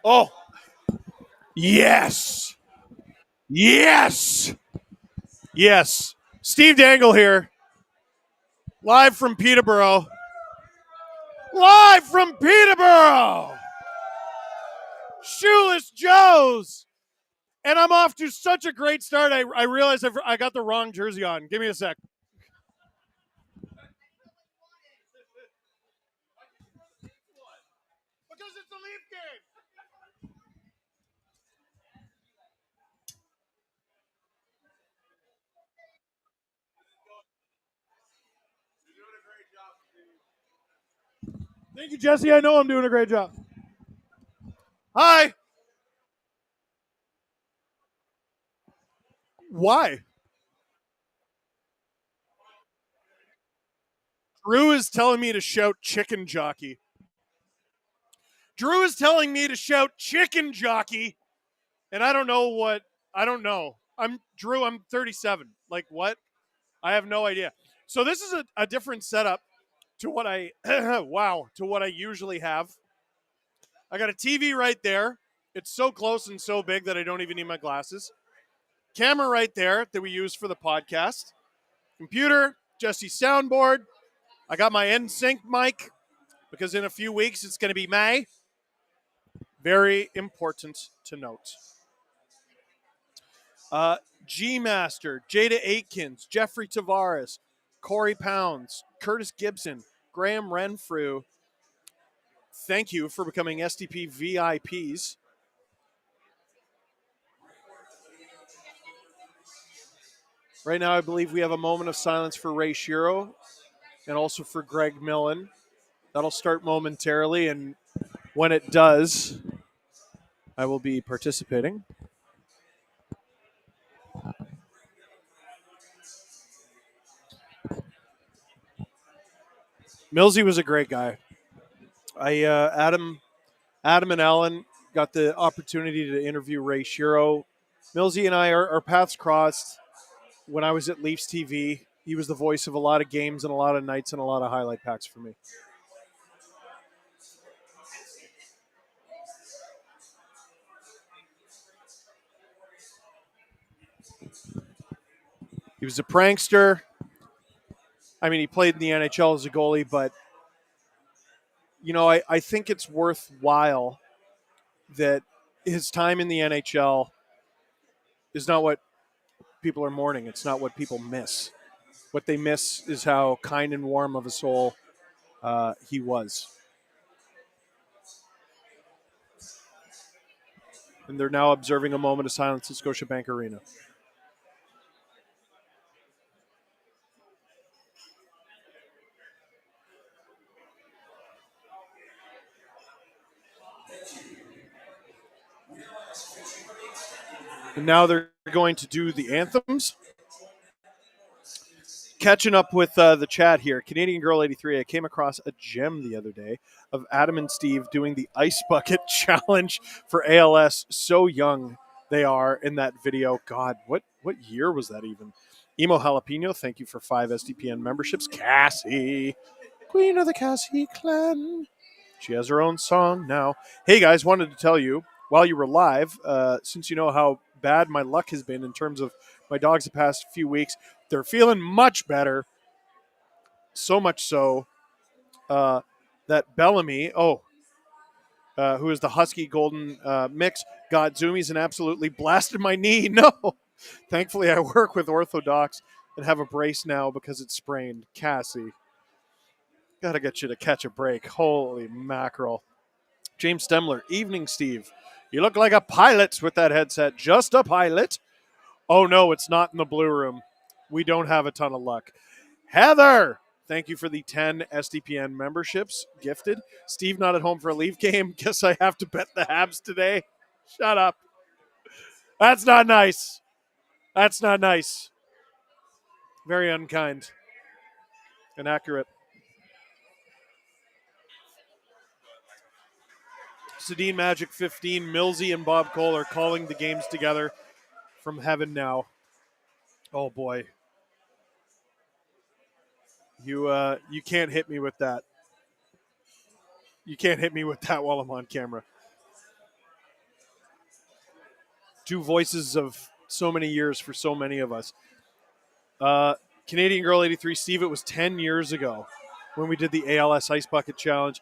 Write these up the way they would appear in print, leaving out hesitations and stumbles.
Oh, yes. Yes. Yes. Steve Dangle here, live from Peterborough. Live from Peterborough. Shoeless Joe's. And I'm off to such a great start. I realized I got the wrong jersey on. Give me a sec. Because it's a Leaf game. Thank you, Jesse. I know I'm doing a great job. Hi. Why? Drew is telling me to shout chicken jockey. Drew is telling me to shout chicken jockey, and I don't know what. I don't know. I'm Drew. I'm 37. Like what? I have no idea. So this is a different setup to what I wow to what I usually have. I got a TV right there. It's so close and so big that I don't even need my glasses. Camera right there that we use for the podcast. Computer, Jesse's soundboard. I got my NSYNC mic because in a few weeks it's going to be May. Very important to note. G Master, Jada Aikens, Jeffrey Tavares, Corey Pounds, Curtis Gibson, Graham Renfrew. Thank you for becoming STP VIPs. Right now, I believe we have a moment of silence for Ray Shiro and also for Greg Millen. That'll start momentarily, and when it does, I will be participating. Millsy was a great guy. Adam and Alan got the opportunity to interview Ray Shiro. Millsy and I, our paths crossed when I was at Leafs TV. He was the voice of a lot of games and a lot of nights and a lot of highlight packs for me. He was a prankster. I mean, he played in the NHL as a goalie, but, I think it's worthwhile that his time in the NHL is not what people are mourning. It's not what people miss. What they miss is how kind and warm of a soul he was. And they're now observing a moment of silence at Scotiabank Arena. And now they're going to do the anthems. Catching up with the chat here, Canadian Girl 83. I came across a gem the other day of Adam and Steve doing the ice bucket challenge for ALS. So young they are in that video. God, what year was that even? Emo Jalapeno, thank you for 5 SDPN memberships. Cassie, Queen of the Cassie clan. She has her own song now. Hey guys, wanted to tell you while you were live, since you know how bad my luck has been in terms of my dogs the past few weeks, they're feeling much better. So much so that Bellamy, who is the Husky Golden mix, got zoomies and absolutely blasted my knee. No. Thankfully, I work with Orthodox and have a brace now because it's sprained. Cassie, got to get you to catch a break. Holy mackerel. James Stemler, evening, Steve. You look like a pilot with that headset. Just a pilot. Oh, no, it's not in the blue room. We don't have a ton of luck. Heather, thank you for the 10 SDPN memberships gifted. Steve not at home for a Leaf game. Guess I have to bet the Habs today. Shut up. That's not nice. That's not nice. Very unkind. Inaccurate. Sedin Magic 15, Millsy and Bob Cole are calling the games together from heaven now. Oh boy. You can't hit me with that. You can't hit me with that while I'm on camera. Two voices of so many years for so many of us. Uh, Canadian Girl 83, Steve, it was 10 years ago when we did the ALS Ice Bucket Challenge.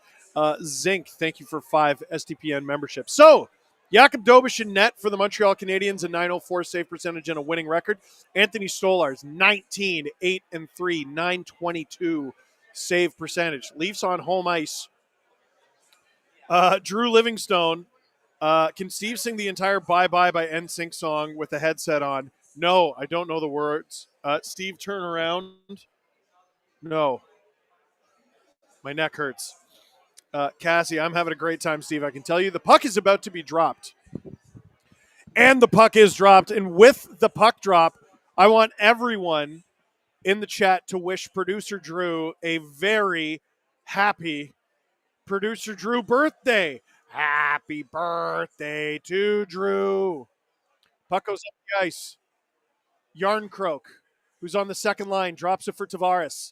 Zinc, thank you for 5 STPN memberships. So, Jakub Dobish in net for the Montreal Canadiens, a 904 save percentage and a winning record. Anthony Stolarz, 19, 8 and 3, 922 save percentage. Leafs on home ice. Drew Livingstone, can Steve sing the entire Bye Bye by NSYNC song with the headset on? No, I don't know the words. Steve, turn around. No. My neck hurts. Cassie, I'm having a great time, Steve. I can tell you the puck is about to be dropped. And the puck is dropped. And with the puck drop, I want everyone in the chat to wish producer Drew a very happy producer Drew birthday. Happy birthday to Drew. Puck goes up the ice. Yarncroak, who's on the second line, drops it for Tavares.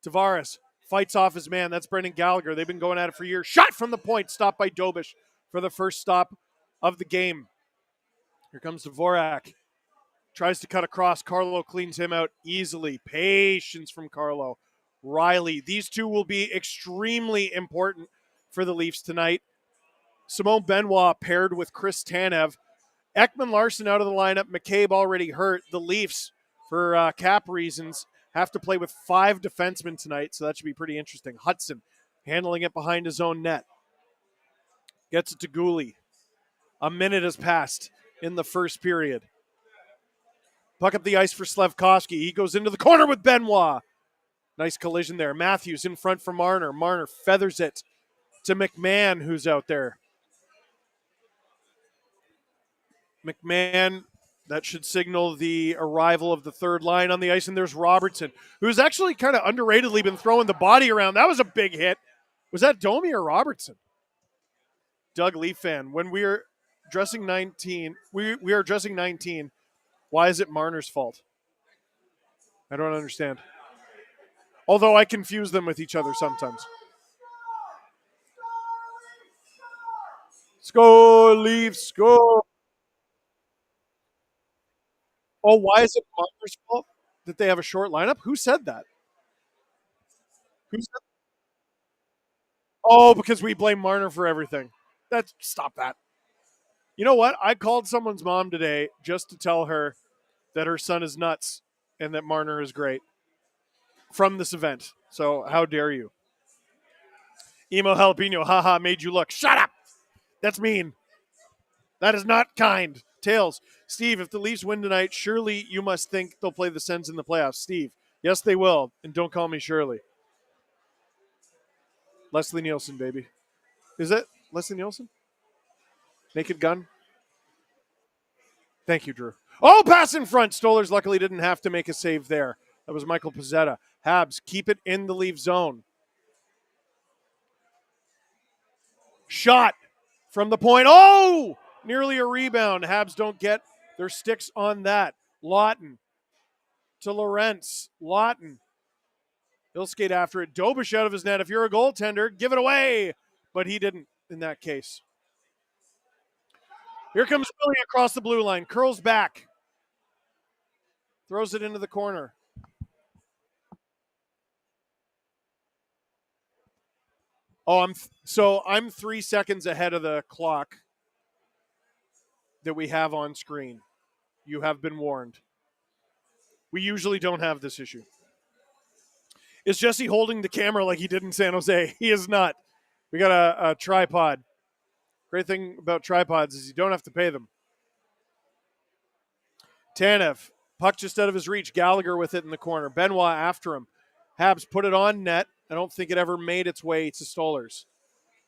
Tavares fights off his man. That's Brendan Gallagher. They've been going at it for years. Shot from the point, stopped by Dobish for the first stop of the game. Here comes Dvorak. Tries to cut across. Carlo cleans him out easily. Patience from Carlo. Riley. These two will be extremely important for the Leafs tonight. Simone Benoit paired with Chris Tanev. Ekman Larson out of the lineup. McCabe already hurt. The Leafs, for cap reasons, have to play with 5 defensemen tonight, so that should be pretty interesting. Hudson handling it behind his own net. Gets it to Gooley. A minute has passed in the first period. Puck up the ice for Slafkovsky. He goes into the corner with Benoit. Nice collision there. Matthews in front for Marner. Marner feathers it to McMahon, who's out there. McMahon, that should signal the arrival of the third line on the ice. And there's Robertson, who's actually kind of underratedly been throwing the body around. That was a big hit. Was that Domi or Robertson? Doug Leaf fan. When we are dressing 19, we are dressing 19. Why is it Marner's fault? I don't understand. Although I confuse them with each other sometimes. Score, Leafs, score. Oh, why is it Marner's fault that they have a short lineup? Who said that? Who said? Oh, because we blame Marner for everything. Stop that. You know what? I called someone's mom today just to tell her that her son is nuts and that Marner is great from this event. So how dare you? Emo Jalapeno, haha, made you look. Shut up. That's mean. That is not kind. Tails, Steve, if the Leafs win tonight, surely you must think they'll play the Sens in the playoffs. Steve, yes, they will. And don't call me Shirley. Leslie Nielsen, baby. Is it Leslie Nielsen? Naked Gun? Thank you, Drew. Oh, pass in front. Stolarz luckily didn't have to make a save there. That was Michael Pezzetta. Habs, keep it in the Leaf zone. Shot from the point. Oh! Nearly a rebound. Habs don't get their sticks on that. Lawton to Lorentz. Lawton. He'll skate after it. Dobish out of his net. If you're a goaltender, give it away. But he didn't in that case. Here comes Billy across the blue line. Curls back. Throws it into the corner. Oh, I'm 3 seconds ahead of the clock that we have on screen. You have been warned. We usually don't have this issue. Is Jesse holding the camera like he did in San Jose? He is not. We got a tripod. Great thing about tripods is you don't have to pay them. Tanev, puck just out of his reach. Gallagher with it in the corner. Benoit after him. Habs put it on net. I don't think it ever made its way to Stolarz.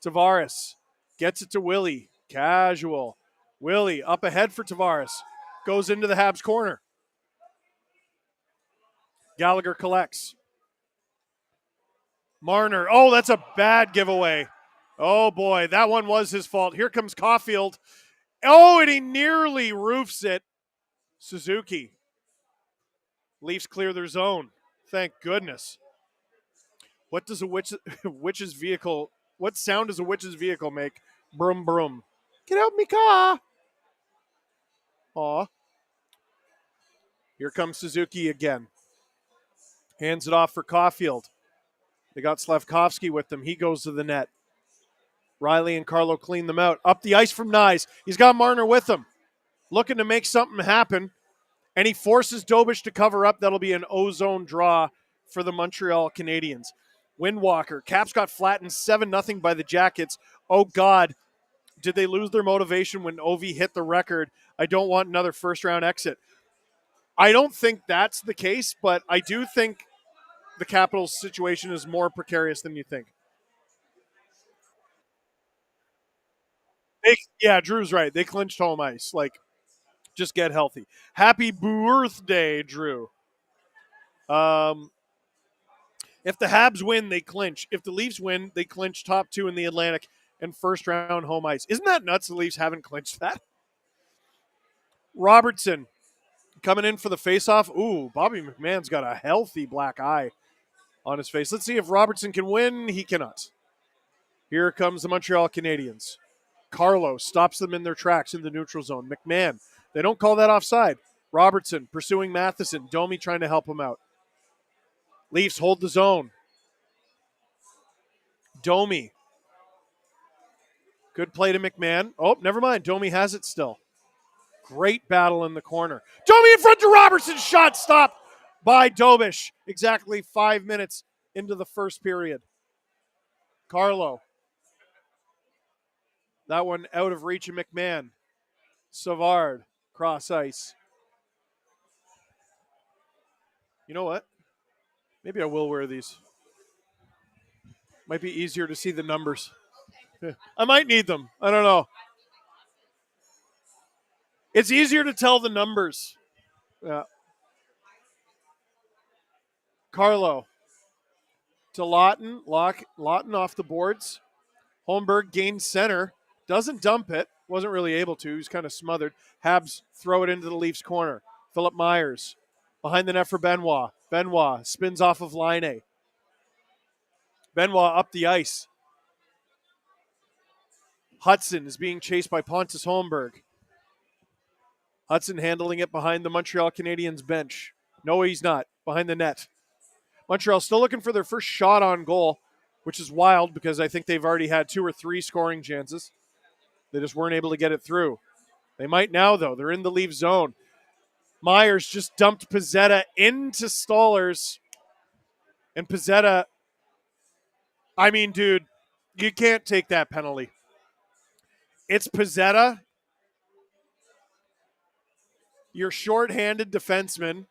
Tavares gets it to Willie. Casual. Willie up ahead for Tavares. Goes into the Habs corner. Gallagher collects. Marner. Oh, that's a bad giveaway. Oh, boy. That one was his fault. Here comes Caulfield. Oh, and he nearly roofs it. Suzuki. Leafs clear their zone. Thank goodness. What does a witch's vehicle, what sound does a witch's vehicle make? Broom, broom. Get out me car. Aw. Here comes Suzuki again. Hands it off for Caulfield. They got Slavkovsky with them. He goes to the net. Riley and Carlo clean them out. Up the ice from Nyes. He's got Marner with him. Looking to make something happen. And he forces Dobish to cover up. That'll be an ozone draw for the Montreal Canadiens. Windwalker. Caps got flattened 7-0 by the Jackets. Oh, God. Did they lose their motivation when Ovi hit the record? I don't want another first-round exit. I don't think that's the case, but I do think the Capitals' situation is more precarious than you think. Drew's right. They clinched home ice. Just get healthy. Happy birthday, Drew. Um, if the Habs win, they clinch. If the Leafs win, they clinch top two in the Atlantic and first round home ice. Isn't that nuts? The Leafs haven't clinched that. Robertson coming in for the faceoff. Ooh, Bobby McMahon's got a healthy black eye on his face. Let's see if Robertson can win. He cannot. Here comes the Montreal Canadiens. Carlo stops them in their tracks in the neutral zone. McMahon, they don't call that offside. Robertson pursuing Matheson. Domi trying to help him out. Leafs hold the zone. Domi. Good play to McMahon. Oh, never mind. Domi has it still. Great battle in the corner. Domi in front to Robertson. Shot stopped by Dobish. Exactly 5 minutes into the first period. Carlo. That one out of reach of McMahon. Savard. Cross ice. You know what? Maybe I will wear these. Might be easier to see the numbers. I might need them. I don't know. It's easier to tell the numbers. Yeah. Carlo to Lawton. Lawton off the boards. Holmberg gains center. Doesn't dump it. Wasn't really able to. He's kind of smothered. Habs throw it into the Leafs corner. Philip Myers behind the net for Benoit. Benoit spins off of Laine. Benoit up the ice. Hudson is being chased by Pontus Holmberg. Hudson handling it behind the Montreal Canadiens bench. No, he's not. Behind the net. Montreal still looking for their first shot on goal, which is wild because I think they've already had 2 or 3 scoring chances. They just weren't able to get it through. They might now, though. They're in the Leaf zone. Myers just dumped Pizzetta into Stollers. And Pizzetta, I mean, dude, you can't take that penalty. It's Pizzetta, your shorthanded defenseman.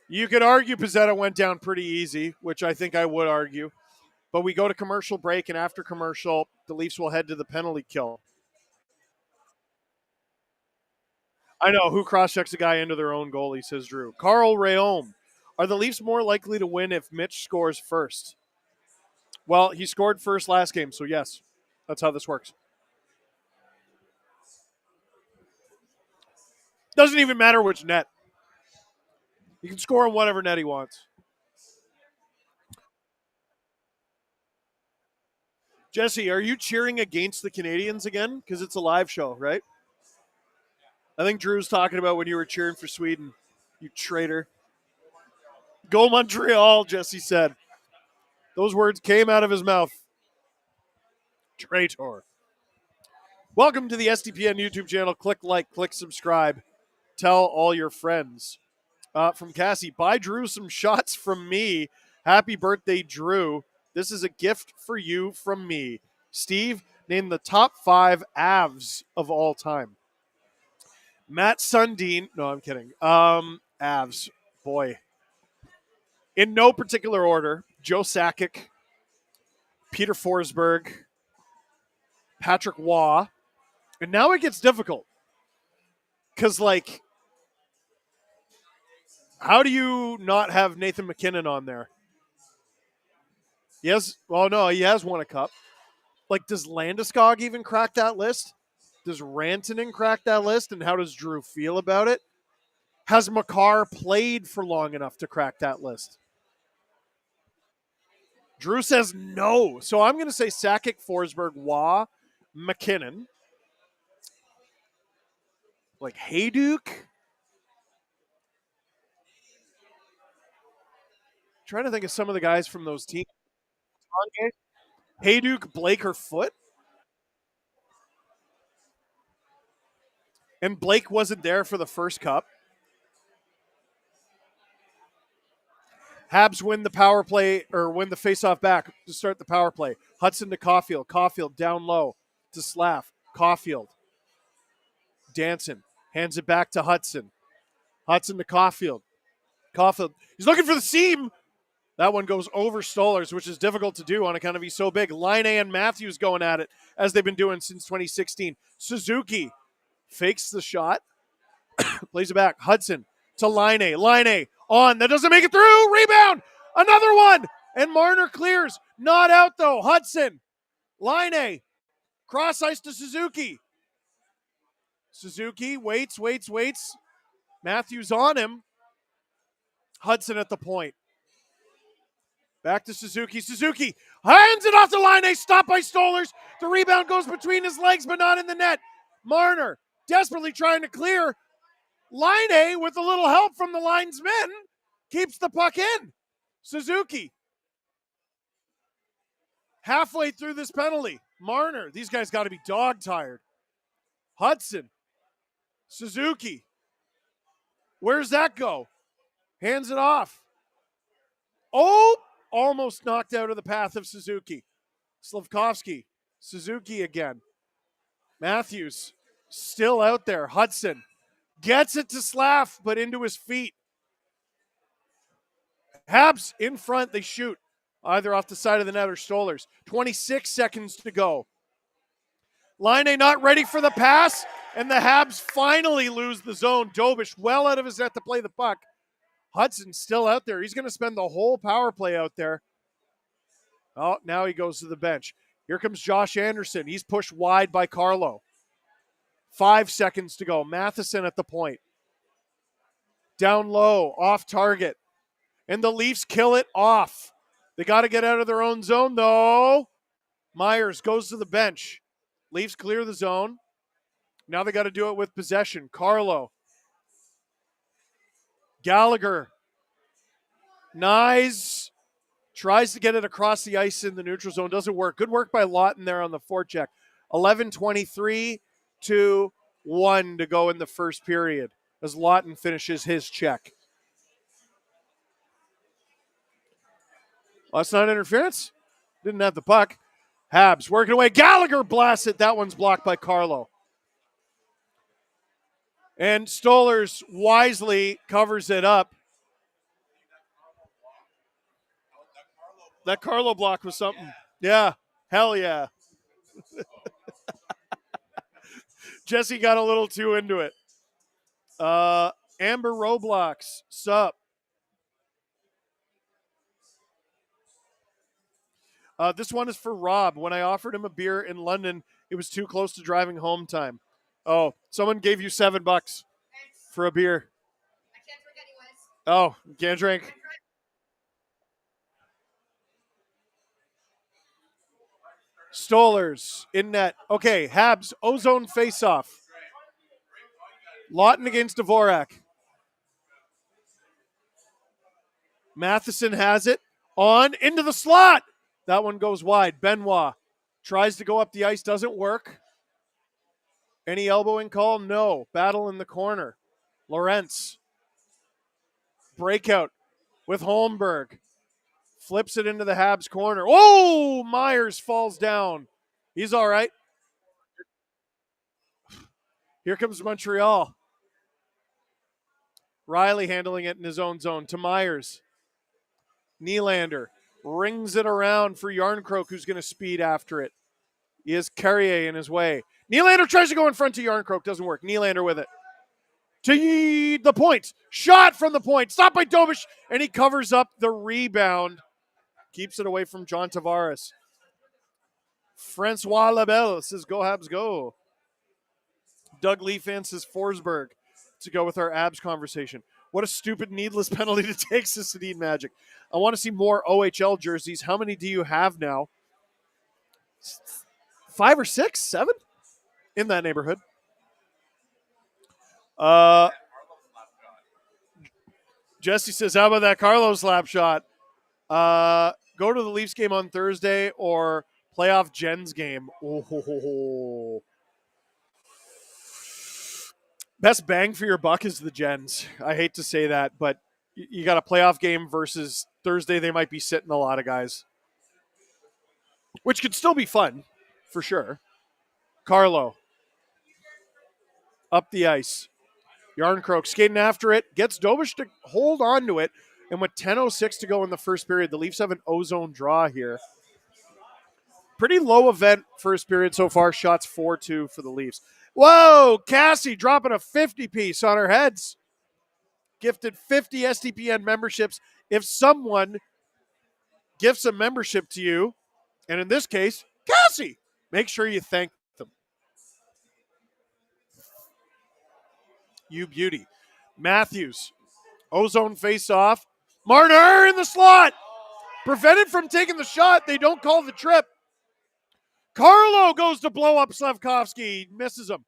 You could argue Pizzetta went down pretty easy, which I think I would argue. But we go to commercial break, and after commercial, the Leafs will head to the penalty kill. I know. Who cross-checks a guy into their own goalie, says Drew. Carl Rayome. Are the Leafs more likely to win if Mitch scores first? Well, he scored first last game, so yes. That's how this works. Doesn't even matter which net. He can score on whatever net he wants. Jesse, are you cheering against the Canadiens again? Because it's a live show, right? I think Drew's talking about when you were cheering for Sweden. You traitor. Go Montreal, Jesse said. Those words came out of his mouth. Traitor. Welcome to the SDPN YouTube channel. Click like, click subscribe. Tell all your friends. From Cassie, buy Drew some shots from me. Happy birthday, Drew. This is a gift for you from me. Steve, name the top 5 Avs of all time. Matt Sundin. No, I'm kidding. Avs. Boy. In no particular order. Joe Sakic. Peter Forsberg. Patrick Waugh. And now it gets difficult. Because, how do you not have Nathan McKinnon on there? Yes. Well, no, he has won a cup. Does Landeskog even crack that list? Does Rantanen crack that list? And how does Drew feel about it? Has Makar played for long enough to crack that list? Drew says no. So I'm going to say Sakic, Forsberg, Waugh, McKinnon. Like Hayduke. Trying to think of some of the guys from those teams. Hayduke, Blake, or Foot. And Blake wasn't there for the first cup. Habs win the power play or win the faceoff back to start the power play. Hudson to Caulfield. Caulfield down low to Slav. Caulfield. Danson hands it back to Hudson. Hudson to Caulfield. Caulfield. He's looking for the seam. That one goes over Stolarz, which is difficult to do on account of he's so big. Line and Matthews going at it as they've been doing since 2016. Suzuki fakes the shot. Plays it back. Hudson to Line A. Line A on. That doesn't make it through. Rebound. Another one. And Marner clears. Not out, though. Hudson. Line A. Cross ice to Suzuki. Suzuki waits. Matthews on him. Hudson at the point. Back to Suzuki. Suzuki hands it off the Line A. Stopped by Stolarz. The rebound goes between his legs, but not in the net. Marner desperately trying to clear. Line A, with a little help from the linesmen, keeps the puck in. Suzuki. Halfway through this penalty. Marner. These guys got to be dog tired. Hudson. Suzuki. Where's that go? Hands it off. Oh, almost knocked out of the path of Suzuki. Slavkovsky. Suzuki again. Matthews still out there. Hudson. Gets it to Slav, but into his feet. Habs in front. They shoot either off the side of the net or Stolarz. 26 seconds to go. Line A not ready for the pass, and the Habs finally lose the zone. Dobish well out of his net to play the puck. Hudson's still out there. He's going to spend the whole power play out there. Oh, now he goes to the bench. Here comes Josh Anderson. He's pushed wide by Carlo. 5 seconds to go. Matheson at the point. Down low, off target. And the Leafs kill it off. They got to get out of their own zone, though. Myers goes to the bench. Leafs clear the zone. Now they got to do it with possession. Carlo. Gallagher. Nyes tries to get it across the ice in the neutral zone. Doesn't work. Good work by Lawton there on the forecheck. 11:23 to 1 to go in the first period as Lawton finishes his check. That's not interference. Didn't have the puck. Habs working away. Gallagher blasts it. That one's blocked by Carlo. And Stolarz wisely covers it up. That Carlo block was something. Yeah. Hell yeah. Jesse got a little too into it. Amber Roblox, sup. This one is for Rob. When I offered him a beer in London, it was too close to driving home time. Oh, someone gave you $7 for a beer. I can't drink anyways. Oh, can't drink. Stolarz in net. Okay, Habs, ozone faceoff. Lawton against Dvorak. Matheson has it. On into the slot. That one goes wide. Benoit tries to go up the ice. Doesn't work. Any elbowing call? No. Battle in the corner. Lorentz. Breakout with Holmberg. Flips it into the Habs corner. Oh, Myers falls down. He's all right. Here comes Montreal. Riley handling it in his own zone to Myers. Nylander rings it around for Yarncroke, who's going to speed after it. He has Carrier in his way. Nylander tries to go in front to Yarncroke. Doesn't work. Nylander with it. To the point. Shot from the point. Stopped by Dobish, and he covers up the rebound. Keeps it away from John Tavares. Francois Labelle says, go Habs, go. Doug Lee fan says, Forsberg, to go with our abs conversation. What a stupid, needless penalty to take, says Sedin Magic. I want to see more OHL jerseys. How many do you have now? 5 or 6? 7? In that neighborhood. Jesse says, how about that Carlos slap shot? Go to the Leafs game on Thursday or playoff Jens game. Oh. Best bang for your buck is the Gens. I hate to say that, but you got a playoff game versus Thursday. They might be sitting a lot of guys, which could still be fun for sure. Carlo up the ice. Yarncroak skating after it. Gets Dobish to hold on to it. And with 10:06 to go in the first period, the Leafs have an ozone draw here. Pretty low event first period so far. Shots 4-2 for the Leafs. Whoa, Cassie dropping a 50 piece on her heads. Gifted 50 SDPN memberships. If someone gifts a membership to you, and in this case, Cassie, make sure you thank them. You beauty. Matthews, ozone face off. Marner in the slot. Prevented from taking the shot. They don't call the trip. Carlo goes to blow up Slafkovsky. Misses him.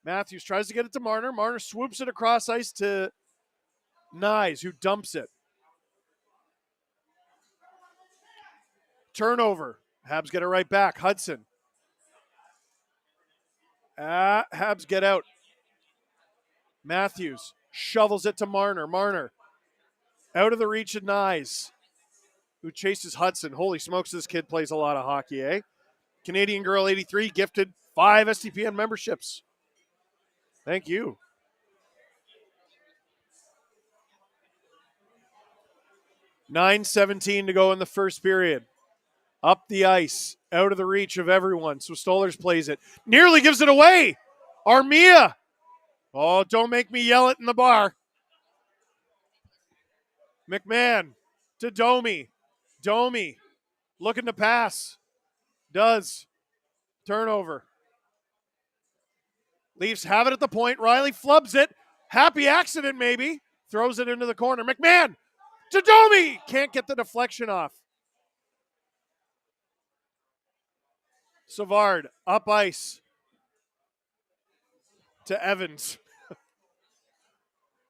Matthews tries to get it to Marner. Marner swoops it across ice to Nyes, who dumps it. Turnover. Habs get it right back. Hudson. Habs get out. Matthews shovels it to Marner. Marner out of the reach of Nyes, who chases Hudson. Holy smokes, this kid plays a lot of hockey, eh? Canadian Girl 83 gifted 5 STPN memberships. Thank you. $9:17 to go in the first period. Up the ice, out of the reach of everyone. So Stolarz plays it. Nearly gives it away. Armia. Oh, don't make me yell it in the bar. McMahon to Domi. Domi looking to pass. Does. Turnover. Leafs have it at the point. Riley flubs it. Happy accident, maybe. Throws it into the corner. McMahon to Domi. Can't get the deflection off. Savard up ice to Evans.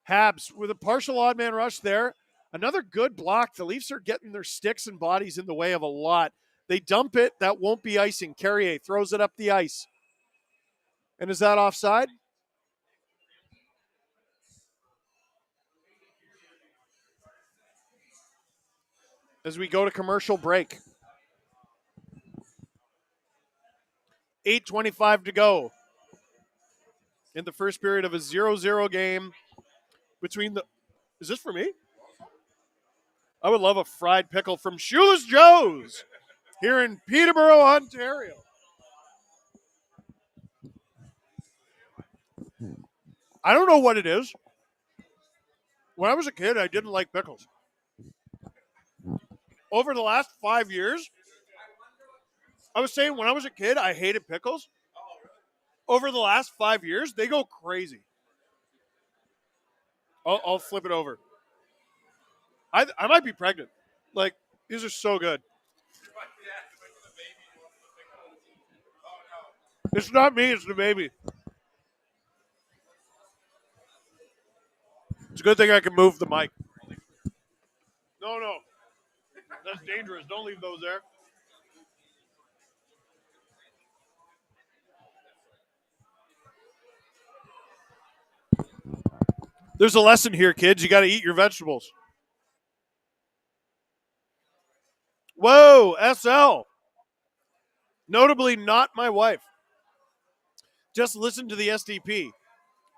Habs with a partial odd man rush there. Another good block. The Leafs are getting their sticks and bodies in the way of a lot. They dump it. That won't be icing. Carrier throws it up the ice. And is that offside? As we go to commercial break. 8:25 to go in the first period of a 0-0 game between the... Is this for me? I would love a fried pickle from Shoeless Joe's here in Peterborough, Ontario. I don't know what it is. When I was a kid, I didn't like pickles. Over the last 5 years, I was saying when I was a kid, I hated pickles. Over the last 5 years, they go crazy. I'll flip it over. I might be pregnant. Like, these are so good. It's not me, it's the baby. It's a good thing I can move the mic. No. That's dangerous. Don't leave those there. There's a lesson here, kids. You got to eat your vegetables. Whoa, SL. Notably not my wife. Just listen to the SDP.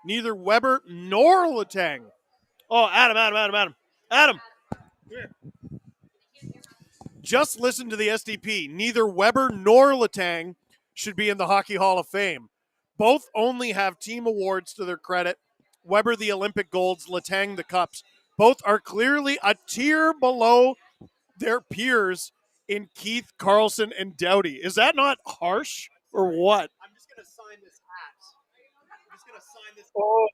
Neither Weber nor Letang. Oh, Adam. Adam. Here. Just listen to the SDP. Neither Weber nor Letang should be in the Hockey Hall of Fame. Both only have team awards to their credit. Weber the Olympic golds, Letang the cups. Both are clearly a tier below their peers in Keith, Carlson, and Doughty. Is that not harsh or what? I'm just going to sign this hat. I'm just going to sign this. Oh.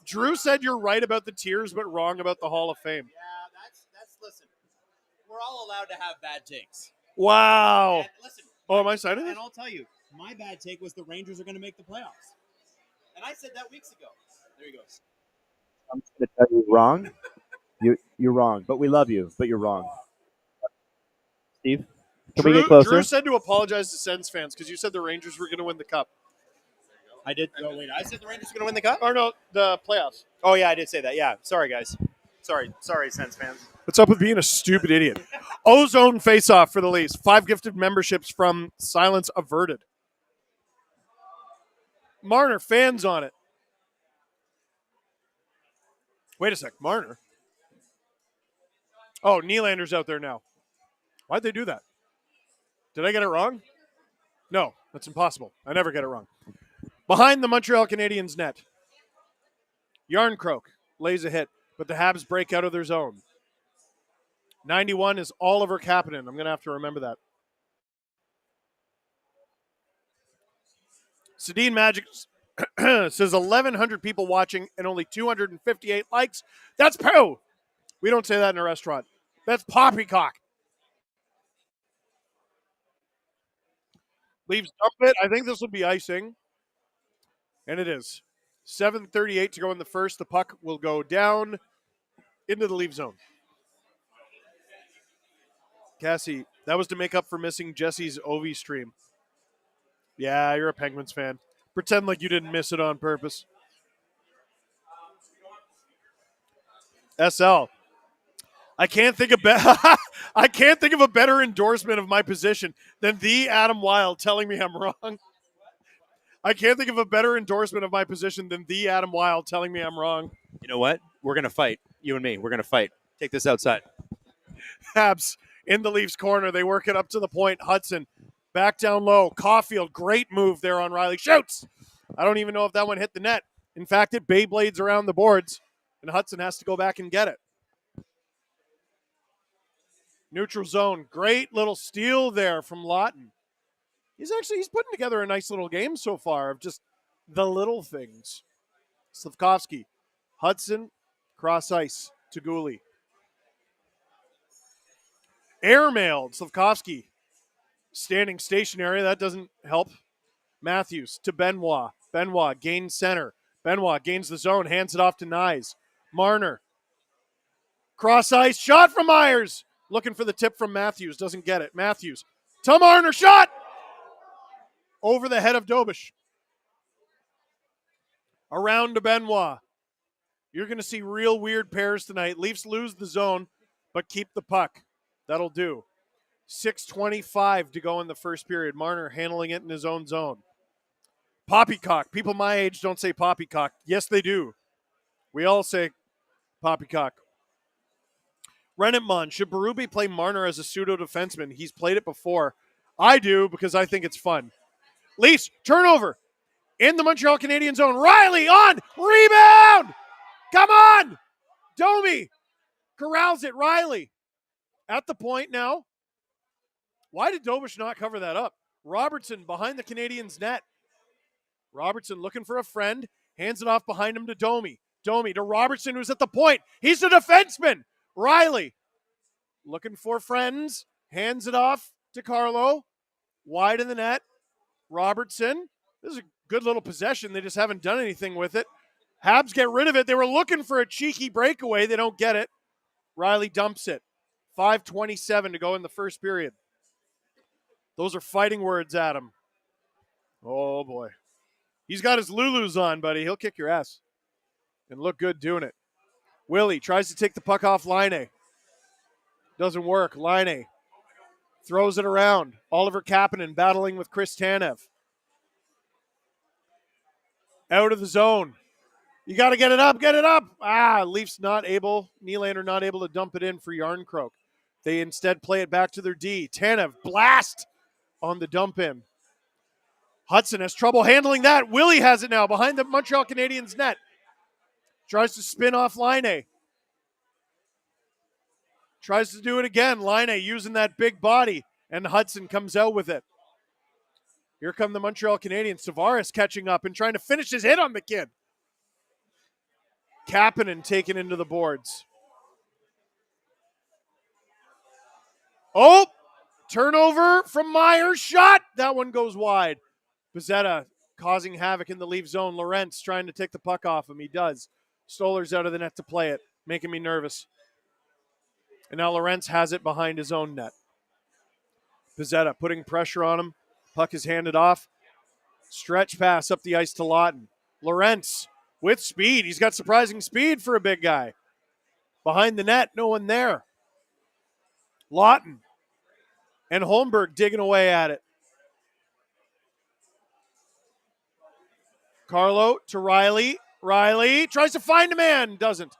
Drew said you're right about the tiers, but wrong about the Hall of Fame. Yeah, that's listen. We're all allowed to have bad takes. Wow. And listen. Oh, am I signing it? And I'll tell you, My bad take was the Rangers are going to make the playoffs. And I said that weeks ago. There he goes. I'm going to tell you wrong. You're wrong, but we love you, but you're wrong. Steve, can we get closer? Drew said to apologize to Sens fans because you said the Rangers were going to win the cup. I did. Oh, wait. I said the Rangers are going to win the cup? Or no, the playoffs. Oh, yeah, I did say that. Yeah. Sorry, guys. Sorry, Sens fans. What's up with being a stupid idiot? Ozone face-off for the Leafs. 5 gifted memberships from Silence Averted. Marner, fans on it. Wait a sec, Marner? Oh, Nylander's out there now. Why'd they do that? Did I get it wrong? No, that's impossible. I never get it wrong. Behind the Montreal Canadiens net. Yarncroke lays a hit, but the Habs break out of their zone. 91 is Oliver Kapanen. I'm going to have to remember that. Sedin Magic says 1,100 people watching and only 258 likes. That's poo. We don't say that in a restaurant. That's poppycock. Leaves dump it. I think this will be icing. And it is. 7:38 to go in the first. The puck will go down into the Leaf zone. Cassie, that was to make up for missing Jesse's Ovi stream. Yeah, you're a Penguins fan. Pretend like you didn't miss it on purpose. SL. I can't think of I can't think of a better endorsement of my position than the Adam Wilde telling me I'm wrong. I can't think of a better endorsement of my position than the Adam Wilde telling me I'm wrong. You know what? We're going to fight. You and me. We're going to fight. Take this outside. Habs in the Leafs corner. They work it up to the point. Hudson back down low. Caulfield, great move there on Riley. Shoots! I don't even know if that one hit the net. In fact, it Beyblades around the boards, and Hudson has to go back and get it. Neutral zone. Great little steal there from Lawton. He's putting together a nice little game so far of just the little things. Slavkovsky. Hudson, cross ice to Gooley. Airmailed. Slavkovsky standing stationary. That doesn't help. Matthews to Benoit. Benoit gains center. Benoit gains the zone. Hands it off to Nyes. Marner. Cross ice. Shot from Myers. Looking for the tip from Matthews. Doesn't get it. Matthews. To Marner. Shot! Over the head of Dobish. Around to Benoit. You're going to see real weird pairs tonight. Leafs lose the zone, but keep the puck. That'll do. 6:25 to go in the first period. Marner handling it in his own zone. Poppycock. People my age don't say poppycock. Yes, they do. We all say poppycock. Rennettman. Should Berube play Marner as a pseudo-defenseman? He's played it before. I do because I think it's fun. Leafs, turnover in the Montreal Canadiens zone. Riley on, rebound! Come on! Domi corrals it. Riley at the point now. Why did Dobish not cover that up? Robertson behind the Canadiens net. Robertson looking for a friend. Hands it off behind him to Domi. Domi to Robertson, who's at the point. He's a defenseman. Riley looking for friends. Hands it off to Carlo. Wide in the net. Robertson. This is a good little possession. They just haven't done anything with it. Habs get rid of it. They were looking for a cheeky breakaway. They don't get it. Riley dumps it. 5:27 to go in the first period. Those are fighting words, Adam. Oh, boy. He's got his Lulus on, buddy. He'll kick your ass and look good doing it. Willie tries to take the puck off Laine. Doesn't work. Laine throws it around. Oliver Kapanen battling with Chris Tanev. Out of the zone. You got to get it up. Get it up. Leafs not able. Nylander not able to dump it in for Yarncroke. They instead play it back to their D. Tanev blast on the dump in. Hudson has trouble handling that. Willie has it now behind the Montreal Canadiens net. Tries to spin off Laine. Tries to do it again. Laine using that big body, and Hudson comes out with it. Here come the Montreal Canadiens. Tavares catching up and trying to finish his hit on the kid. Kapanen taken into the boards. Oh, turnover from Myers. Shot. That one goes wide. Pizzetta causing havoc in the Leaf zone. Lorentz trying to take the puck off him. He does. Stoller's out of the net to play it, making me nervous. And now Lorentz has it behind his own net. Pizzetta putting pressure on him. Puck is handed off. Stretch pass up the ice to Lawton. Lorentz with speed. He's got surprising speed for a big guy. Behind the net, no one there. Lawton and Holmberg digging away at it. Carlo to Riley. Riley tries to find a man. Doesn't.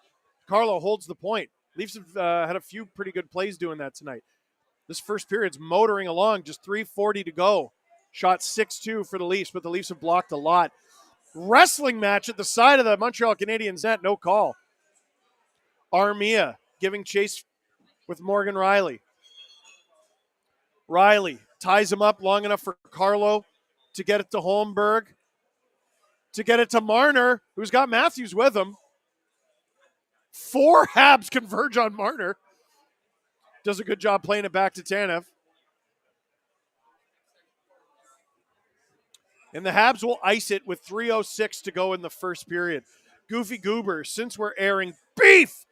Carlo holds the point. Leafs have had a few pretty good plays doing that tonight. This first period's motoring along. Just 3:40 to go. Shot 6-2 for the Leafs, but the Leafs have blocked a lot. Wrestling match at the side of the Montreal Canadiens net. No call. Armia giving chase with Morgan Riley. Riley ties him up long enough for Carlo to get it to Holmberg. To get it to Marner, who's got Matthews with him. 4 Habs converge on Marner. Does a good job playing it back to Tanev. And the Habs will ice it with 3:06 to go in the first period. Goofy Goober, since we're airing beef,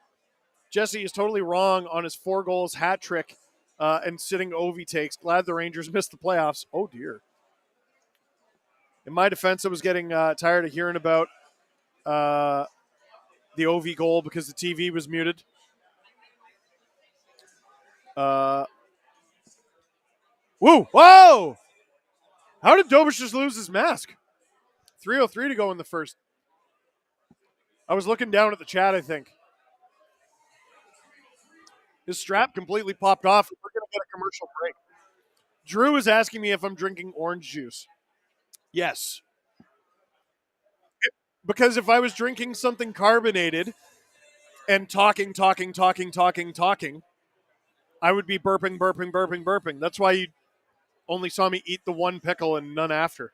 Jesse is totally wrong on his 4 goals hat trick and sitting Ovi takes. Glad the Rangers missed the playoffs. Oh, dear. In my defense, I was getting tired of hearing about the OV goal because the TV was muted. Woo! Whoa! How did Dobish just lose his mask? 3:03 to go in the first. I was looking down at the chat, I think. His strap completely popped off. We're going to get a commercial break. Drew is asking me if I'm drinking orange juice. Yes. Because if I was drinking something carbonated and talking, I would be burping. That's why you only saw me eat the one pickle and none after.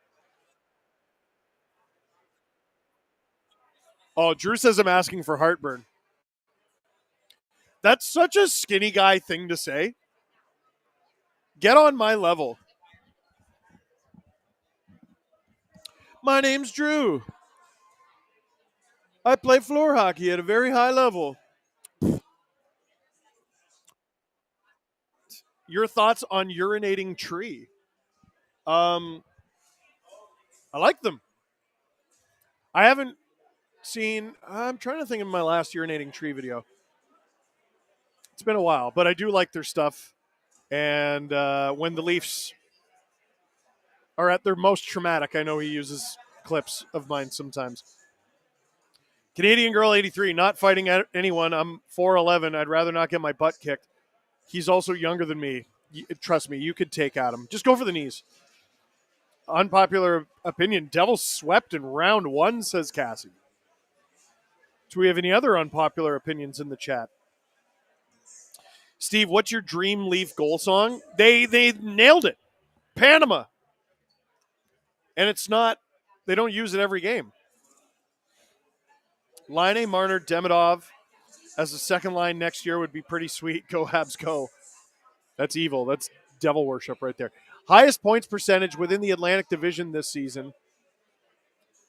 Oh, Drew says I'm asking for heartburn. That's such a skinny guy thing to say. Get on my level. My name's Drew. I play floor hockey at a very high level. Your thoughts on urinating tree? I like them. I haven't seen, I'm trying to think of my last urinating tree video. It's been a while, but I do like their stuff. And when the Leafs are at their most traumatic, I know he uses clips of mine sometimes. Canadian Girl 83, not fighting anyone. I'm 4'11". I'd rather not get my butt kicked. He's also younger than me. Trust me, you could take at him. Just go for the knees. Unpopular opinion. Devils swept in round 1, says Cassie. Do we have any other unpopular opinions in the chat? Steve, what's your dream Leaf goal song? They nailed it. Panama. And it's not, they don't use it every game. Laine, Marner, Demidov as a second line next year would be pretty sweet. Go Habs, go. That's evil. That's devil worship right there. Highest points percentage within the Atlantic Division this season.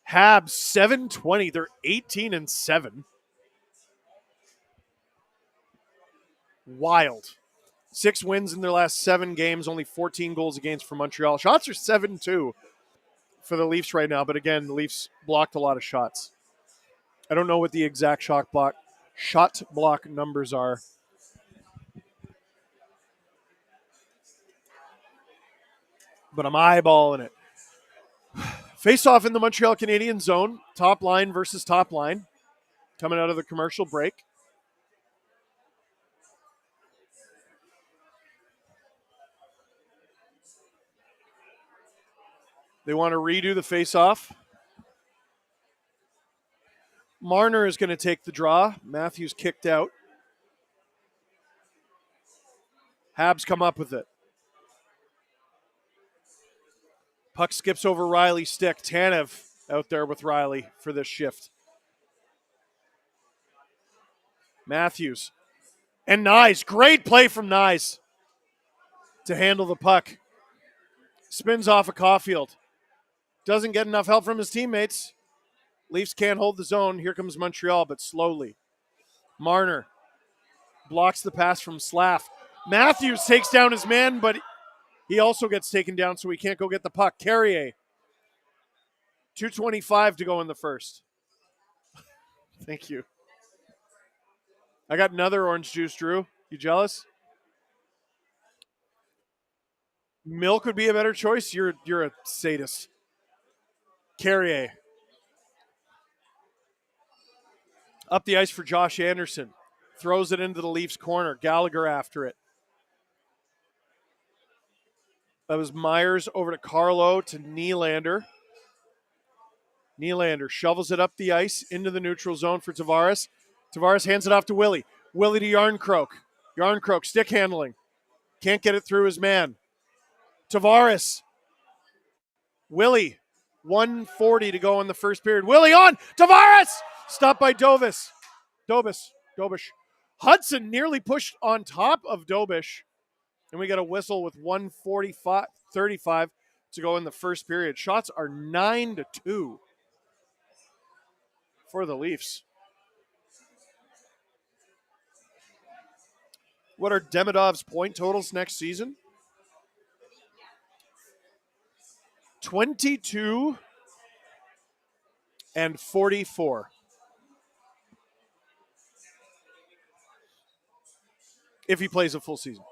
Habs 720. They're 18-7. Wild. 6 wins in their last 7 games. Only 14 goals against for Montreal. Shots are 7-2 for the Leafs right now. But again, the Leafs blocked a lot of shots. I don't know what the exact shot block numbers are. But I'm eyeballing it. Face off in the Montreal Canadiens zone. Top line versus top line. Coming out of the commercial break. They want to redo the face off. Marner is going to take the draw. Matthews kicked out. Habs come up with it. Puck skips over Riley's stick. Tanev out there with Riley for this shift. Matthews. And Nyes. Great play from Nyes to handle the puck. Spins off of Caulfield. Doesn't get enough help from his teammates. Leafs can't hold the zone. Here comes Montreal, but slowly. Marner blocks the pass from Slav. Matthews takes down his man, but he also gets taken down, so he can't go get the puck. Carrier. 2:25 to go in the first. Thank you. I got another orange juice, Drew. You jealous? Milk would be a better choice. You're a sadist. Carrier. Up the ice for Josh Anderson. Throws it into the Leafs corner. Gallagher after it. That was Myers over to Carlo to Nylander. Nylander shovels it up the ice into the neutral zone for Tavares. Tavares hands it off to Willie. Willie to Yarncroke. Yarncroke stick handling. Can't get it through his man. Tavares. Willie. 1:40 to go in the first period. Willie on. Tavares! Stopped by Dobish. Hudson nearly pushed on top of Dobish. And we got a whistle with 1:35 to go in the first period. Shots are 9-2 for the Leafs. What are Demidov's point totals next season? 22 and 44. If he plays a full season.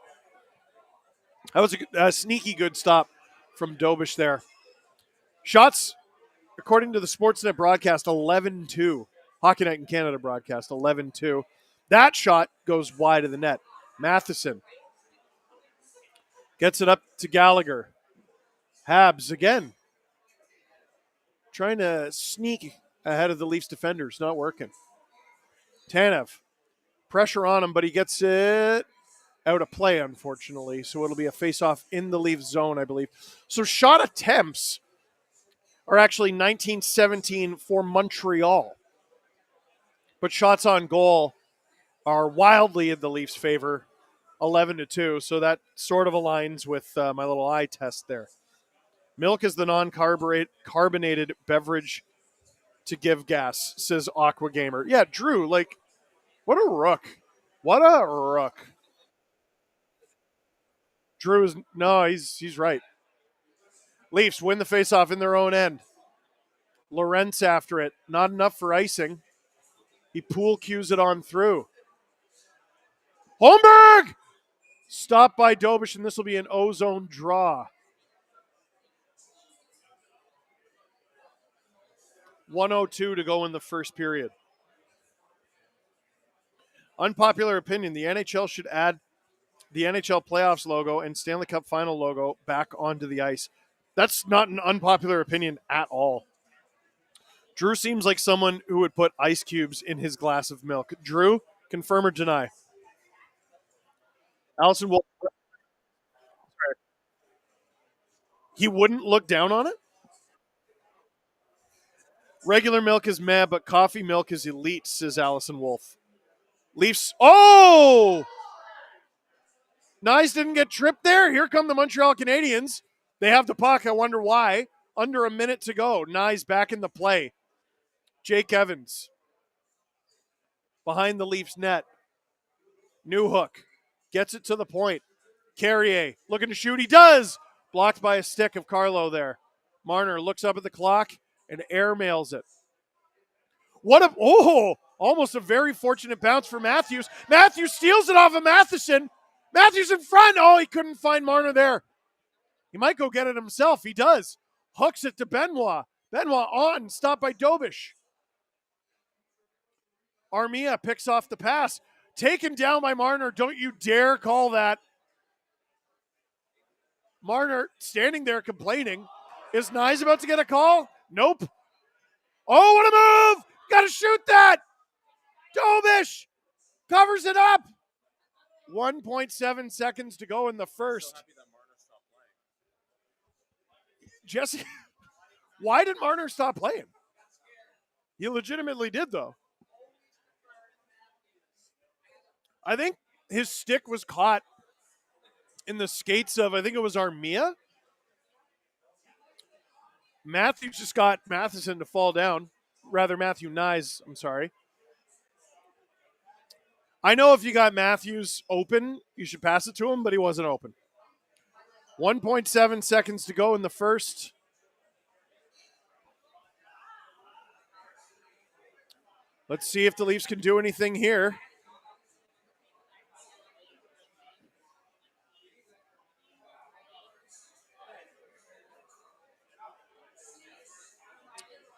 That was a sneaky good stop from Dobish there. Shots, according to the Sportsnet broadcast, 11-2. Hockey Night in Canada broadcast, 11-2. That shot goes wide of the net. Matheson gets it up to Gallagher. Habs again. Trying to sneak ahead of the Leafs defenders. Not working. Tanev. Pressure on him, but he gets it out of play, unfortunately. So it'll be a face-off in the Leafs zone, I believe. So shot attempts are actually 19-17 for Montreal. But shots on goal are wildly in the Leafs' favor, 11-2. So that sort of aligns with my little eye test there. Milk is the non-carbonated beverage to give gas, says Aqua Gamer. Yeah, Drew, like, what a rook. What a rook. Drew is, no, he's right. Leafs win the faceoff in their own end. Lorentz after it. Not enough for icing. He pool cues it on through. Holmberg! Stopped by Dobish, and this will be an O-zone draw. 1:02 to go in the first period. Unpopular opinion, the NHL should add the NHL playoffs logo and Stanley Cup final logo back onto the ice. That's not an unpopular opinion at all. Drew seems like someone who would put ice cubes in his glass of milk. Drew, confirm or deny? Allison will. He wouldn't look down on it? Regular milk is meh, but coffee milk is elite, says Allison Wolf. Leafs. Oh! Nyes didn't get tripped there. Here come the Montreal Canadiens. They have the puck. I wonder why. Under a minute to go. Nyes back in the play. Jake Evans. Behind the Leafs net. Newhook. Gets it to the point. Carrier looking to shoot. He does. Blocked by a stick of Carlo there. Marner looks up at the clock and airmails it. Almost a very fortunate bounce for Matthews. Matthews steals it off of Matheson. Matthews in front. Oh, he couldn't find Marner there. He might go get it himself. He does. Hooks it to Benoit. Benoit on. Stopped by Dobish. Armia picks off the pass. Taken down by Marner. Don't you dare call that. Marner standing there complaining. Is Nyes about to get a call? Nope. Oh, what a move! Got to shoot that! Dobish covers it up. 1.7 seconds to go in the first. Jesse, why did Marner stop playing? He legitimately did, though. I think his stick was caught in the skates of, I think it was Armia. Matthews just got Matheson to fall down. Rather, Matthew Nyes, I'm sorry. I know if you got Matthews open, you should pass it to him, but he wasn't open. 1.7 seconds to go in the first. Let's see if the Leafs can do anything here.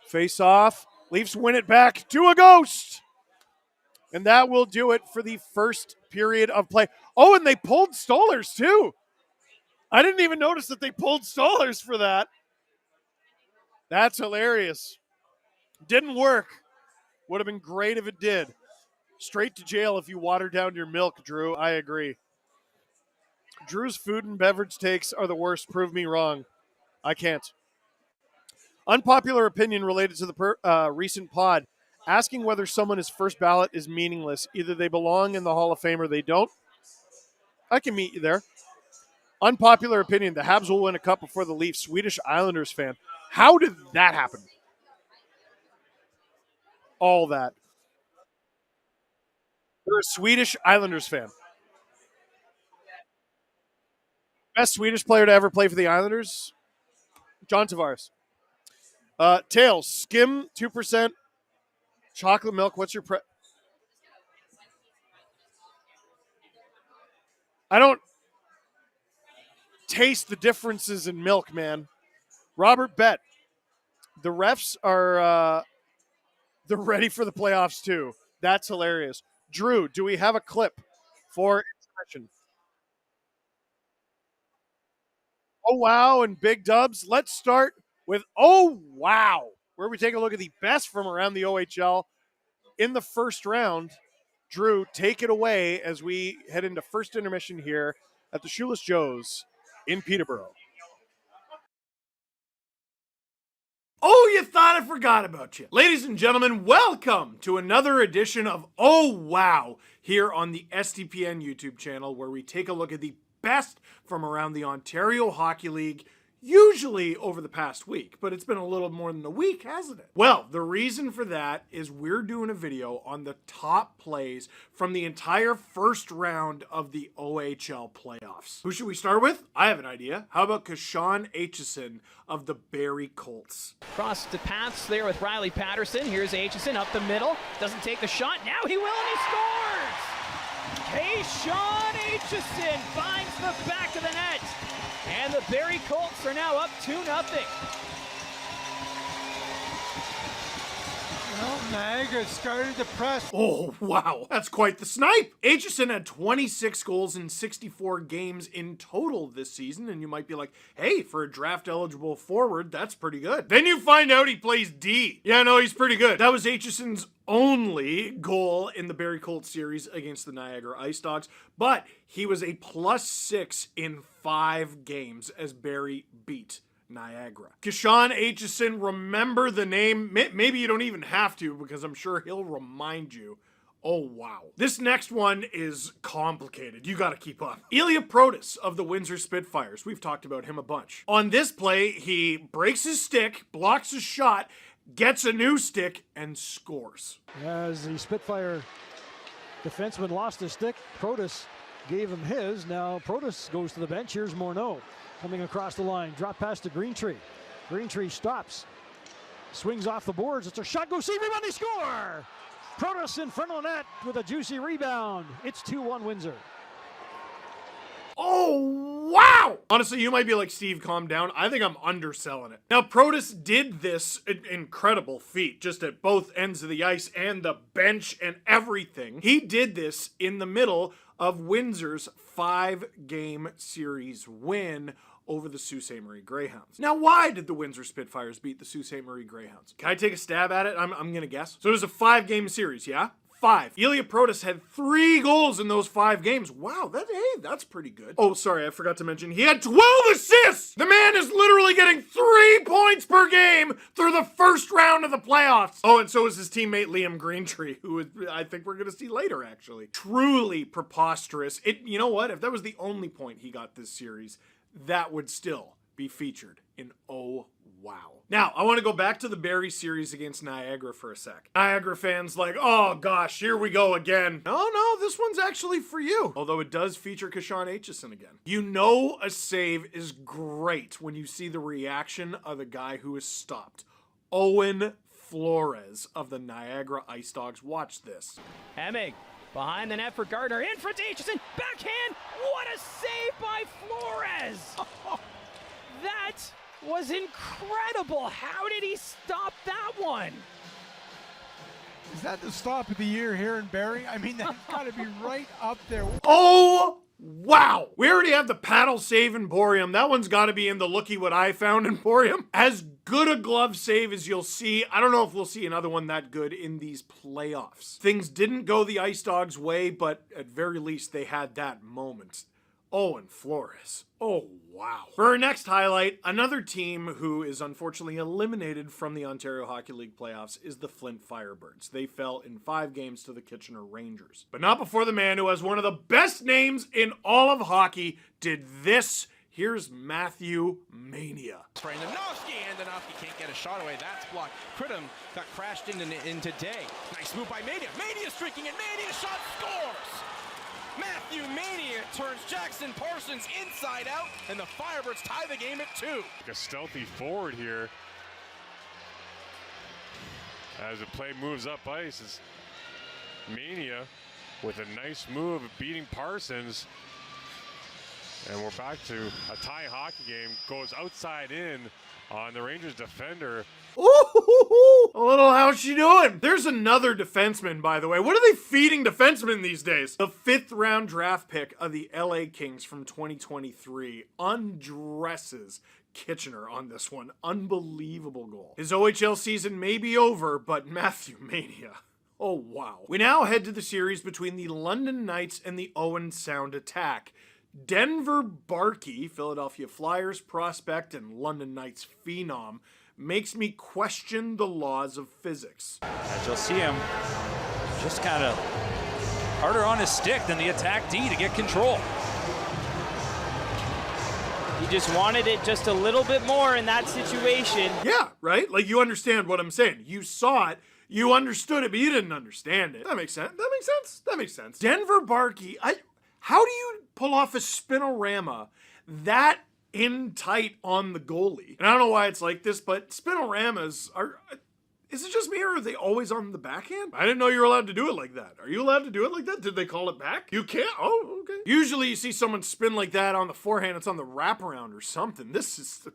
Face off. Leafs win it back to a ghost. And that will do it for the first period of play. Oh, and they pulled Stollers too. I didn't even notice that they pulled Stollers for that. That's hilarious. Didn't work. Would have been great if it did. Straight to jail if you water down your milk, Drew. I agree. Drew's food and beverage takes are the worst. Prove me wrong. I can't. Unpopular opinion related to the recent pod. Asking whether someone is first ballot is meaningless. Either they belong in the Hall of Fame or they don't. I can meet you there. Unpopular opinion. The Habs will win a cup before the Leafs. Swedish Islanders fan. How did that happen? All that. You're a Swedish Islanders fan. Best Swedish player to ever play for the Islanders? John Tavares. Tails. Skim 2%. Chocolate milk. What's your I don't taste the differences in milk, man. Robert Bett. The refs are they're ready for the playoffs too. That's hilarious. Drew, do we have a clip for intermission? Oh wow and big dubs. Let's start with oh wow, where we take a look at the best from around the OHL in the first round. Drew, take it away as we head into first intermission here at the Shoeless Joe's in Peterborough. Oh, you thought I forgot about you. Ladies and gentlemen, welcome to another edition of Oh Wow here on the SDPN YouTube channel, where we take a look at the best from around the Ontario Hockey League, usually over the past week, but it's been a little more than a week, hasn't it? Well, the reason for that is we're doing a video on the top plays from the entire first round of the OHL playoffs. Who should we start with? I have an idea. How about Kashawn Aitchison of the Barrie Colts? Cross the paths there with Riley Patterson. Here's Aitchison up the middle. Doesn't take the shot. Now he will, and he scores! Kashawn Aitchison finds the back of the net. And the Barrie Colts are now up 2-0. Well, Niagara started to press. Oh, wow. That's quite the snipe. Aitchison had 26 goals in 64 games in total this season, and you might be like, hey, for a draft-eligible forward, that's pretty good. Then you find out he plays D. Yeah, no, he's pretty good. That was Aitchison's only goal in the Barrie Colts series against the Niagara Ice Dogs, but he was a +6 in 5 games as Barrie beat Niagara. Kashawn Aitchison, remember the name. Maybe you don't even have to, because I'm sure he'll remind you. Oh, wow. This next one is complicated. You got to keep up. Ilya Protas of the Windsor Spitfires. We've talked about him a bunch. On this play, he breaks his stick, blocks his shot, gets a new stick, and scores. As the Spitfire defenseman lost his stick, Protas gave him his. Now Protas goes to the bench. Here's Morneau coming across the line. Drop pass to Greentree. Greentree stops. Swings off the boards. It's a shot. Go see rebound. They score! Protas in front of the net with a juicy rebound. It's 2-1 Windsor. Oh, wow! Honestly, you might be like, Steve, calm down. I think I'm underselling it. Now, Protas did this incredible feat, just at both ends of the ice and the bench and everything. He did this in the middle of Windsor's 5-game series win over the Sault Ste. Marie Greyhounds. Now, why did the Windsor Spitfires beat the Sault Ste. Marie Greyhounds? Can I take a stab at it? I'm gonna guess. So it was a 5-game series, yeah? 5. Ilya Protas had 3 goals in those 5 games. Wow, that's pretty good. Oh, sorry, I forgot to mention he had 12 assists! The man is literally getting 3 points per game through the first round of the playoffs. Oh, and so is his teammate Liam Greentree, who I think we're gonna see later, actually. Truly preposterous. You know what? If that was the only point he got this series, that would still be featured in Oh wow. Now, I want to go back to the Barrie series against Niagara for a sec. Niagara fans like, oh gosh, here we go again. No, this one's actually for you. Although it does feature Kashawn Aitchison again. You know a save is great when you see the reaction of the guy who is stopped. Owen Flores of the Niagara Ice Dogs. Watch this. Hemming behind the net for Gardner. In for Aitchison. Backhand. What a save by Flores. That was incredible. How did he stop that one? Is that the stop of the year here in Barrie? I mean, that's got to be right up there. Oh, wow. We already have the paddle save Emporium. That one's got to be in the looky what I found Emporium. As good a glove save as you'll see. I don't know if we'll see another one that good in these playoffs. Things didn't go the Ice Dogs' way, but at very least they had that moment. Owen Flores. Oh, wow. For our next highlight, another team who is unfortunately eliminated from the Ontario Hockey League playoffs is the Flint Firebirds. They fell in 5 games to the Kitchener Rangers. But not before the man who has one of the best names in all of hockey did this. Here's Matthew Mania. Andonovski can't get a shot away. That's blocked. Crittum got crashed into Day. Nice move by Mania. Mania streaking and Mania shot scores. Matthew Mania turns Jackson Parsons inside out, and the Firebirds tie the game at 2. Like a stealthy forward here. As the play moves up ice, is Mania with a nice move beating Parsons. And we're back to a tie hockey game. Goes outside in on the Rangers defender. Ooh, a little how's she doing? There's another defenseman, by the way. What are they feeding defensemen these days? The 5th round draft pick of the LA Kings from 2023 undresses Kitchener on this one. Unbelievable goal. His OHL season may be over, but Matthew Mania. Oh, wow. We now head to the series between the London Knights and the Owen Sound Attack. Denver Barkey, Philadelphia Flyers prospect and London Knights phenom, makes me question the laws of physics. As you'll see him just kind of harder on his stick than the attack D to get control. He just wanted it just a little bit more in that situation. Yeah, right? Like, you understand what I'm saying. You saw it, you understood it, but you didn't understand it. That makes sense. That makes sense. That makes sense. Denver Barkey, how do you pull off a spinorama that in tight on the goalie? And I don't know why it's like this, but spinoramas are... Is it just me, or are they always on the backhand? I didn't know you were allowed to do it like that. Are you allowed to do it like that? Did they call it back? You can't? Oh, okay. Usually you see someone spin like that on the forehand. It's on the wraparound or something. This is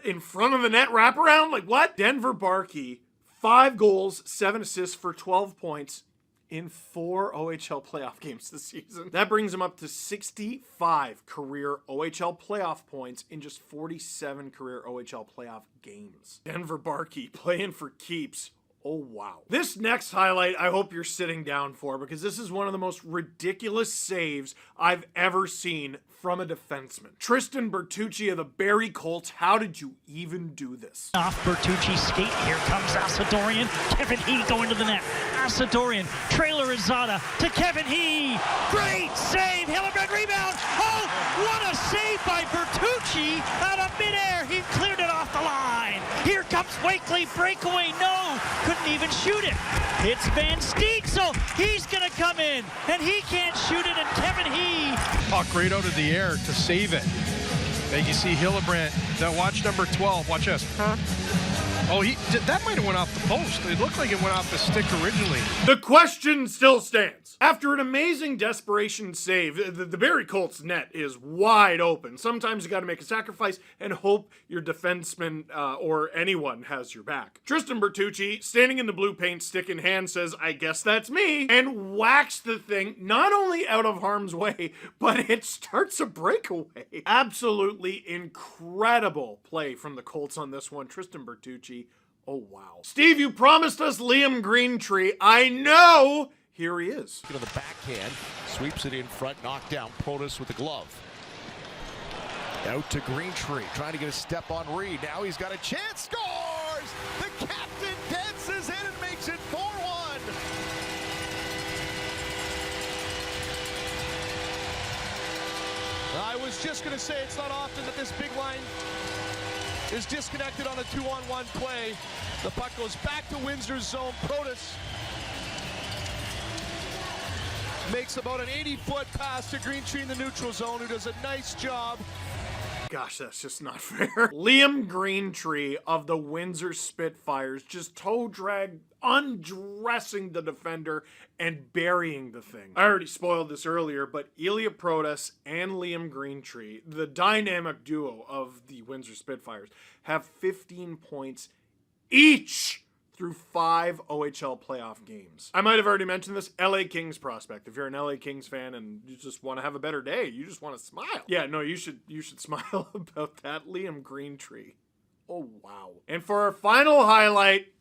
in front of the net wraparound? Like what? Denver Barkey, 5 goals, 7 assists for 12 points in 4 OHL playoff games this season. That brings him up to 65 career OHL playoff points in just 47 career OHL playoff games. Denver Barkey playing for keeps. Oh, wow. This next highlight, I hope you're sitting down for, because this is one of the most ridiculous saves I've ever seen from a defenseman. Tristan Bertucci of the Barrie Colts, how did you even do this? Off Bertucci's skate, here comes Asadorian. Kevin He going to the net. Asadorian, trailer Izada to Kevin He. Great save, Hillebrand rebound. Oh, what a save by Bertucci out of midair. He cleared it off the line. Here comes Wakely, breakaway, no, couldn't even shoot it. It's Van Steeksel, he's gonna come in, and he can't shoot it, and Kevin He. Puck right out of the air to save it. Then you see Hillebrand. Now watch number 12, watch this. Oh, that might have went off the post. It looked like it went off the stick originally. The question still stands. After an amazing desperation save, the Barrie Colts net is wide open. Sometimes you got to make a sacrifice and hope your defenseman or anyone has your back. Tristan Bertucci, standing in the blue paint, stick in hand, says, I guess that's me, and whacks the thing not only out of harm's way, but it starts a breakaway. Absolutely incredible play from the Colts on this one. Tristan Bertucci. Oh, wow. Steve, you promised us Liam Greentree. I know. Here he is. To the backhand, sweeps it in front, knocked down Protas with the glove. Out to Greentree, trying to get a step on Reed. Now he's got a chance, scores! The captain dances in and makes it 4-1. I was just going to say it's not often that this big line is disconnected on a 2-on-1 play. The puck goes back to Windsor's zone. Protas makes about an 80-foot pass to Greentree in the neutral zone, who does a nice job. Gosh, that's just not fair. Liam Greentree of the Windsor Spitfires just toe drag, undressing the defender and burying the thing. I already spoiled this earlier, but Ilya Protas and Liam Greentree, the dynamic duo of the Windsor Spitfires, have 15 points each through 5 OHL playoff games. I might have already mentioned this, LA Kings prospect. If you're an LA Kings fan and you just want to have a better day, you just want to smile. Yeah, no, you should smile about that. Liam Greentree. Oh, wow. And for our final highlight,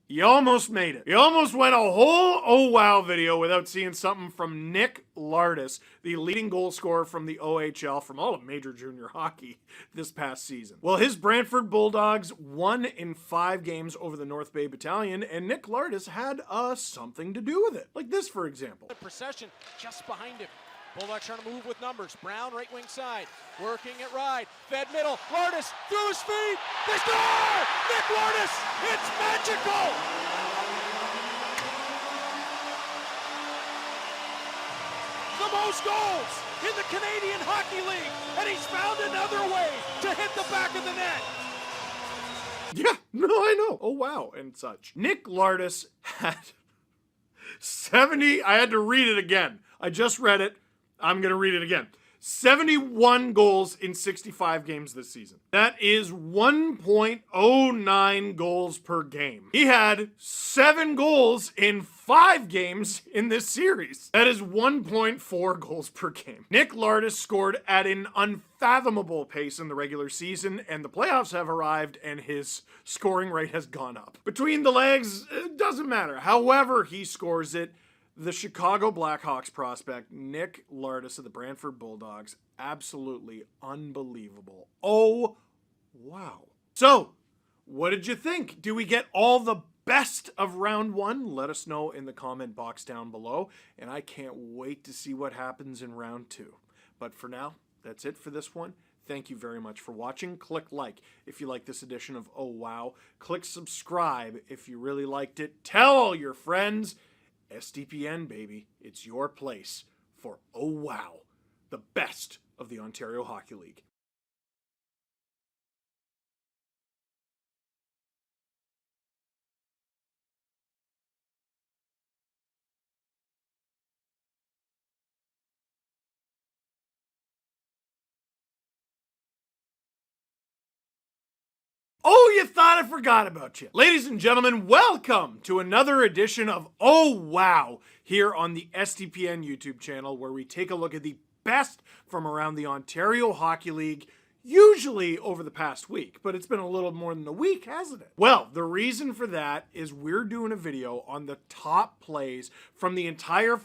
you almost made it. You almost went a whole oh wow video without seeing something from Nick Lardis, the leading goal scorer from the OHL from all of major junior hockey this past season. Well, his Brantford Bulldogs won in 5 games over the North Bay Battalion, and Nick Lardis had something to do with it. Like this, for example. The procession just behind him. Bulldogs trying to move with numbers. Brown, right wing side, working at Ride. Fed middle, Lardis through his feet. They score! Nick Lardis! It's magical! The most goals in the Canadian Hockey League, and he's found another way to hit the back of the net. Yeah, no, I know. Oh, wow, and such. Nick Lardis had 70, I had to read it again. I just read it. I'm going to read it again. 71 goals in 65 games this season. That is 1.09 goals per game. He had 7 goals in 5 games in this series. That is 1.4 goals per game. Nick Lardis scored at an unfathomable pace in the regular season, and the playoffs have arrived, and his scoring rate has gone up. Between the legs, it doesn't matter. However he scores it, the Chicago Blackhawks prospect, Nick Lardis of the Brantford Bulldogs, absolutely unbelievable. Oh, wow. So, what did you think? Do we get all the best of round 1? Let us know in the comment box down below, and I can't wait to see what happens in round 2. But for now, that's it for this one. Thank you very much for watching. Click like if you like this edition of Oh Wow. Click subscribe if you really liked it. Tell all your friends. SDPN, baby, it's your place for Oh Wow, the best of the Ontario Hockey League. Oh, you thought I forgot about you. Ladies and gentlemen, welcome to another edition of Oh Wow here on the SDPN YouTube channel, where we take a look at the best from around the Ontario Hockey League, usually over the past week, but it's been a little more than a week, hasn't it? Well, the reason for that is we're doing a video on the top plays from the entire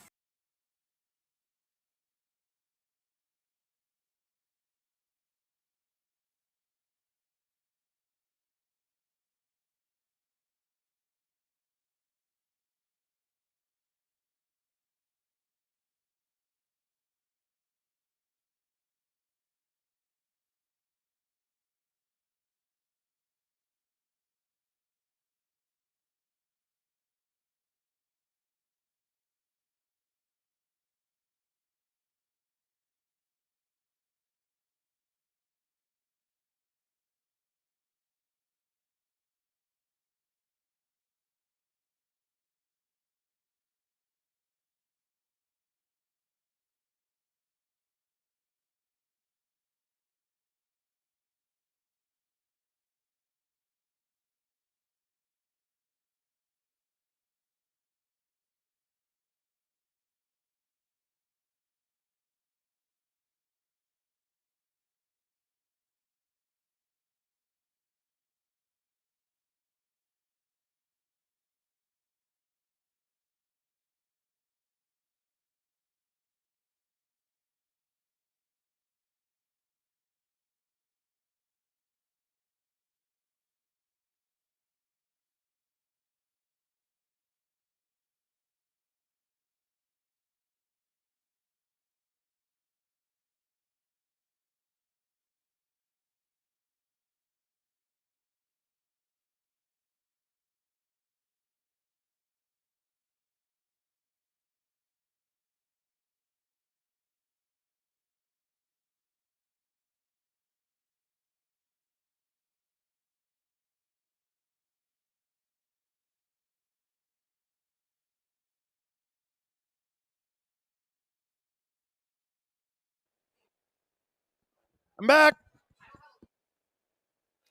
I'm back.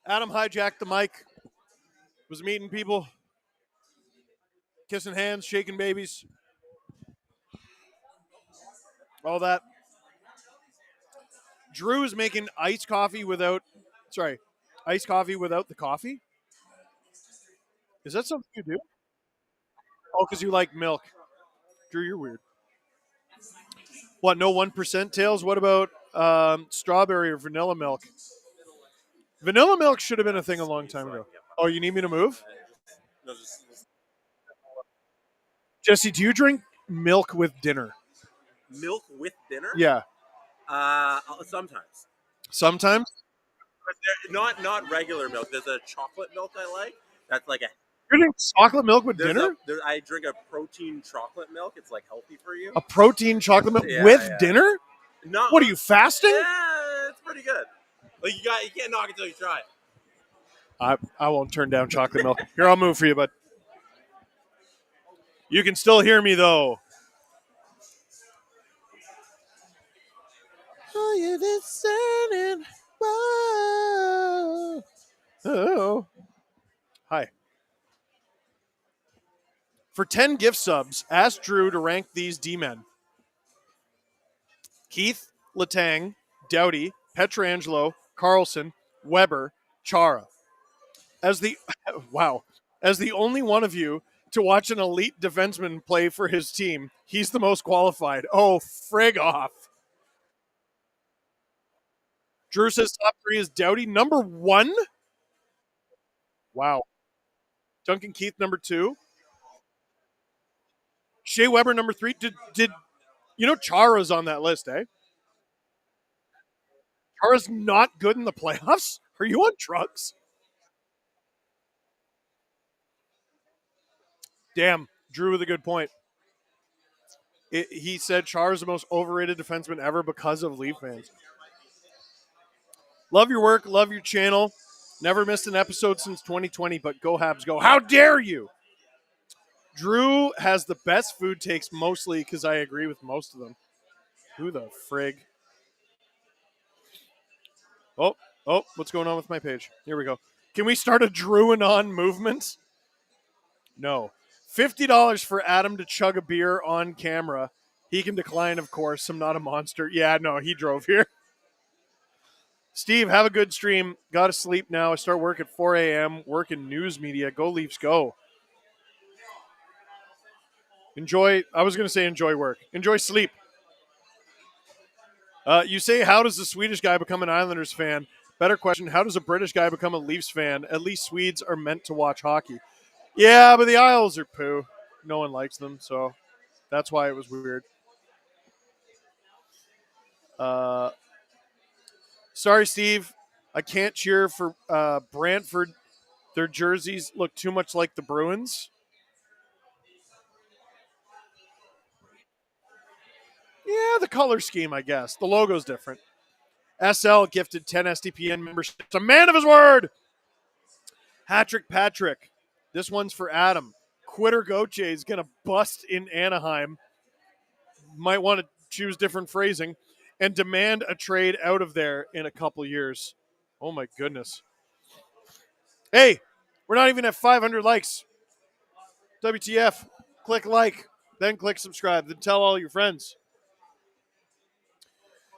Adam hijacked the mic. Was meeting people, kissing hands, shaking babies, all that. Drew is making iced coffee without the coffee. Is that something you do? Oh, because you like milk. Drew, you're weird. What, no 1% tails? What about strawberry or vanilla milk? Vanilla milk should have been a thing a long time ago. Oh, you need me to move? Jesse, do you drink milk with dinner? Milk with dinner? Yeah. Sometimes. Sometimes? But not regular milk. There's a chocolate milk I like. That's like a. You drink chocolate milk with dinner? I drink a protein chocolate milk. It's like healthy for you. A protein chocolate milk with dinner? Not, what are you, fasting? Yeah, it's pretty good. Like you can't knock it until you try it. I won't turn down chocolate milk. Here, I'll move for you, bud. You can still hear me, though. Are you listening? Whoa. Oh. Hi. For 10 gift subs, ask Drew to rank these D-men. Keith, Letang, Doughty, Petrangelo, Carlson, Weber, Chara. As the only one of you to watch an elite defenseman play for his team, he's the most qualified. Oh, frig off. Drew says top 3 is Doughty. Number 1? Wow. Duncan Keith, number 2. Shea Weber, number 3. Did you know Chara's on that list, eh? Chara's not good in the playoffs? Are you on drugs? Damn, Drew with a good point. He said Chara's the most overrated defenseman ever because of Leaf fans. Love your work, love your channel. Never missed an episode since 2020, but go Habs go. How dare you? Drew has the best food takes mostly because I agree with most of them. Who the frig? Oh, what's going on with my page? Here we go. Can we start a Drew and on movement? No. $50 for Adam to chug a beer on camera. He can decline, of course. I'm not a monster. Yeah, no, he drove here. Steve, have a good stream. Got to sleep now. I start work at 4 a.m. Work in news media. Go Leafs, go. Enjoy. I was going to say enjoy work. Enjoy sleep. You say, how does a Swedish guy become an Islanders fan? Better question, how does a British guy become a Leafs fan? At least Swedes are meant to watch hockey. Yeah, but the Isles are poo. No one likes them, so that's why it was weird. Sorry, Steve. I can't cheer for Brantford. Their jerseys look too much like the Bruins. Yeah, the color scheme, I guess. The logo's different. SL gifted 10 SDPN memberships. A man of his word. Hattrick Patrick. This one's for Adam. Quitter Goche is going to bust in Anaheim. Might want to choose different phrasing. And demand a trade out of there in a couple years. Oh, my goodness. Hey, we're not even at 500 likes. WTF. Click like, then click subscribe, then tell all your friends.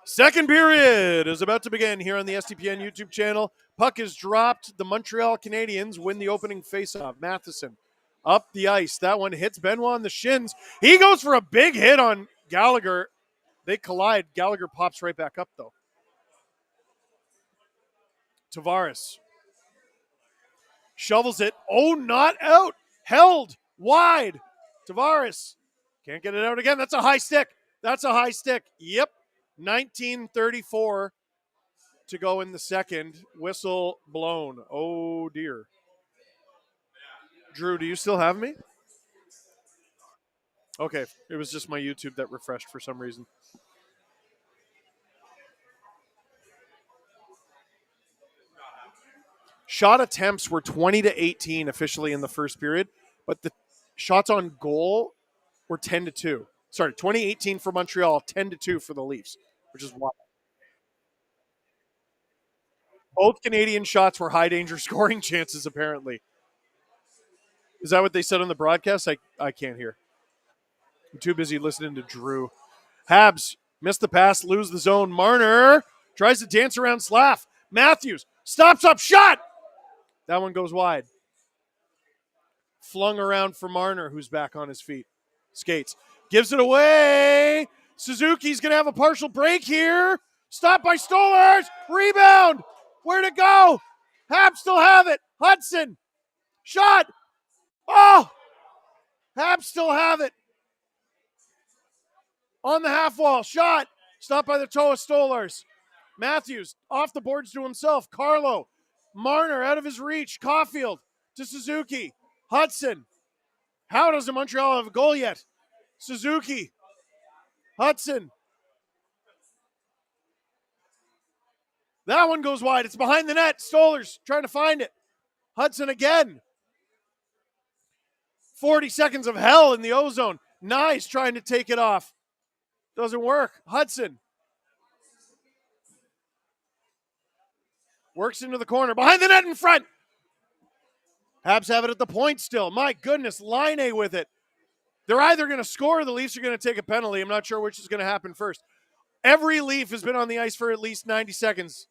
Second period is about to begin here on the STPN YouTube channel. Puck is dropped. The Montreal Canadiens win the opening faceoff. Matheson up the ice. That one hits Benoit on the shins. He goes for a big hit on Gallagher. They collide. Gallagher pops right back up, though. Tavares shovels it. Oh, not out. Held wide. Tavares can't get it out again. That's a high stick. That's a high stick. Yep. 19:34 to go in the second. Whistle blown. Oh, dear. Drew, do you still have me? Okay. It was just my YouTube that refreshed for some reason. Shot attempts were 20-18 officially in the first period, but the shots on goal were 10-2. Sorry, 2018 for Montreal, 10-2 for the Leafs, which is wild. Both Canadian shots were high danger scoring chances, apparently. Is that what they said on the broadcast? I can't hear. I'm too busy listening to Drew. Habs missed the pass, lose the zone. Marner tries to dance around Slav. Matthews stops up, shot! That one goes wide. Flung around for Marner, who's back on his feet. Skates. Gives it away. Suzuki's going to have a partial break here. Stopped by Stolars. Rebound. Where'd it go? Habs still have it. Hudson. Shot. Oh! Habs still have it. On the half wall. Shot. Stopped by the toe of Stolars. Matthews off the boards to himself. Carlo. Marner out of his reach. Caulfield to Suzuki. Hudson. How doesn't Montreal have a goal yet? Suzuki. Hudson. That one goes wide. It's behind the net. Stolars trying to find it. Hudson again. 40 seconds of hell in the ozone. Nice trying to take it off. Doesn't work. Hudson. Works into the corner. Behind the net in front. Habs have it at the point still. My goodness, Laine with it. They're either going to score or the Leafs are going to take a penalty. I'm not sure which is going to happen first. Every Leaf has been on the ice for at least 90 seconds.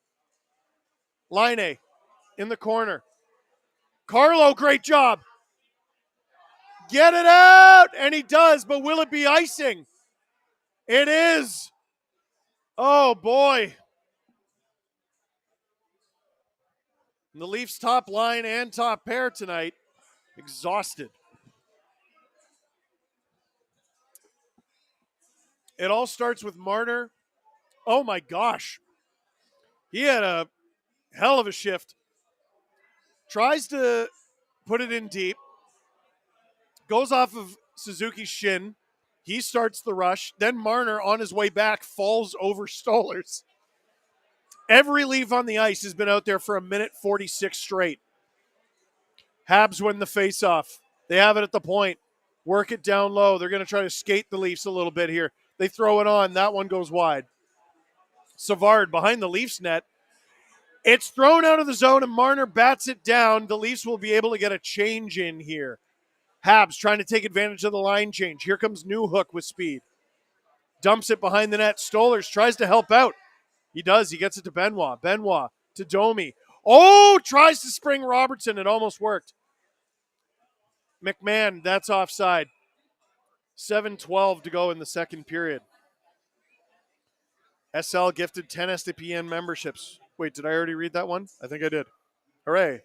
Laine in the corner. Carlo, great job. Get it out! And he does, but will it be icing? It is. Oh, boy. And the Leafs top line and top pair tonight, exhausted. It all starts with Marner. Oh, my gosh. He had a hell of a shift. Tries to put it in deep. Goes off of Suzuki's shin. He starts the rush. Then Marner, on his way back, falls over Stolars. Every Leaf on the ice has been out there for 1:46 straight. Habs win the faceoff. They have it at the point. Work it down low. They're going to try to skate the Leafs a little bit here. They throw it on. That one goes wide. Savard behind the Leafs net. It's thrown out of the zone, and Marner bats it down. The Leafs will be able to get a change in here. Habs trying to take advantage of the line change. Here comes Newhook with speed. Dumps it behind the net. Stolars tries to help out. He does. He gets it to Benoit. Benoit to Domi. Oh, tries to spring Robertson. It almost worked. McMahon, that's offside. 7:12 to go in the second period. SL gifted 10 SDPN memberships. Wait, did I already read that one? I think I did. Hooray.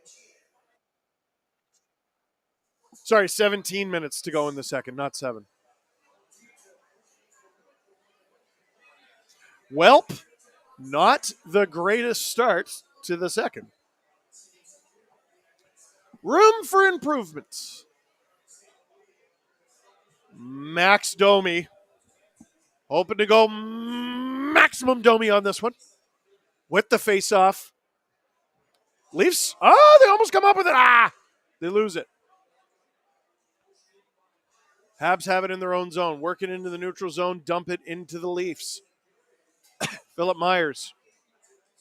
Sorry, 17 minutes to go in the second, not 7. Welp, not the greatest start to the second. Room for improvement. Max Domi. Hoping to go maximum Domi on this one. With the face-off. Leafs, they almost come up with it. They lose it. Habs have it in their own zone. Work it into the neutral zone. Dump it into the Leafs. Philip Myers.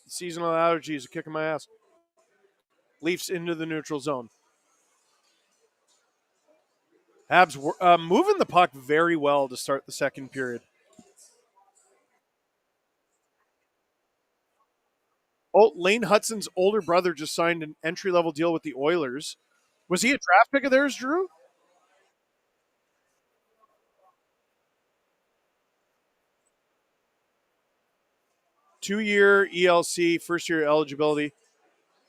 Seasonal allergies are kicking my ass. Leafs into the neutral zone. Habs moving the puck very well to start the second period. Oh, Lane Hudson's older brother just signed an entry-level deal with the Oilers. Was he a draft pick of theirs, Drew? Two-year ELC, first-year eligibility.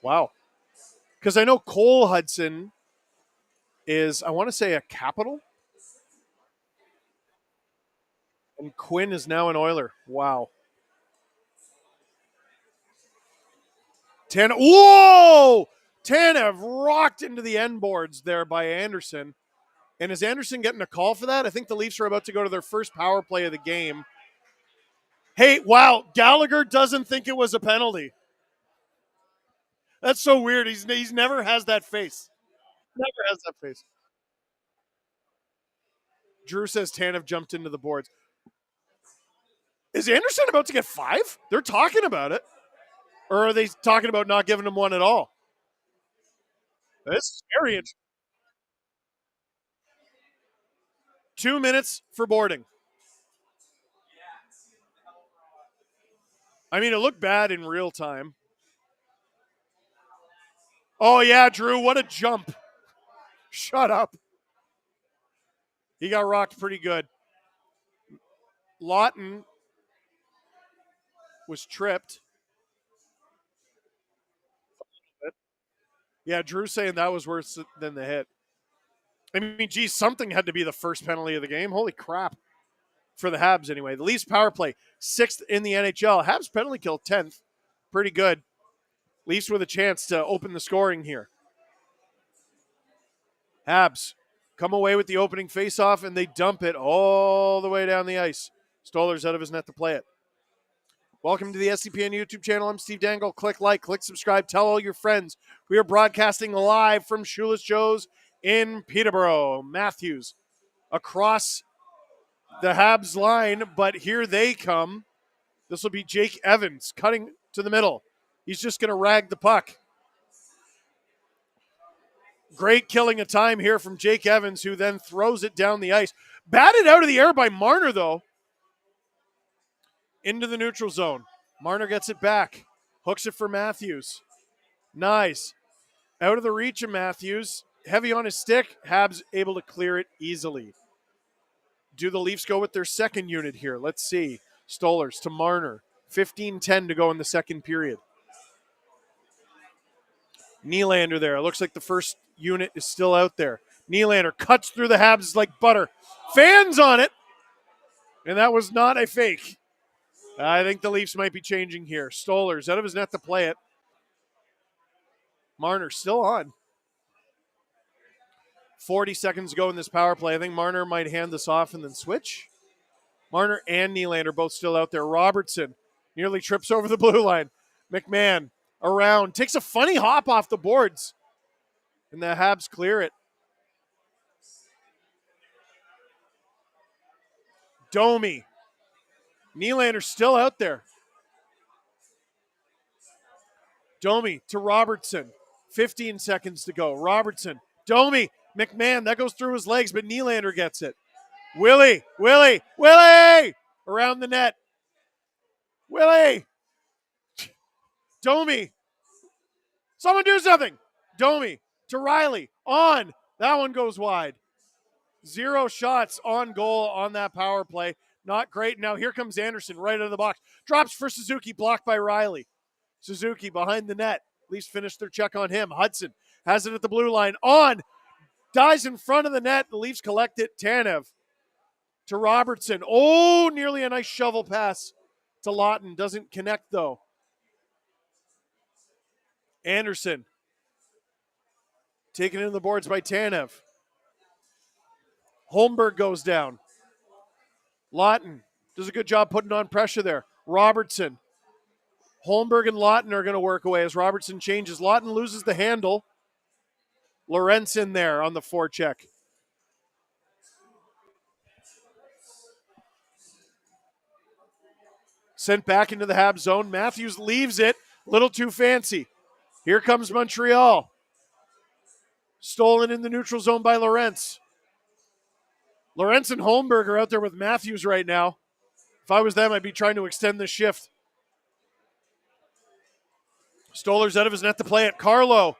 Wow. Because I know Cole Hudson is, I want to say, a Capital. And Quinn is now an Oiler. Wow. Whoa! Tanev rocked into the end boards there by Anderson. And is Anderson getting a call for that? I think the Leafs are about to go to their first power play of the game. Hey, wow, Gallagher doesn't think it was a penalty. That's so weird. He's never has that face. Never has that face. Drew says Tanev jumped into the boards. Is Anderson about to get 5? They're talking about it. Or are they talking about not giving him one at all? This is very interesting. 2 minutes for boarding. I mean, it looked bad in real time. Oh, yeah, Drew, what a jump. Shut up. He got rocked pretty good. Lawton was tripped. Yeah, Drew saying that was worse than the hit. I mean, geez, something had to be the first penalty of the game. Holy crap. For the Habs, anyway. The Leafs power play, 6th in the NHL. Habs penalty kill, 10th. Pretty good. Leafs with a chance to open the scoring here. Habs come away with the opening faceoff, and they dump it all the way down the ice. Stoller's out of his net to play it. Welcome to the SCPN YouTube channel. I'm Steve Dangle. Click like, click subscribe, tell all your friends. We are broadcasting live from Shoeless Joe's in Peterborough. Matthews across the Habs line, but here they come. This will be Jake Evans cutting to the middle. He's just going to rag the puck. Great killing of time here from Jake Evans, who then throws it down the ice. Batted out of the air by Marner, though. Into the neutral zone. Marner gets it back. Hooks it for Matthews. Nice. Out of the reach of Matthews. Heavy on his stick. Habs able to clear it easily. Do the Leafs go with their second unit here? Let's see. Stollers to Marner. 15-10 to go in the second period. Nylander there. It looks like the first unit is still out there. Nylander cuts through the Habs like butter. Fans on it. And that was not a fake. I think the Leafs might be changing here. Stollers out of his net to play it. Marner still on. 40 seconds to go in this power play. I think Marner might hand this off and then switch. Marner and Nylander both still out there. Robertson nearly trips over the blue line. McMahon around. Takes a funny hop off the boards. And the Habs clear it. Domi. Nylander still out there. Domi to Robertson. 15 seconds to go. Robertson. Domi. McMahon. That goes through his legs, but Nylander gets it. Willie. Around the net. Willie. Domi. Someone do something. Domi to Riley. On. That one goes wide. 0 shots on goal on that power play. Not great. Now here comes Anderson right out of the box. Drops for Suzuki, blocked by Riley. Suzuki behind the net. Leafs finish their check on him. Hudson has it at the blue line. On. Dies in front of the net. The Leafs collect it. Tanev to Robertson. Oh, nearly a nice shovel pass to Lawton. Doesn't connect, though. Anderson. Taken in the boards by Tanev. Holmberg goes down. Lawton does a good job putting on pressure there. Robertson. Holmberg and Lawton are going to work away as Robertson changes. Lawton loses the handle. Lorentz in there on the forecheck. Sent back into the Habs zone. Matthews leaves it. Little too fancy. Here comes Montreal. Stolen in the neutral zone by Lorentz. Lorentz and Holmberg are out there with Matthews right now. If I was them, I'd be trying to extend the shift. Stoller's out of his net to play it. Carlo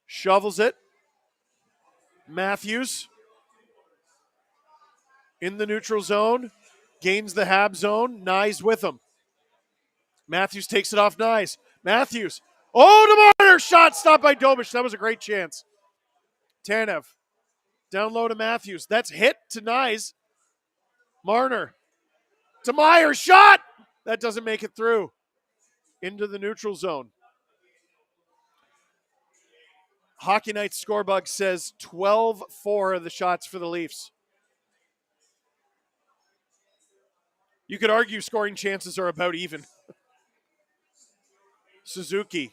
shovels it. Matthews in the neutral zone. Gains the Habs zone. Nyes with him. Matthews takes it off Nyes. Matthews. Oh, to Marner. Shot stopped by Dobish. That was a great chance. Tanev. Down low to Matthews. That's hit to Nyes. Marner. To Meyer. Shot. That doesn't make it through. Into the neutral zone. Hockey Night Scorebug says 12-4 of the shots for the Leafs. You could argue scoring chances are about even. Suzuki.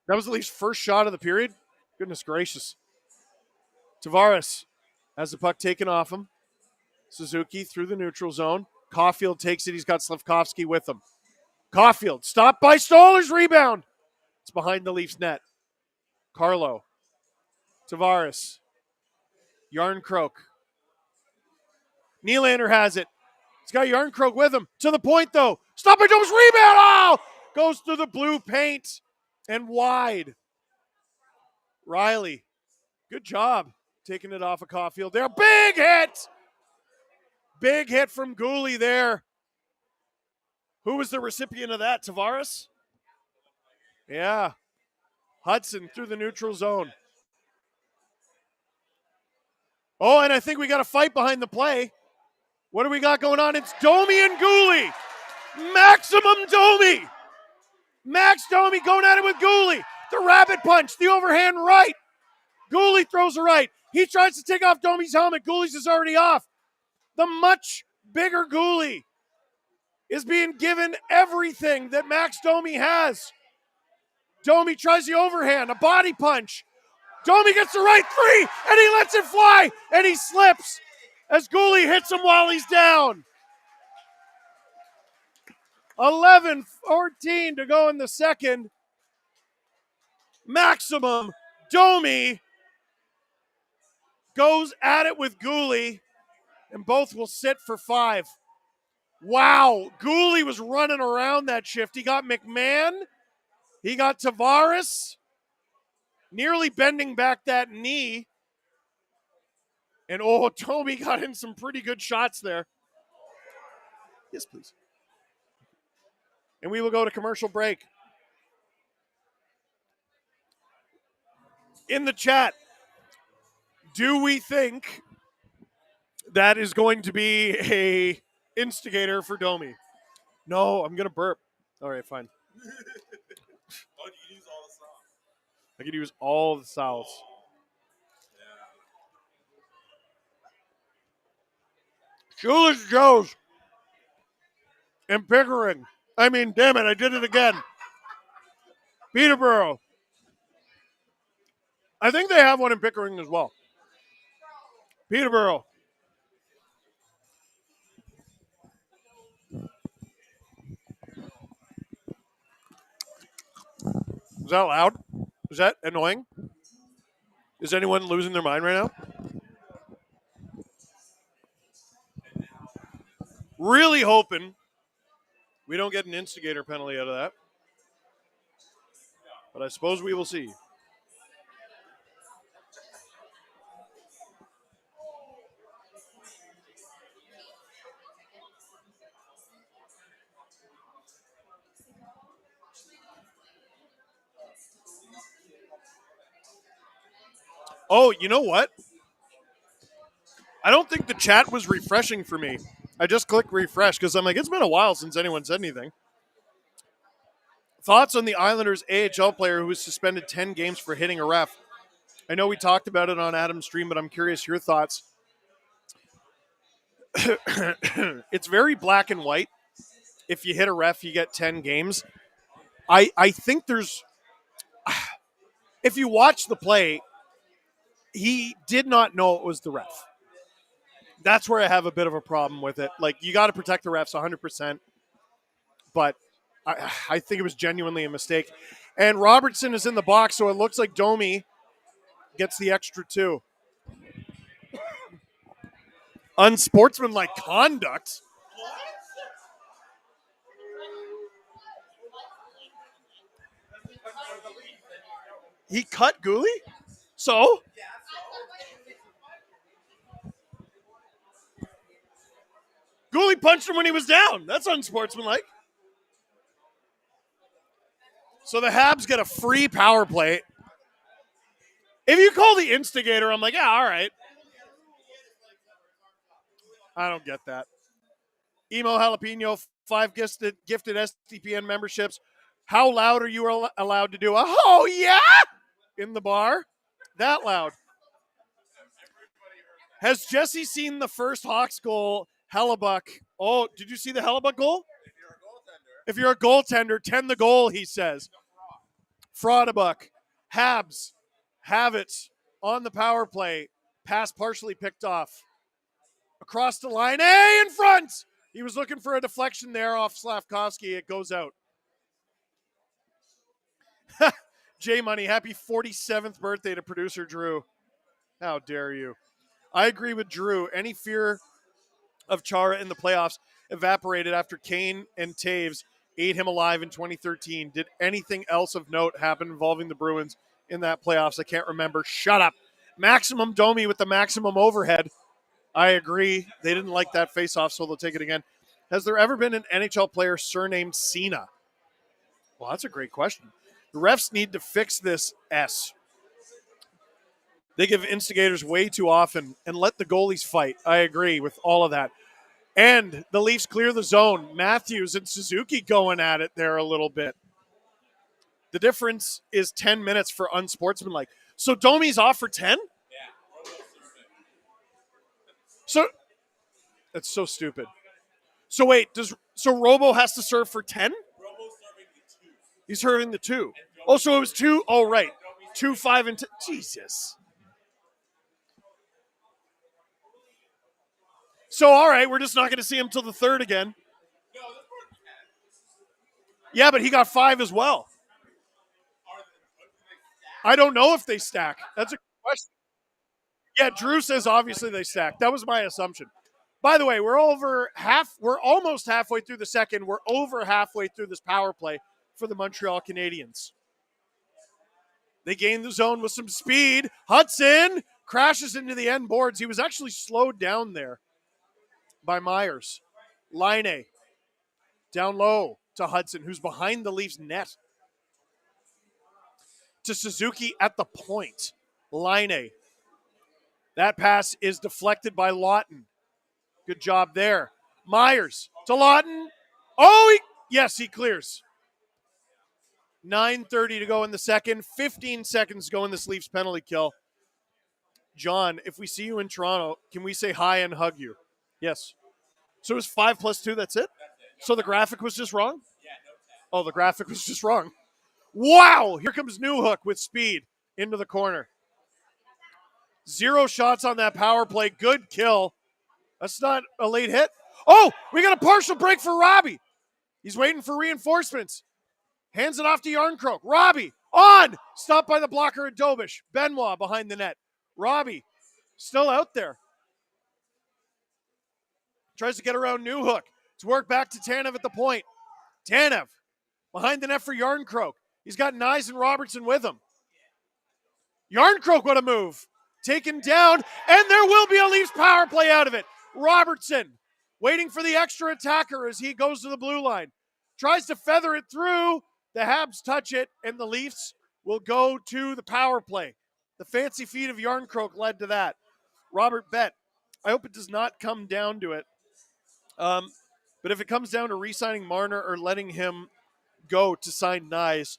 That was the Leafs' first shot of the period. Goodness gracious. Tavares has the puck taken off him. Suzuki through the neutral zone. Caulfield takes it. He's got Slafkovsky with him. Caulfield, stopped by Stoller's rebound. It's behind the Leafs net. Carlo. Tavares. Yarncroke. Nylander has it. He's got Yarncroke with him. To the point, though. Stop by Dome's rebound. Oh! Goes through the blue paint and wide. Riley. Good job taking it off of Caulfield there. Big hit. Big hit from Gooley there. Who was the recipient of that? Tavares? Yeah. Hudson through the neutral zone. Oh, and I think we got a fight behind the play. What do we got going on? It's Domi and Gooley. Maximum Domi. Max Domi going at it with Gooley. The rabbit punch, the overhand right. Gooley throws a right. He tries to take off Domi's helmet. Gooley's is already off. The much bigger Gooley is being given everything that Max Domi has. Domi tries the overhand, a body punch. Domi gets the right three, and he lets it fly, and he slips as Gooley hits him while he's down. 11:14 to go in the second. Maximum Domi goes at it with Gooley, and both will sit for 5. Wow, Gooley was running around that shift. He got McMahon. He got Tavares. Nearly bending back that knee. And Domi got in some pretty good shots there. Yes, please. And we will go to commercial break. In the chat, do we think that is going to be a instigator for Domi? No, I'm going to burp. All right, fine. I could use all the Souths. Shoeless Joe's and Pickering. I mean, damn it, I did it again. Peterborough. I think they have one in Pickering as well. Peterborough. Is that loud? Is that annoying? Is anyone losing their mind right now? Really hoping we don't get an instigator penalty out of that. But I suppose we will see. Oh, you know what? I don't think the chat was refreshing for me. I just clicked refresh because I'm like, it's been a while since anyone said anything. Thoughts on the Islanders AHL player who was suspended 10 games for hitting a ref? I know we talked about it on Adam's stream, but I'm curious your thoughts. It's very black and white. If you hit a ref, you get 10 games. I think there's... If you watch the play, he did not know it was the ref. That's where I have a bit of a problem with it. Like, you got to protect the refs 100%. But I think it was genuinely a mistake. And Robertson is in the box, so it looks like Domi gets the extra 2. Unsportsmanlike conduct. He cut Gooley? So? Gooley punched him when he was down. That's unsportsmanlike. So the Habs get a free power play. If you call the instigator, I'm like, yeah, all right. I don't get that. Emo Jalapeno, 5 gifted SDPN memberships. How loud are you allowed to do a oh yeah in the bar? That loud. Has Jesse seen the first Hawks goal? Hellebuck. Oh, did you see the Hellebuck goal? If you're a goaltender, 10 the goal, he says. Fraudabuck. Habs have it on the power play. Pass partially picked off. Across the line. Hey, in front. He was looking for a deflection there off Slavkovsky. It goes out. J Money, happy 47th birthday to producer Drew. How dare you? I agree with Drew. Any fear of Chara in the playoffs evaporated after Kane and Taves ate him alive in 2013. Did anything else of note happen involving the Bruins in that playoffs? I can't remember. Shut up. Maximum Domi with the maximum overhead. I agree. They didn't like that faceoff, so they'll take it again. Has there ever been an NHL player surnamed Cena? Well, that's a great question. The refs need to fix this S. They give instigators way too often and let the goalies fight. I agree with all of that. And the Leafs clear the zone. Matthews and Suzuki going at it there a little bit. The difference is 10 minutes for unsportsmanlike. So Domi's off for 10? So that's so stupid. So wait, Robo has to serve for 10? He's serving the 2. Oh, so it was 2? Oh, right. 2, 5, and 10. Jesus. So, all right, we're just not going to see him till the 3rd again. Yeah, but he got 5 as well. I don't know if they stack. That's a good question. Yeah, Drew says obviously they stack. That was my assumption. By the way, we're almost halfway through the second. We're over halfway through this power play for the Montreal Canadiens. They gain the zone with some speed. Hudson crashes into the end boards. He was actually slowed down there by Myers. Laine down low to Hudson, who's behind the Leafs net. To Suzuki at the point. Laine. That pass is deflected by Lawton. Good job there. Myers to Lawton. Oh, yes, he clears. 9:30 to go in the second. 15 seconds to go in this Leafs penalty kill. John, if we see you in Toronto, can we say hi and hug you? Yes. So it was 5 + 2, that's it? So the graphic was just wrong? Oh, the graphic was just wrong. Wow! Here comes Newhook with speed into the corner. 0 shots on that power play. Good kill. That's not a late hit. Oh, we got a partial break for Robbie. He's waiting for reinforcements. Hands it off to Yarncroke. Robbie on. Stopped by the blocker at Dobish. Benoit behind the net. Robbie still out there. Tries to get around Newhook. It's worked back to Tanev at the point. Tanev behind the net for Yarncroke. He's got Nyes and Robertson with him. Yarncroke, what a move. Taken down, and there will be a Leafs power play out of it. Robertson waiting for the extra attacker as he goes to the blue line. Tries to feather it through. The Habs touch it, and the Leafs will go to the power play. The fancy feet of Yarncroke led to that. Robert Bet. I hope it does not come down to it. But if it comes down to re-signing Marner or letting him go to sign Nyes,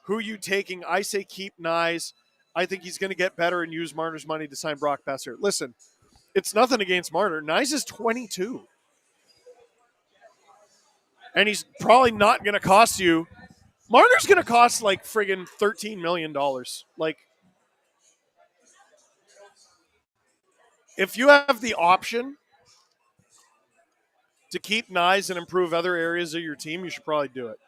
who are you taking? I say keep Nyes. I think he's going to get better and use Marner's money to sign Brock Besser. Listen, it's nothing against Marner. Nyes is 22. And he's probably not going to cost you. Marner's going to cost like friggin' $13 million. Like, if you have the option to keep Nyes and improve other areas of your team, you should probably do it.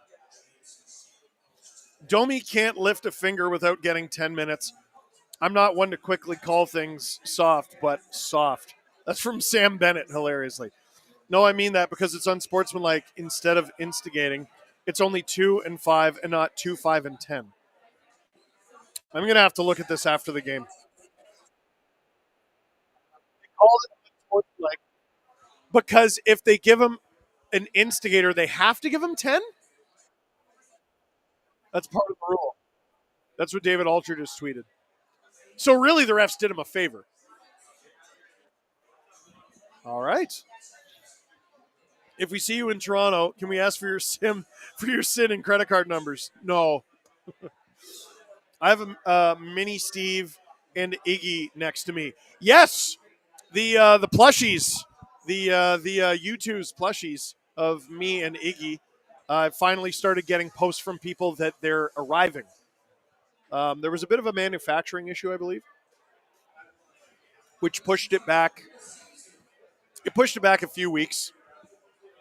Domi can't lift a finger without getting 10 minutes. I'm not one to quickly call things soft, but soft. That's from Sam Bennett, hilariously. No, I mean that because it's unsportsmanlike. Instead of instigating, it's only 2 and 5 and not 2, 5, and 10. I'm going to have to look at this after the game. They call it unsportsmanlike because if they give him an instigator, they have to give him 10? That's part of the rule. That's what David Alter just tweeted. So really, the refs did him a favor. All right. If we see you in Toronto, can we ask for your SIN and credit card numbers? No. I have a mini Steve and Iggy next to me. Yes, the plushies, the U2's plushies of me and Iggy. I finally started getting posts from people that they're arriving. There was a bit of a manufacturing issue, I believe, which pushed it back. It pushed it back a few weeks.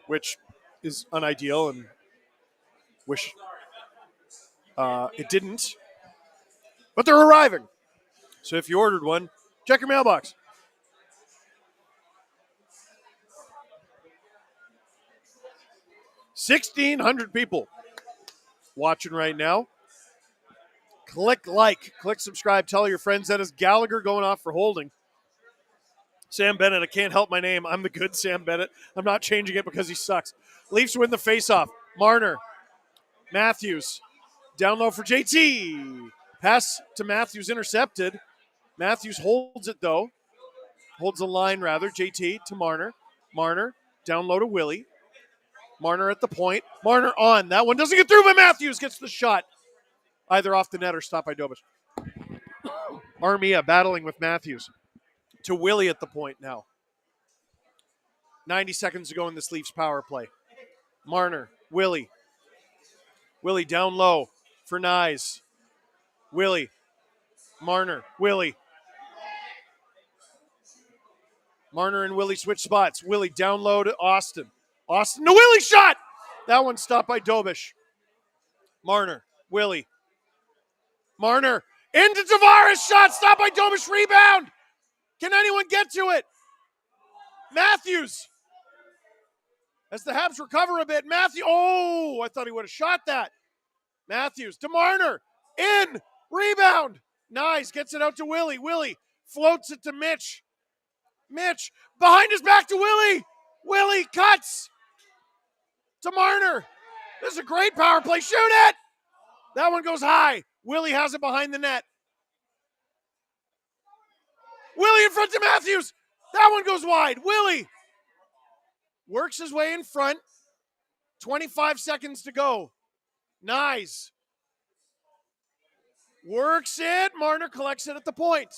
which is unideal and wish it didn't. But they're arriving. So if you ordered one, check your mailbox. $1,600 people watching right now. Click like, click subscribe, tell your friends. That is Gallagher going off for holding. Sam Bennett, I can't help my name. I'm the good Sam Bennett. I'm not changing it because he sucks. Leafs win the faceoff. Marner, Matthews, down low for JT. Pass to Matthews intercepted. Matthews holds it though. Holds the line rather. JT to Marner. Marner down low to Willie. Marner at the point. Marner on. That one doesn't get through, but Matthews gets the shot. Either off the net or stopped by Dobish. Armia battling with Matthews. To Willie at the point now. 90 seconds to go in this Leafs power play. Marner, Willie. Willie down low for Nyes. Willie. Marner, Willie. Marner and Willie switch spots. Willie down low to Austin. Austin to Willie, shot! That one stopped by Dobish. Marner, Willie. Marner into Tavares, shot stopped by Dobish, rebound! Can anyone get to it? Matthews. As the Habs recover a bit, I thought he would have shot that. Matthews to Marner, in, rebound. Nyes gets it out to Willie. Willie floats it to Mitch. Mitch behind his back to Willie. Willie cuts to Marner. This is a great power play. Shoot it! That one goes high. Willie has it behind the net. Willie in front to Matthews. That one goes wide. Willie works his way in front. 25 seconds to go. Nyes works it. Marner collects it at the point.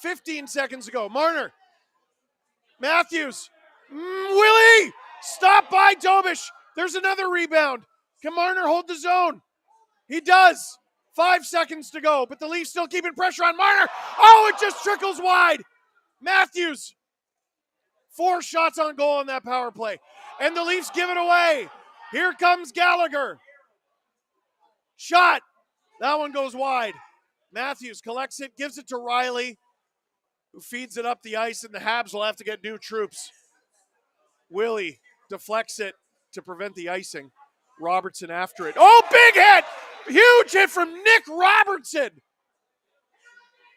15 seconds to go. Marner. Matthews. Willie! Stopped by Dobish. There's another rebound. Can Marner hold the zone? He does. 5 seconds to go, but the Leafs still keeping pressure on Marner. Oh, it just trickles wide. Matthews. 4 shots on goal on that power play. And the Leafs give it away. Here comes Gallagher. Shot. That one goes wide. Matthews collects it, gives it to Riley, who feeds it up the ice, and the Habs will have to get new troops. Willie deflects it to prevent the icing. Robertson after it. Oh, big hit! Huge hit from Nick Robertson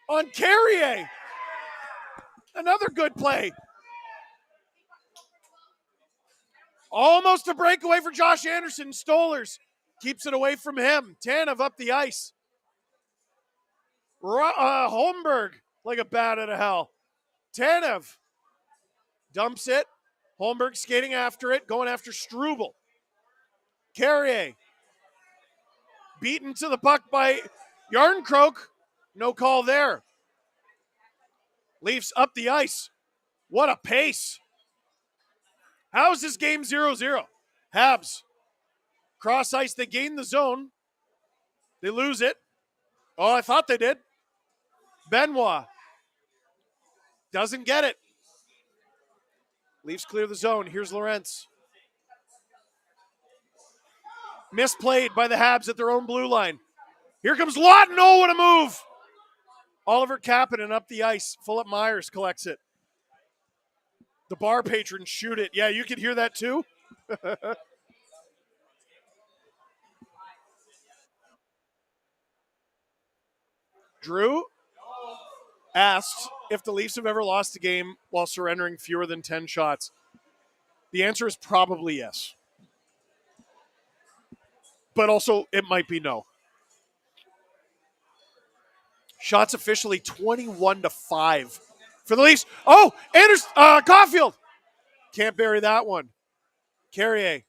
on Carrier. Another good play. Almost a breakaway for Josh Anderson. Stolers keeps it away from him. Tanev up the ice. Holmberg like a bat out of hell. Tanev dumps it. Holmberg skating after it, going after Struble. Carrier beaten to the puck by Yarncroke. No call there. Leafs up the ice. What a pace. How is this game 0-0? Habs cross ice. They gain the zone. They lose it. Oh, I thought they did. Benoit doesn't get it. Leafs clear the zone. Here's Lorentz. Misplayed by the Habs at their own blue line. Here comes Lawton. Oh, what a move. Oliver Kapanen up the ice. Philip Myers collects it. The bar patrons shoot it. Yeah, you could hear that too. Drew asked if the Leafs have ever lost a game while surrendering fewer than 10 shots. The answer is probably yes. But also, it might be no. Shots officially 21-5 for the Leafs. Oh, Caulfield. Can't bury that one. Carrier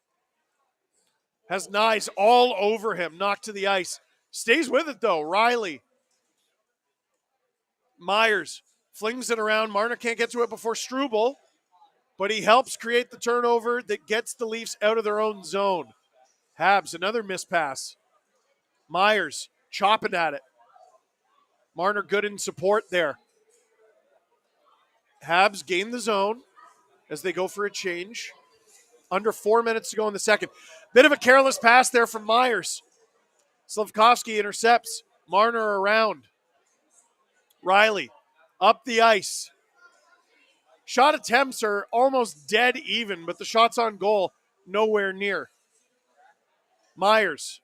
has Nyes all over him, knocked to the ice. Stays with it, though. Riley. Myers flings it around. Marner can't get to it before Struble, but he helps create the turnover that gets the Leafs out of their own zone. Habs, another mispass. Myers chopping at it. Marner good in support there. Habs gain the zone. as they go for a change. Under 4 minutes to go in the second. Bit of a careless pass there from Myers. Slavkovsky intercepts. Marner around. Riley up the ice. Shot attempts are almost dead even, but the shots on goal nowhere near. Myers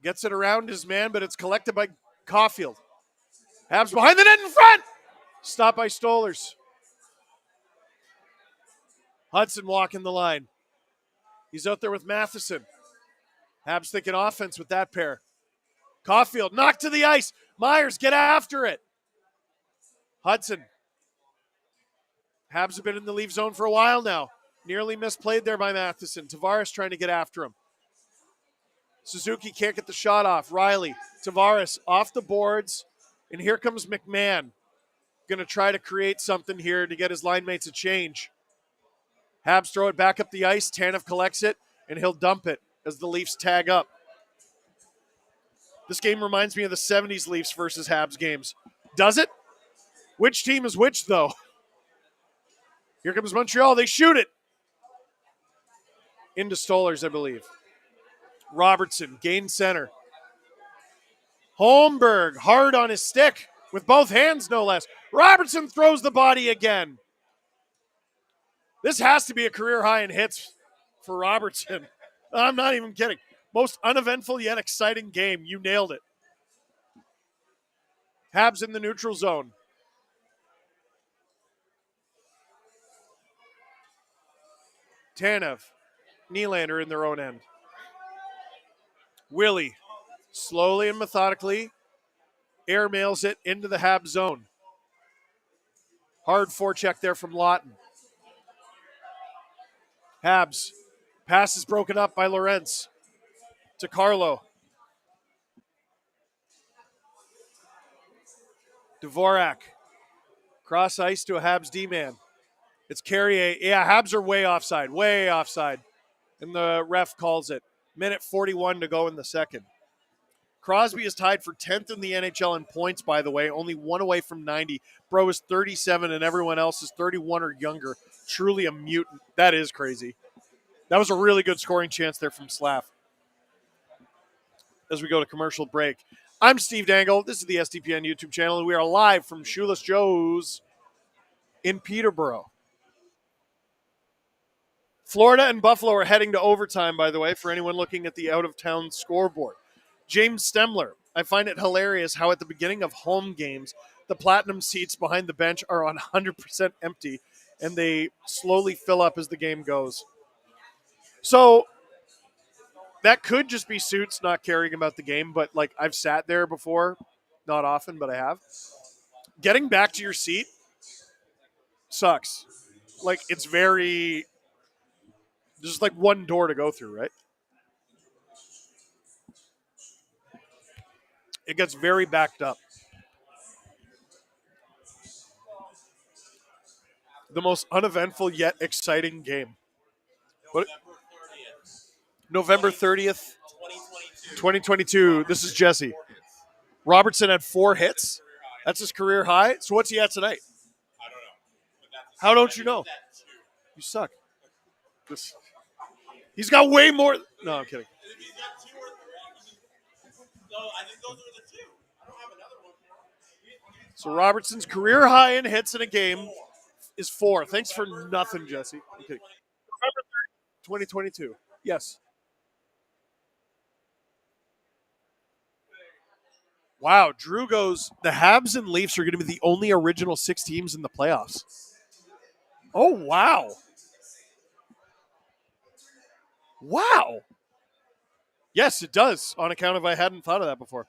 gets it around his man, but it's collected by Caulfield. Habs behind the net in front. Stopped by Stollers. Hudson walking the line. He's out there with Matheson. Habs thinking offense with that pair. Caulfield knocked to the ice. Myers, get after it. Hudson. Habs have been in the leave zone for a while now. Nearly misplayed there by Matheson. Tavares trying to get after him. Suzuki can't get the shot off. Riley. Tavares off the boards. And here comes McMahon. Going to try to create something here to get his line mates a change. Habs throw it back up the ice. Tanev collects it, and he'll dump it as the Leafs tag up. This game reminds me of the 70s Leafs versus Habs games. Does it? Which team is which, though? Here comes Montreal. They shoot it. Into Stollers, I believe. Robertson, gain center. Holmberg, hard on his stick, with both hands, no less. Robertson throws the body again. This has to be a career high in hits for Robertson. I'm not even kidding. Most uneventful yet exciting game. You nailed it. Habs in the neutral zone. Tanev, Nylander in their own end. Willie, slowly and methodically, airmails it into the Habs zone. Hard forecheck there from Lawton. Habs, pass is broken up by Lorentz to Carlo. Dvorak, cross ice to a Habs D-man. It's Carrier. Yeah, Habs are way offside. And the ref calls it. Minute 41 to go in the second. Crosby is tied for 10th in the NHL in points, by the way. Only one away from 90. Bro is 37 and everyone else is 31 or younger. Truly a mutant. That is crazy. That was a really good scoring chance there from Slav. As we go to commercial break. I'm Steve Dangle. This is the SDPN YouTube channel, and we are live from Shoeless Joe's in Peterborough. Florida and Buffalo are heading to overtime, by the way, for anyone looking at the out-of-town scoreboard. James Stemler, I find it hilarious how at the beginning of home games, the platinum seats behind the bench are 100% empty, and they slowly fill up as the game goes. So that could just be suits not caring about the game, but like I've sat there before, not often, but I have. Getting back to your seat sucks. Like it's very... There's like one door to go through, right? It gets very backed up. The most uneventful yet exciting game. What? November 30th, 2022. This is Jesse. Robertson had 4 hits. That's his career high. So what's he at tonight? I don't know. How don't you know? You suck. He's got way more. No, I'm kidding. So Robertson's career high in hits in a game is 4. Thanks for nothing, Jesse. I'm kidding. November 30th, 2022. Yes. Wow, Drew goes, the Habs and Leafs are going to be the only original 6 teams in the playoffs. Oh, wow. Wow. Yes, it does, on account of I hadn't thought of that before.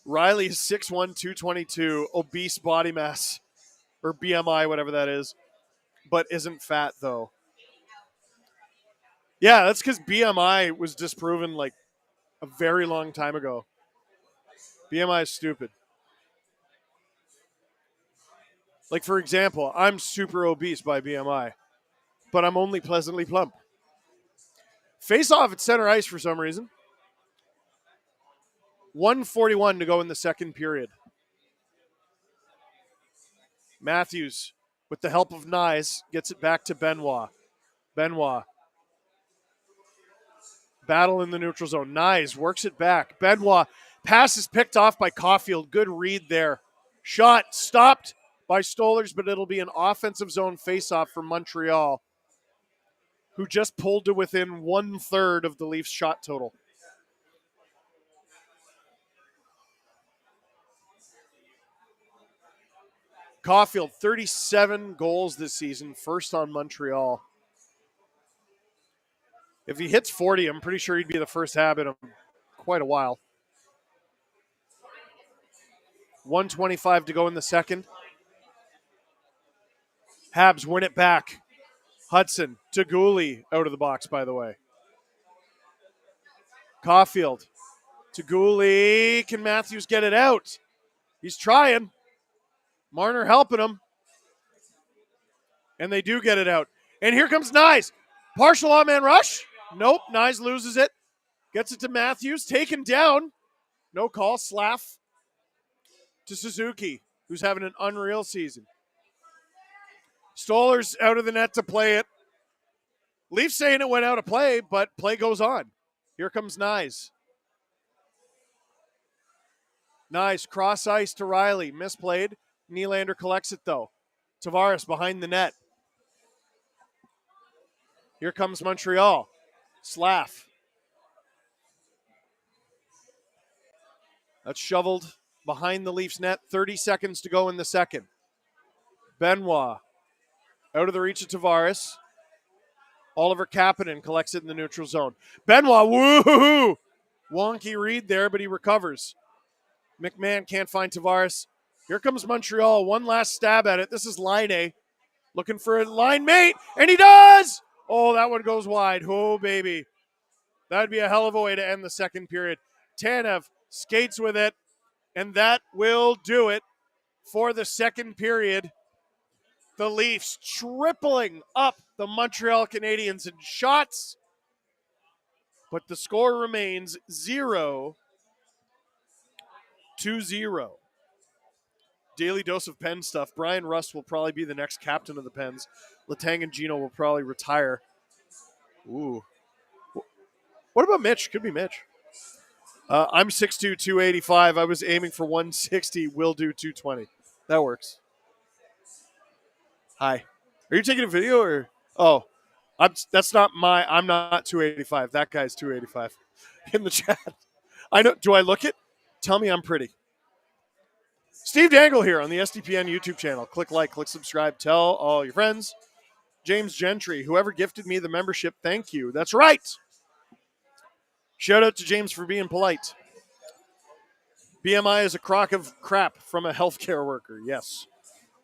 Riley is 6'1", 222, obese body mass, or BMI, whatever that is, but isn't fat, though. Yeah, that's because BMI was disproven like a very long time ago. BMI is stupid. Like, for example, I'm super obese by BMI, but I'm only pleasantly plump. Face off at center ice for some reason. 1:41 to go in the second period. Matthews, with the help of Nyes, gets it back to Benoit. Benoit. Battle in the neutral zone. Nyes works it back. Benoit. Pass is picked off by Caulfield. Good read there. Shot stopped by Stolers, but it'll be an offensive zone faceoff for Montreal, who just pulled to within 1/3 of the Leafs' shot total. Caulfield, 37 goals this season, first on Montreal. If he hits 40, I'm pretty sure he'd be the first Hab in quite a while. 1:25 to go in the second. Habs win it back. Hudson to Gooley, out of the box, by the way. Caulfield to Gooley. Can Matthews get it out? He's trying. Marner helping him. And they do get it out. And here comes Nyes. Partial on-man rush. Nope, Nyes loses it. Gets it to Matthews. Taken down. No call. Slaff to Suzuki, who's having an unreal season. Stoller's out of the net to play it. Leafs saying it went out of play, but play goes on. Here comes Nyes. Nyes, cross ice to Riley. Misplayed. Nylander collects it, though. Tavares behind the net. Here comes Montreal. Slaff. That's shoveled behind the Leafs net. 30 seconds to go in the second. Benoit out of the reach of Tavares. Oliver Kapanen collects it in the neutral zone. Benoit, woo-hoo-hoo! Wonky read there, but he recovers. McMahon can't find Tavares. Here comes Montreal. One last stab at it. This is Line looking for a line mate, and he does! Oh, that one goes wide. Oh, baby. That would be a hell of a way to end the second period. Tanev skates with it, and that will do it for the second period. The Leafs tripling up the Montreal Canadiens in shots, but the score remains 0-0. Daily dose of Pen stuff. Brian Rust will probably be the next captain of the Pens. Letang and Gino will probably retire. Ooh. What about Mitch? Could be Mitch. I'm 6'2", 285. I was aiming for 160. Will do 220. That works. Hi. Are you taking a video or? Oh, that's not my. I'm not 285. That guy's 285. In the chat. I know. Do I look it? Tell me I'm pretty. Steve Dangle here on the SDPN YouTube channel. Click like, click subscribe, tell all your friends. James Gentry, whoever gifted me the membership, thank you. That's right. Shout out to James for being polite. BMI is a crock of crap from a healthcare worker. Yes.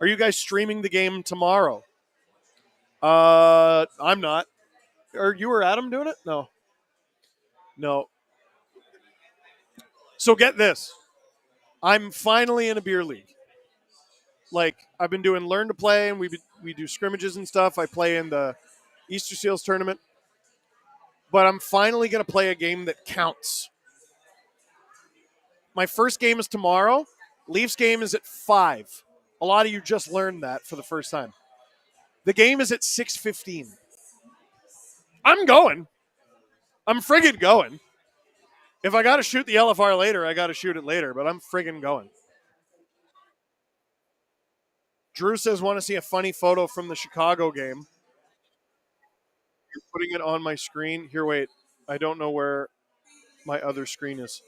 Are you guys streaming the game tomorrow? I'm not. Are you or Adam doing it? No. So get this. I'm finally in a beer league. Like, I've been doing Learn to Play, and we do scrimmages and stuff. I play in the Easter Seals tournament. But I'm finally going to play a game that counts. My first game is tomorrow. Leafs game is at 5. A lot of you just learned that for the first time. The game is at 6:15. I'm going. I'm friggin' going. If I got to shoot the LFR later, I got to shoot it later, but I'm friggin' going. Drew says, want to see a funny photo from the Chicago game. You're putting it on my screen. Here, wait. I don't know where my other screen is.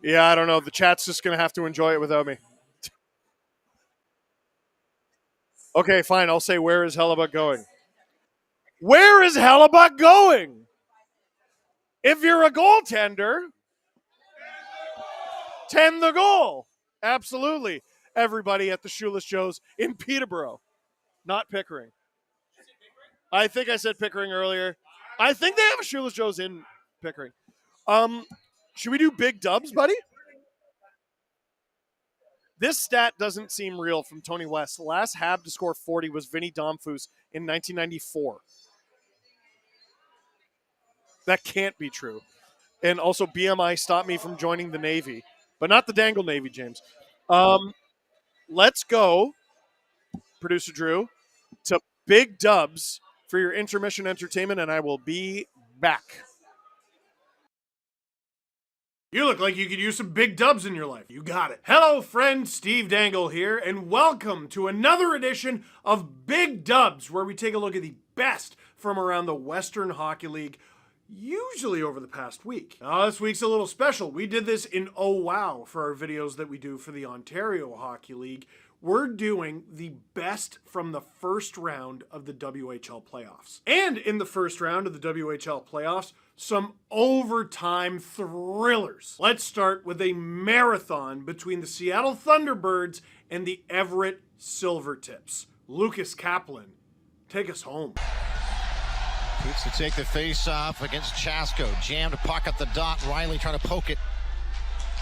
Yeah, I don't know. The chat's just going to have to enjoy it without me. Okay, fine. I'll say, where is Hellebuck going? Where is Hellebuck going? If you're a goaltender, tend the goal. Absolutely. Everybody at the Shoeless Joe's in Peterborough, not Pickering. I think I said Pickering earlier. I think they have a Shoeless Joe's in Pickering. Should we do big dubs, buddy? This stat doesn't seem real from Tony West. The last Hab to score 40 was Vinny Domfus in 1994. That can't be true. And also BMI stopped me from joining the Navy. But not the Dangle Navy, James. Let's go, producer Drew, to Big Dubs for your intermission entertainment, and I will be back. You look like you could use some big dubs in your life. You got it. Hello, friend. Steve Dangle here, and welcome to another edition of Big Dubs, where we take a look at the best from around the Western Hockey League, usually over the past week. Now, this week's a little special. We did this in Oh Wow for our videos that we do for the Ontario Hockey League. We're doing the best from the first round of the WHL playoffs. And in the first round of the WHL playoffs, some overtime thrillers. Let's start with a marathon between the Seattle Thunderbirds and the Everett Silvertips. Lucas Kaplan, take us home. Keeps to take the face off against Chasko. Jammed puck at the dot. Riley trying to poke it.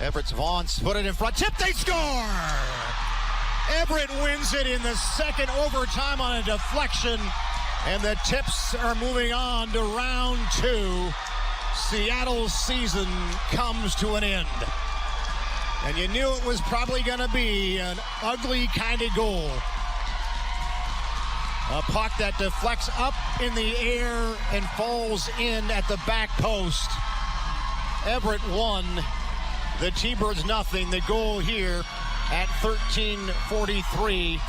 Everett's Vaughn's put it in front. Tip, they score! Everett wins it in the second overtime on a deflection. And the Tips are moving on to round 2. Seattle's season comes to an end. And you knew it was probably going to be an ugly kind of goal. A puck that deflects up in the air and falls in at the back post. Everett 1, the T-Birds nothing. The goal here at 13:43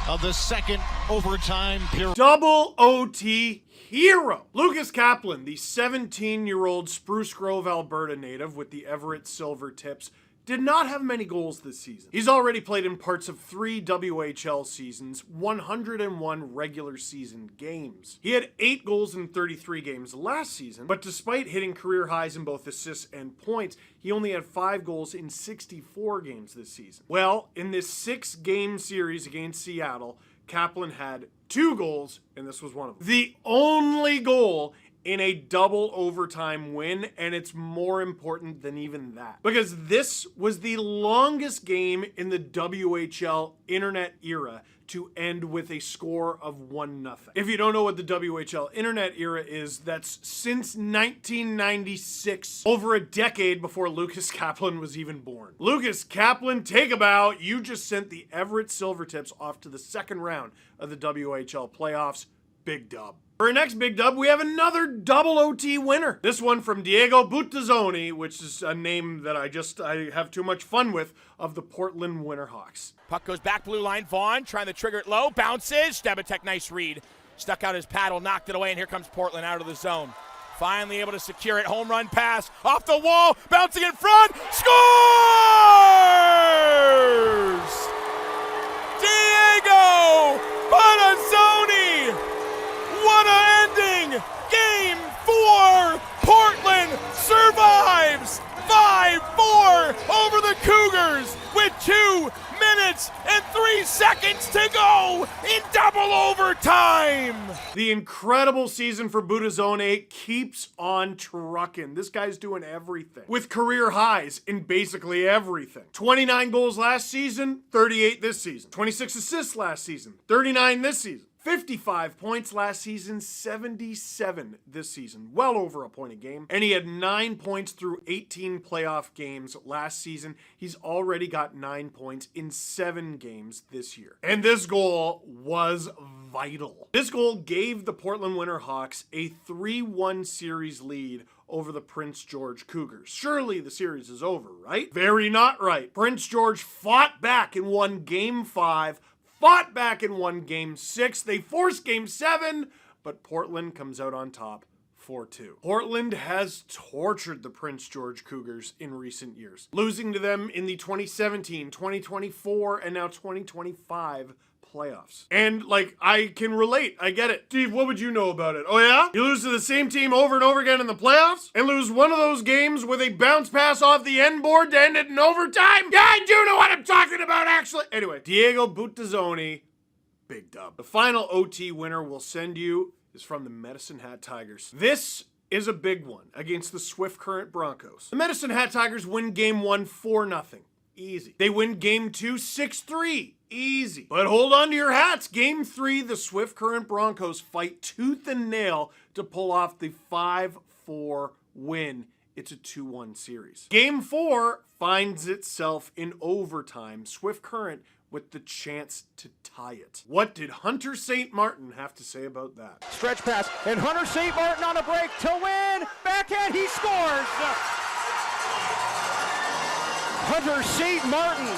of the second overtime period. Double OT hero. Lucas Kaplan, the 17-year-old Spruce Grove, Alberta native with the Everett Silvertips, did not have many goals this season. He's already played in parts of 3 WHL seasons, 101 regular season games. He had 8 goals in 33 games last season, but despite hitting career highs in both assists and points, he only had 5 goals in 64 games this season. Well, in this 6-game series against Seattle, Kaplan had 2 goals, and this was one of them. The only goal in a double overtime win, and it's more important than even that. Because this was the longest game in the WHL internet era to end with a score of 1-0. If you don't know what the WHL internet era is, that's since 1996, over a decade before Lucas Kaplan was even born. Lucas Kaplan, take a bow. You just sent the Everett Silvertips off to the second round of the WHL playoffs. Big dub. For our next big dub, we have another double OT winner. This one from Diego Buttazzoni, which is a name that I have too much fun with, of the Portland Winterhawks. Puck goes back blue line. Vaughn trying to trigger it low. Bounces. Stabatek, nice read. Stuck out his paddle, knocked it away, and here comes Portland out of the zone. Finally able to secure it. Home run pass. Off the wall. Bouncing in front. Scores! Diego Buttazzoni! What a ending! Game 4! Portland survives! 5-4 over the Cougars with 2 minutes and 3 seconds to go in double overtime! The incredible season for Buttazzoni keeps on trucking. This guy's doing everything, with career highs in basically everything. 29 goals last season, 38 this season. 26 assists last season, 39 this season. 55 points last season, 77 this season. Well over a point a game. And he had 9 points through 18 playoff games last season. He's already got 9 points in 7 games this year. And this goal was vital. This goal gave the Portland Winterhawks a 3-1 series lead over the Prince George Cougars. Surely the series is over, right? Very not right. Prince George fought back and won Game 5, fought back and won Game 6. They forced Game 7, but Portland comes out on top 4-2. Portland has tortured the Prince George Cougars in recent years, losing to them in the 2017, 2024, and now 2025 playoffs. And I can relate. I get it. Steve, what would you know about it? Oh yeah? You lose to the same team over and over again in the playoffs? And lose one of those games with a bounce pass off the end board to end it in overtime? Yeah, I do know what I'm talking about, actually. Anyway, Diego Buttazzoni, big dub. The final OT winner we'll send you is from the Medicine Hat Tigers. This is a big one against the Swift Current Broncos. The Medicine Hat Tigers win Game 1 4-0. Easy. They win Game 2 6-3. Easy. But hold on to your hats. Game 3, the Swift Current Broncos fight tooth and nail to pull off the 5-4 win it's a 2-1 series. Game 4 finds itself in overtime. Swift Current with the chance to tie it. What did Hunter St. Martin have to say about that? Stretch pass, and Hunter St. Martin on a break to win. Backhand, he scores. Hunter St. Martin,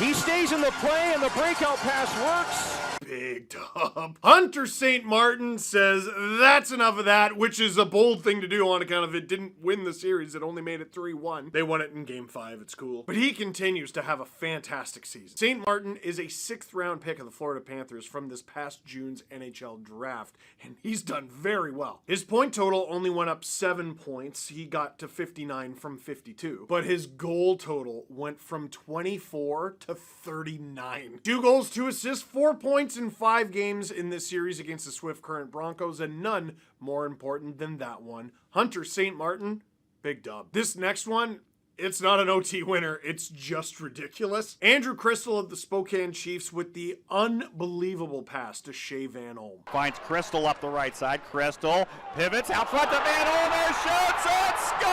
he stays in the play, and the breakout pass works. Big dub. Hunter St. Martin says that's enough of that, which is a bold thing to do on account of it didn't win the series. It only made it 3-1. They won it in game 5. It's cool. But he continues to have a fantastic season. St. Martin is a 6th round pick of the Florida Panthers from this past June's NHL draft, and he's done very well. His point total only went up 7 points. He got to 59 from 52. But his goal total went from 24 to 39. 2 goals, 2 assists, 4 points in 5 games in this series against the Swift Current Broncos, and none more important than that one. Hunter St. Martin, big dub. This next one, it's not an OT winner, it's just ridiculous. Andrew Crystal of the Spokane Chiefs with the unbelievable pass to Shea Van Olm. Finds Crystal up the right side. Crystal pivots out front to Van Olm and shoots and scores!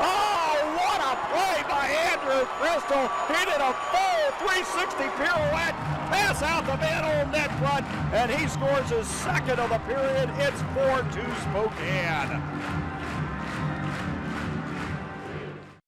Oh, what a play by Andrew Crystal. He did a full 360 pirouette, pass out the Van Olm net front, and he scores his second of the period. It's 4-2 Spokane.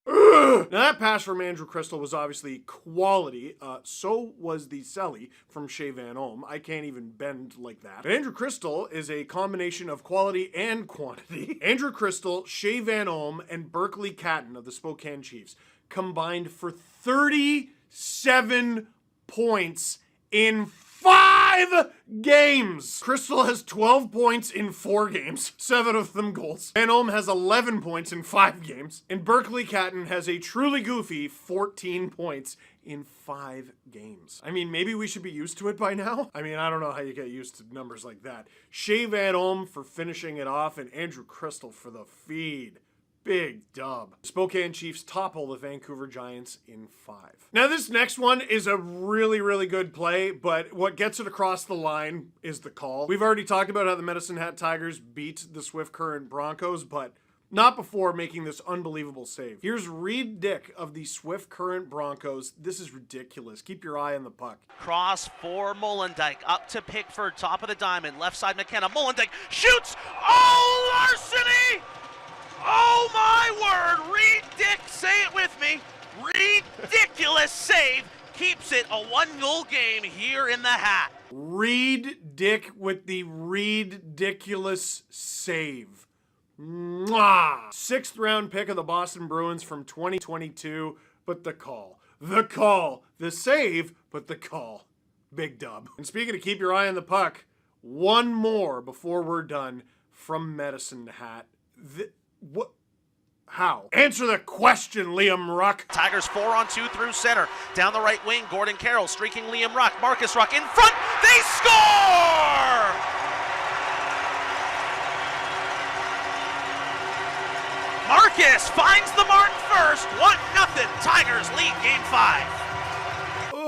Now that pass from Andrew Crystal was obviously quality. So was the celly from Shea Van Olm. I can't even bend like that. But Andrew Crystal is a combination of quality and quantity. Andrew Crystal, Shea Van Olm, and Berkeley Catton of the Spokane Chiefs combined for 37 points in 5 games. Crystal has 12 points in 4 games, 7 of them goals. Van Olm has 11 points in 5 games. And Berkeley Catton has a truly goofy 14 points in 5 games. I mean, maybe we should be used to it by now. I mean, I don't know how you get used to numbers like that. Shea Van Olm for finishing it off, and Andrew Crystal for the feed. Big dub. Spokane Chiefs topple the Vancouver Giants in 5. Now this next one is a really, really good play, but what gets it across the line is the call. We've already talked about how the Medicine Hat Tigers beat the Swift Current Broncos, but not before making this unbelievable save. Here's Reed Dick of the Swift Current Broncos. This is ridiculous. Keep your eye on the puck. Cross for Molendyke, up to Pickford, top of the diamond, left side McKenna. Molendyke shoots! Oh, larceny! Oh my word! Reed Dick, say it with me. Ridiculous save. Keeps it a 1-goal game here in the Hat. Reed Dick with the ridiculous save. Mwah! 6th round pick of the Boston Bruins from 2022, but the call. The save, but the call. Big dub. And speaking of keep your eye on the puck, one more before we're done from Medicine Hat. What? How? Answer the question, Liam Ruck. Tigers 4-on-2 through center. Down the right wing, Gordon Carroll streaking Liam Ruck. Marcus Ruck in front. They score! Marcus finds the mark first. 1-0. Tigers lead game 5.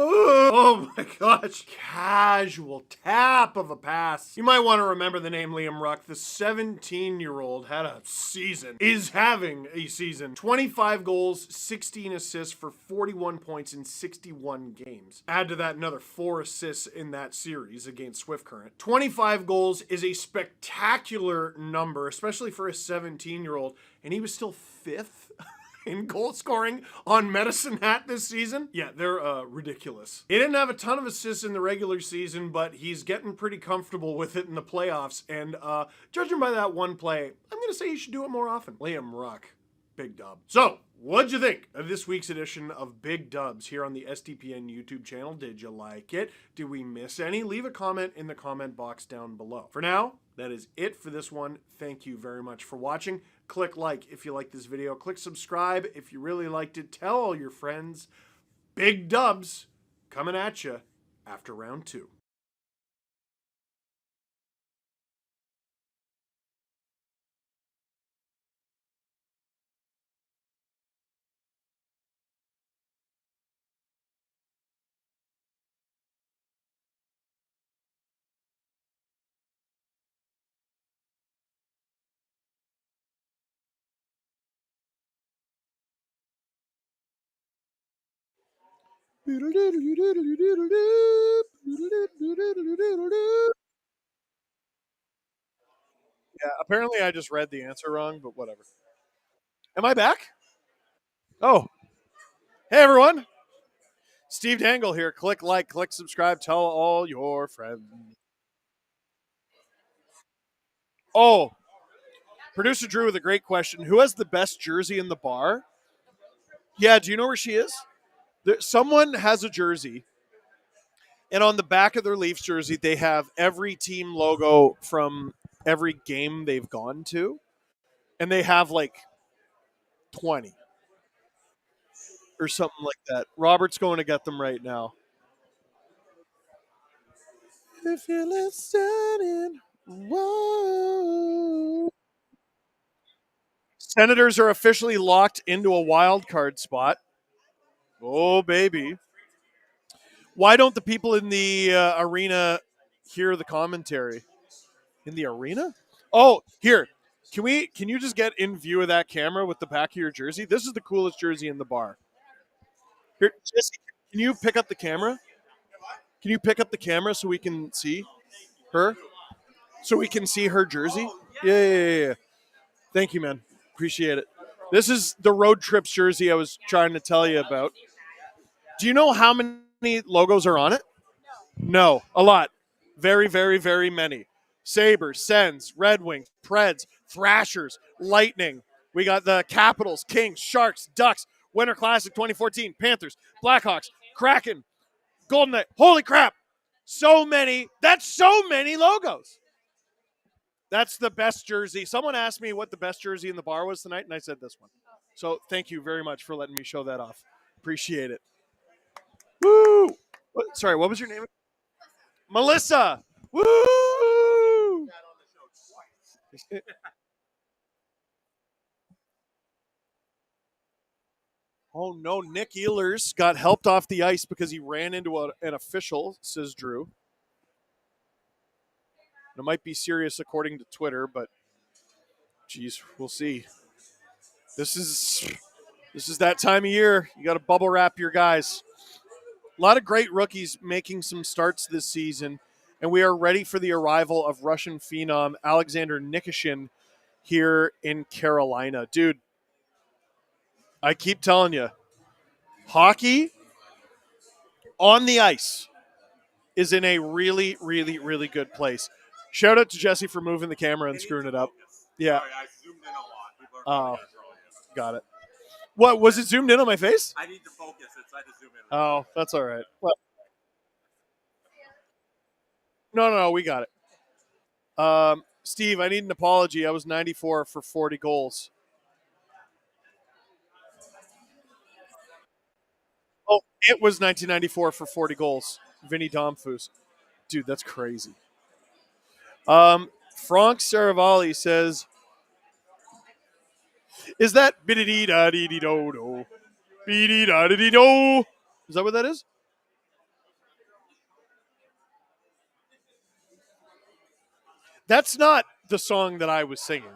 Oh my gosh. Casual tap of a pass. You might want to remember the name Liam Ruck. The 17-year-old had a season. Is having a season. 25 goals, 16 assists for 41 points in 61 games. Add to that another 4 assists in that series against Swift Current. 25 goals is a spectacular number, especially for a 17-year-old, and he was still 5th in goal scoring on Medicine Hat this season. Yeah, they're ridiculous. He didn't have a ton of assists in the regular season, but he's getting pretty comfortable with it in the playoffs. And judging by that one play, I'm going to say he should do it more often. Liam Ruck, big dub. So, what'd you think of this week's edition of Big Dubs here on the SDPN YouTube channel? Did you like it? Did we miss any? Leave a comment in the comment box down below. For now, that is it for this one. Thank you very much for watching. Click like if you like this video. Click subscribe if you really liked it. Tell all your friends. Big Dubs coming at you after round 2. Yeah, apparently I just read the answer wrong, but whatever. Am I back? Oh, hey everyone. Steve Dangle here. Click like, click subscribe, tell all your friends. Oh, producer Drew with a great question. Who has the best jersey in the bar? Yeah, do you know where she is? Someone has a jersey, and on the back of their Leafs jersey, they have every team logo from every game they've gone to, and they have like 20 or something like that. Robert's going to get them right now. If you're listening, whoa. Senators are officially locked into a wild card spot. Oh, baby. Why don't the people in the arena hear the commentary? In the arena? Oh, here. Can you just get in view of that camera with the back of your jersey? This is the coolest jersey in the bar. Here, Jesse, can you pick up the camera? Can you pick up the camera so we can see her? So we can see her jersey? Yeah. Thank you, man. Appreciate it. This is the road trips jersey I was trying to tell you about. Do you know how many logos are on it? No, a lot. Very, very, very many. Sabres, Sens, Red Wings, Preds, Thrashers, Lightning. We got the Capitals, Kings, Sharks, Ducks, Winter Classic 2014, Panthers, Blackhawks, Kraken, Golden Knight. Holy crap. So many. That's so many logos. That's the best jersey. Someone asked me what the best jersey in the bar was tonight, and I said this one. So thank you very much for letting me show that off. Appreciate it. Woo! Sorry, what was your name? Melissa. Woo! Oh no, Nick Ehlers got helped off the ice because he ran into an official, says Drew. It might be serious according to Twitter, but geez, we'll see. This is that time of year. You got to bubble wrap your guys. A lot of great rookies making some starts this season, and we are ready for the arrival of Russian phenom Alexander Nikishin here in Carolina. Dude, I keep telling you, hockey on the ice is in a really, really, really good place. Shout out to Jesse for moving the camera and screwing it up. Yeah. Sorry, I zoomed in a lot. Got it. What, was it zoomed in on my face? I need to focus. It's I had to zoom in. Oh, that's all right. Well, no, we got it. Steve, I need an apology. I was 94 for 40 goals. Oh, it was 1994 for 40 goals. Vinny Domfus. Dude, that's crazy. Frank Saravalli says, is that biddy-da-dee-dee-do-do? Biddy-da-dee-dee-do? Is that what that is? That's not the song that I was singing.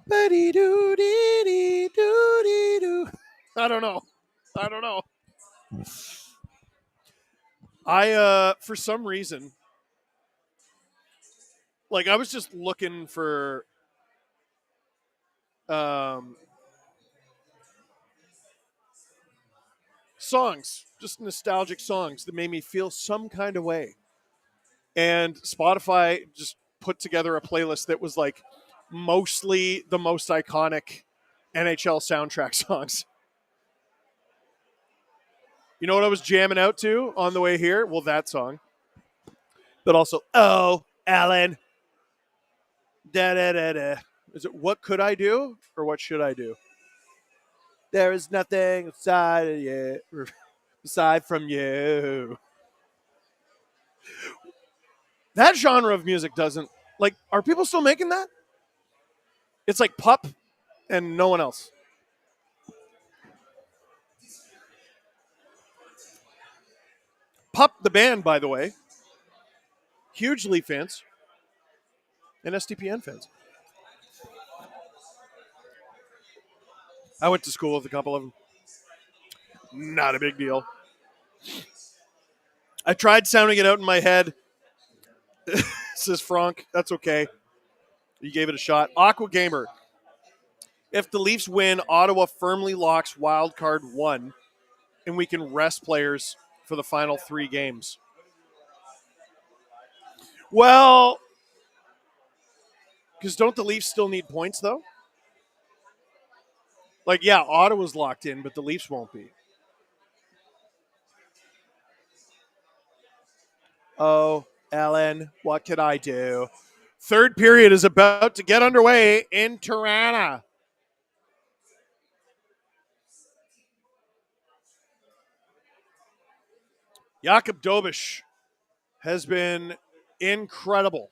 Ba-dee-doo-dee-dee-doo-dee-doo. I don't know. I for some reason, like I was just looking for songs, just nostalgic songs that made me feel some kind of way. And Spotify just put together a playlist that was like mostly the most iconic NHL soundtrack songs. You know what I was jamming out to on the way here? Well, that song. But also, oh, Alan. Da-da-da-da. Is it what could I do or what should I do? There is nothing aside of you, aside from you. That genre of music doesn't, like, are people still making that? It's like Pup and no one else. Pup, the band, by the way, huge Leaf fans and SDPN fans. I went to school with a couple of them. Not a big deal. I tried sounding it out in my head. Says Frank. That's okay. You gave it a shot. Aqua Gamer. If the Leafs win, Ottawa firmly locks wild card 1, and we can rest players for the final 3 games. Well, because don't the Leafs still need points, though? Like, yeah, Ottawa's locked in, but the Leafs won't be. Oh, Ellen, what could I do? Third period is about to get underway in Toronto. Jakub Dobeš has been incredible.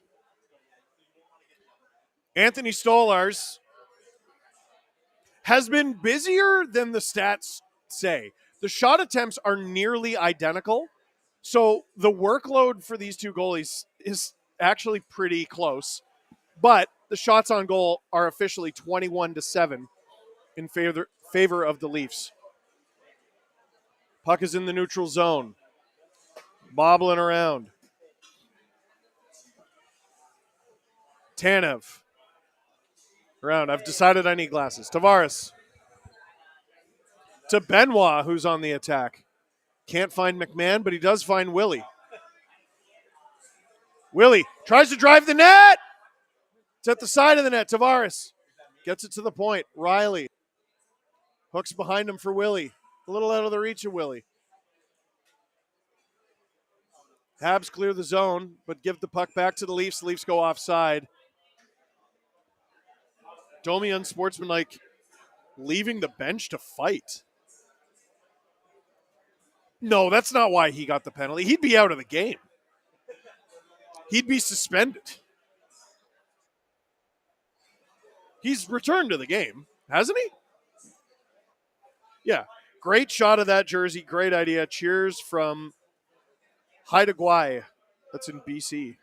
Anthony Stolarz has been busier than the stats say. The shot attempts are nearly identical. So the workload for these two goalies is actually pretty close. But the shots on goal are officially 21-7 in favor of the Leafs. Puck is in the neutral zone. Bobbling around. Tanev. Around. I've decided I need glasses. Tavares. To Benoit, who's on the attack. Can't find McMahon, but he does find Willie. Willie tries to drive the net. It's at the side of the net. Tavares gets it to the point. Riley hooks behind him for Willie. A little out of the reach of Willie. Habs clear the zone, but give the puck back to the Leafs. The Leafs go offside. Domi unsportsmanlike, leaving the bench to fight. No, that's not why he got the penalty. He'd be out of the game. He'd be suspended. He's returned to the game, hasn't he? Yeah. Great shot of that jersey. Great idea. Cheers from Haida Gwaii. That's in BC.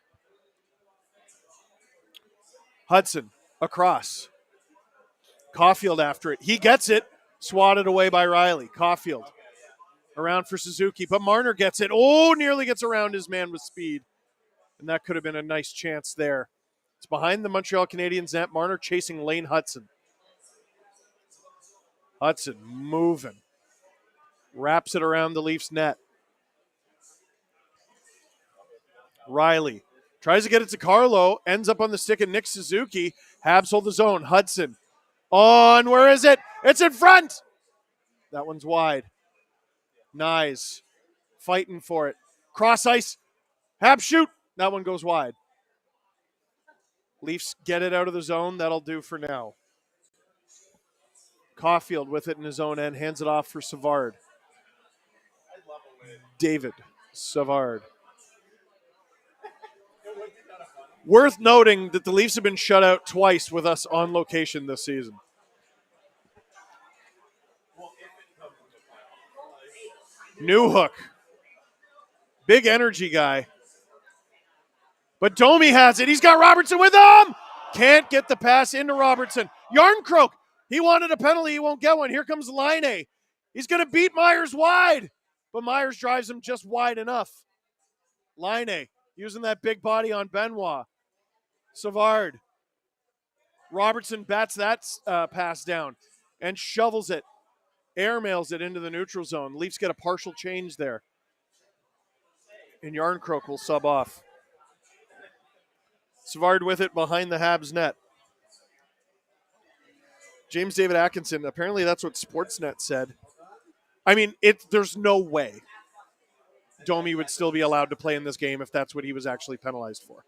Hudson across. Caulfield after it. He gets it. Swatted away by Riley. Caulfield around for Suzuki, but Marner gets it. Oh, nearly gets around his man with speed. And that could have been a nice chance there. It's behind the Montreal Canadiens net. Marner chasing Lane Hudson. Hudson moving. Wraps it around the Leafs net. Riley tries to get it to Carlo. Ends up on the stick of Nick Suzuki. Habs hold the zone. Hudson on. Where is it? It's in front. That one's wide. Nyes fighting for it. Cross ice. Habs shoot. That one goes wide. Leafs get it out of the zone. That'll do for now. Caulfield with it in his own end. Hands it off for Savard. David Savard. Worth noting that the Leafs have been shut out twice with us on location this season. Newhook. Big energy guy. But Domi has it. He's got Robertson with him. Can't get the pass into Robertson. Yarncroke. He wanted a penalty. He won't get one. Here comes Laine. He's going to beat Myers wide. But Myers drives him just wide enough. Laine using that big body on Benoit. Savard. Robertson bats that pass down and shovels it. Airmails it into the neutral zone. Leafs get a partial change there. And Yarncroke will sub off. Savard with it behind the Habs net. James David Atkinson, apparently that's what Sportsnet said. I mean, there's no way Domi would still be allowed to play in this game if that's what he was actually penalized for.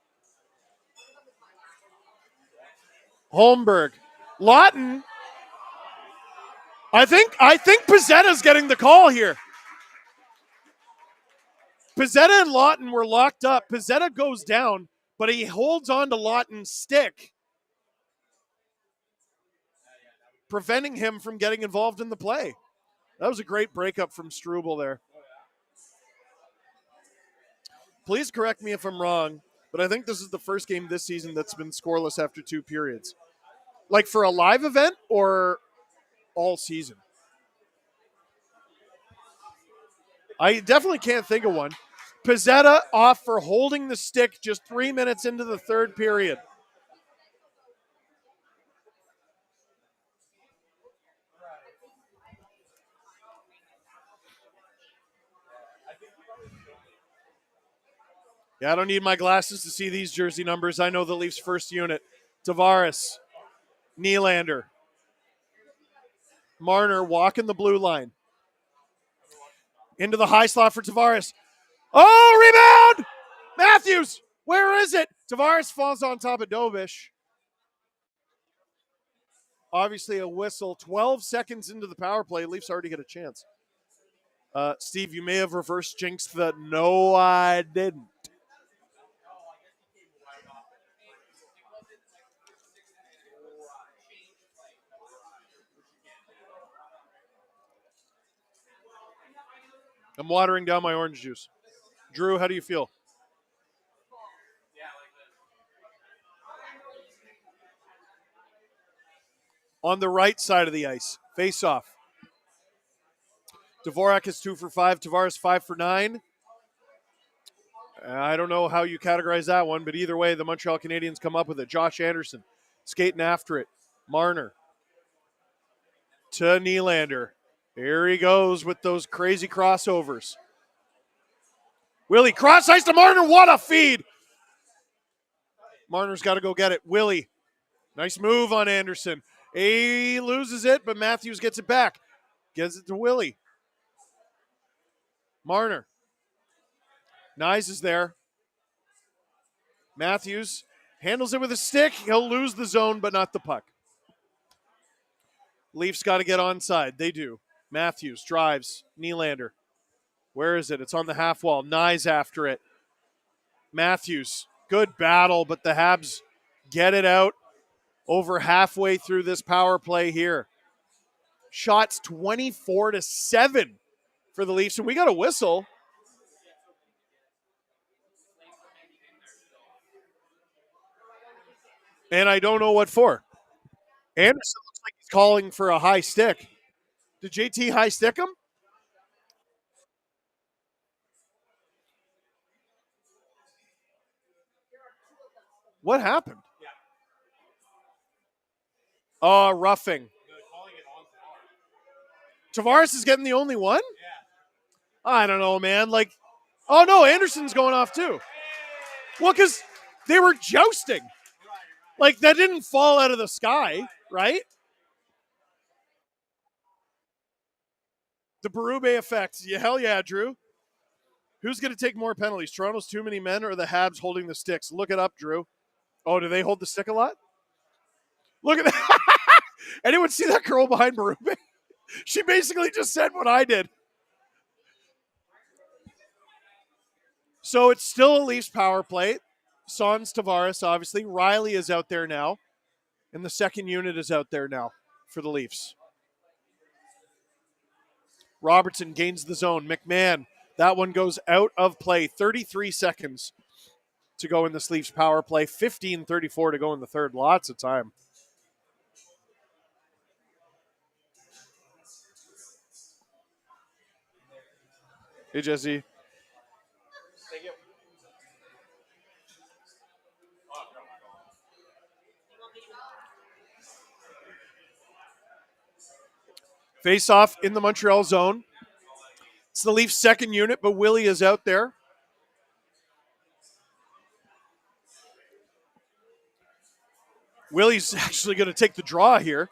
Holmberg. Lawton. I think Pizzetta's getting the call here. Pizzetta and Lawton were locked up. Pizzetta goes down, but he holds on to Lawton's stick, preventing him from getting involved in the play. That was a great breakup from Struble there. Please correct me if I'm wrong, but I think this is the first game this season that's been scoreless after 2 periods. Like for a live event or all season? I definitely can't think of one. Pizzetta off for holding the stick just 3 minutes into the third period. Yeah, I don't need my glasses to see these jersey numbers. I know the Leafs' first unit. Tavares, Nylander, Marner walking the blue line. Into the high slot for Tavares. Oh, rebound! Matthews, where is it? Tavares falls on top of Dobish. Obviously a whistle. 12 seconds into the power play. Leafs already get a chance. Steve, you may have reverse jinxed the no, I didn't. I'm watering down my orange juice. Drew, how do you feel? On the right side of the ice, face off. Dvorak is 2 for 5. Tavares 5 for 9. I don't know how you categorize that one, but either way, the Montreal Canadiens come up with it. Josh Anderson skating after it. Marner to Nylander. Here he goes with those crazy crossovers. Willie, cross ice to Marner. What a feed. Marner's got to go get it. Willie, nice move on Anderson. He loses it, but Matthews gets it back. Gives it to Willie. Marner. Nyes is there. Matthews handles it with a stick. He'll lose the zone, but not the puck. Leafs got to get onside. They do. Matthews drives. Nylander. Where is it? It's on the half wall. Nyes after it. Matthews. Good battle, but the Habs get it out over halfway through this power play here. Shots 24-7 for the Leafs, and we got a whistle. And I don't know what for. Anderson looks like he's calling for a high stick. Did JT high stick him? What happened? Oh, roughing. Tavares is getting the only one? I don't know, man. Like, oh no, Anderson's going off too. Well, because they were jousting. Like, that didn't fall out of the sky, right? The Berube effect. Yeah, hell yeah, Drew. Who's going to take more penalties? Toronto's too many men or the Habs holding the sticks? Look it up, Drew. Oh, do they hold the stick a lot? Look at that. Anyone see that girl behind Berube? She basically just said what I did. So it's still a Leafs power play. Sans Tavares, obviously. Riley is out there now. And the second unit is out there now for the Leafs. Robertson gains the zone. McMahon, that one goes out of play. 33 seconds to go in this Leafs power play. 15:34 to go in the third. Lots of time. Hey, Jesse. Face off in the Montreal zone. It's the Leafs' second unit, but Willie is out there. Willie's actually going to take the draw here.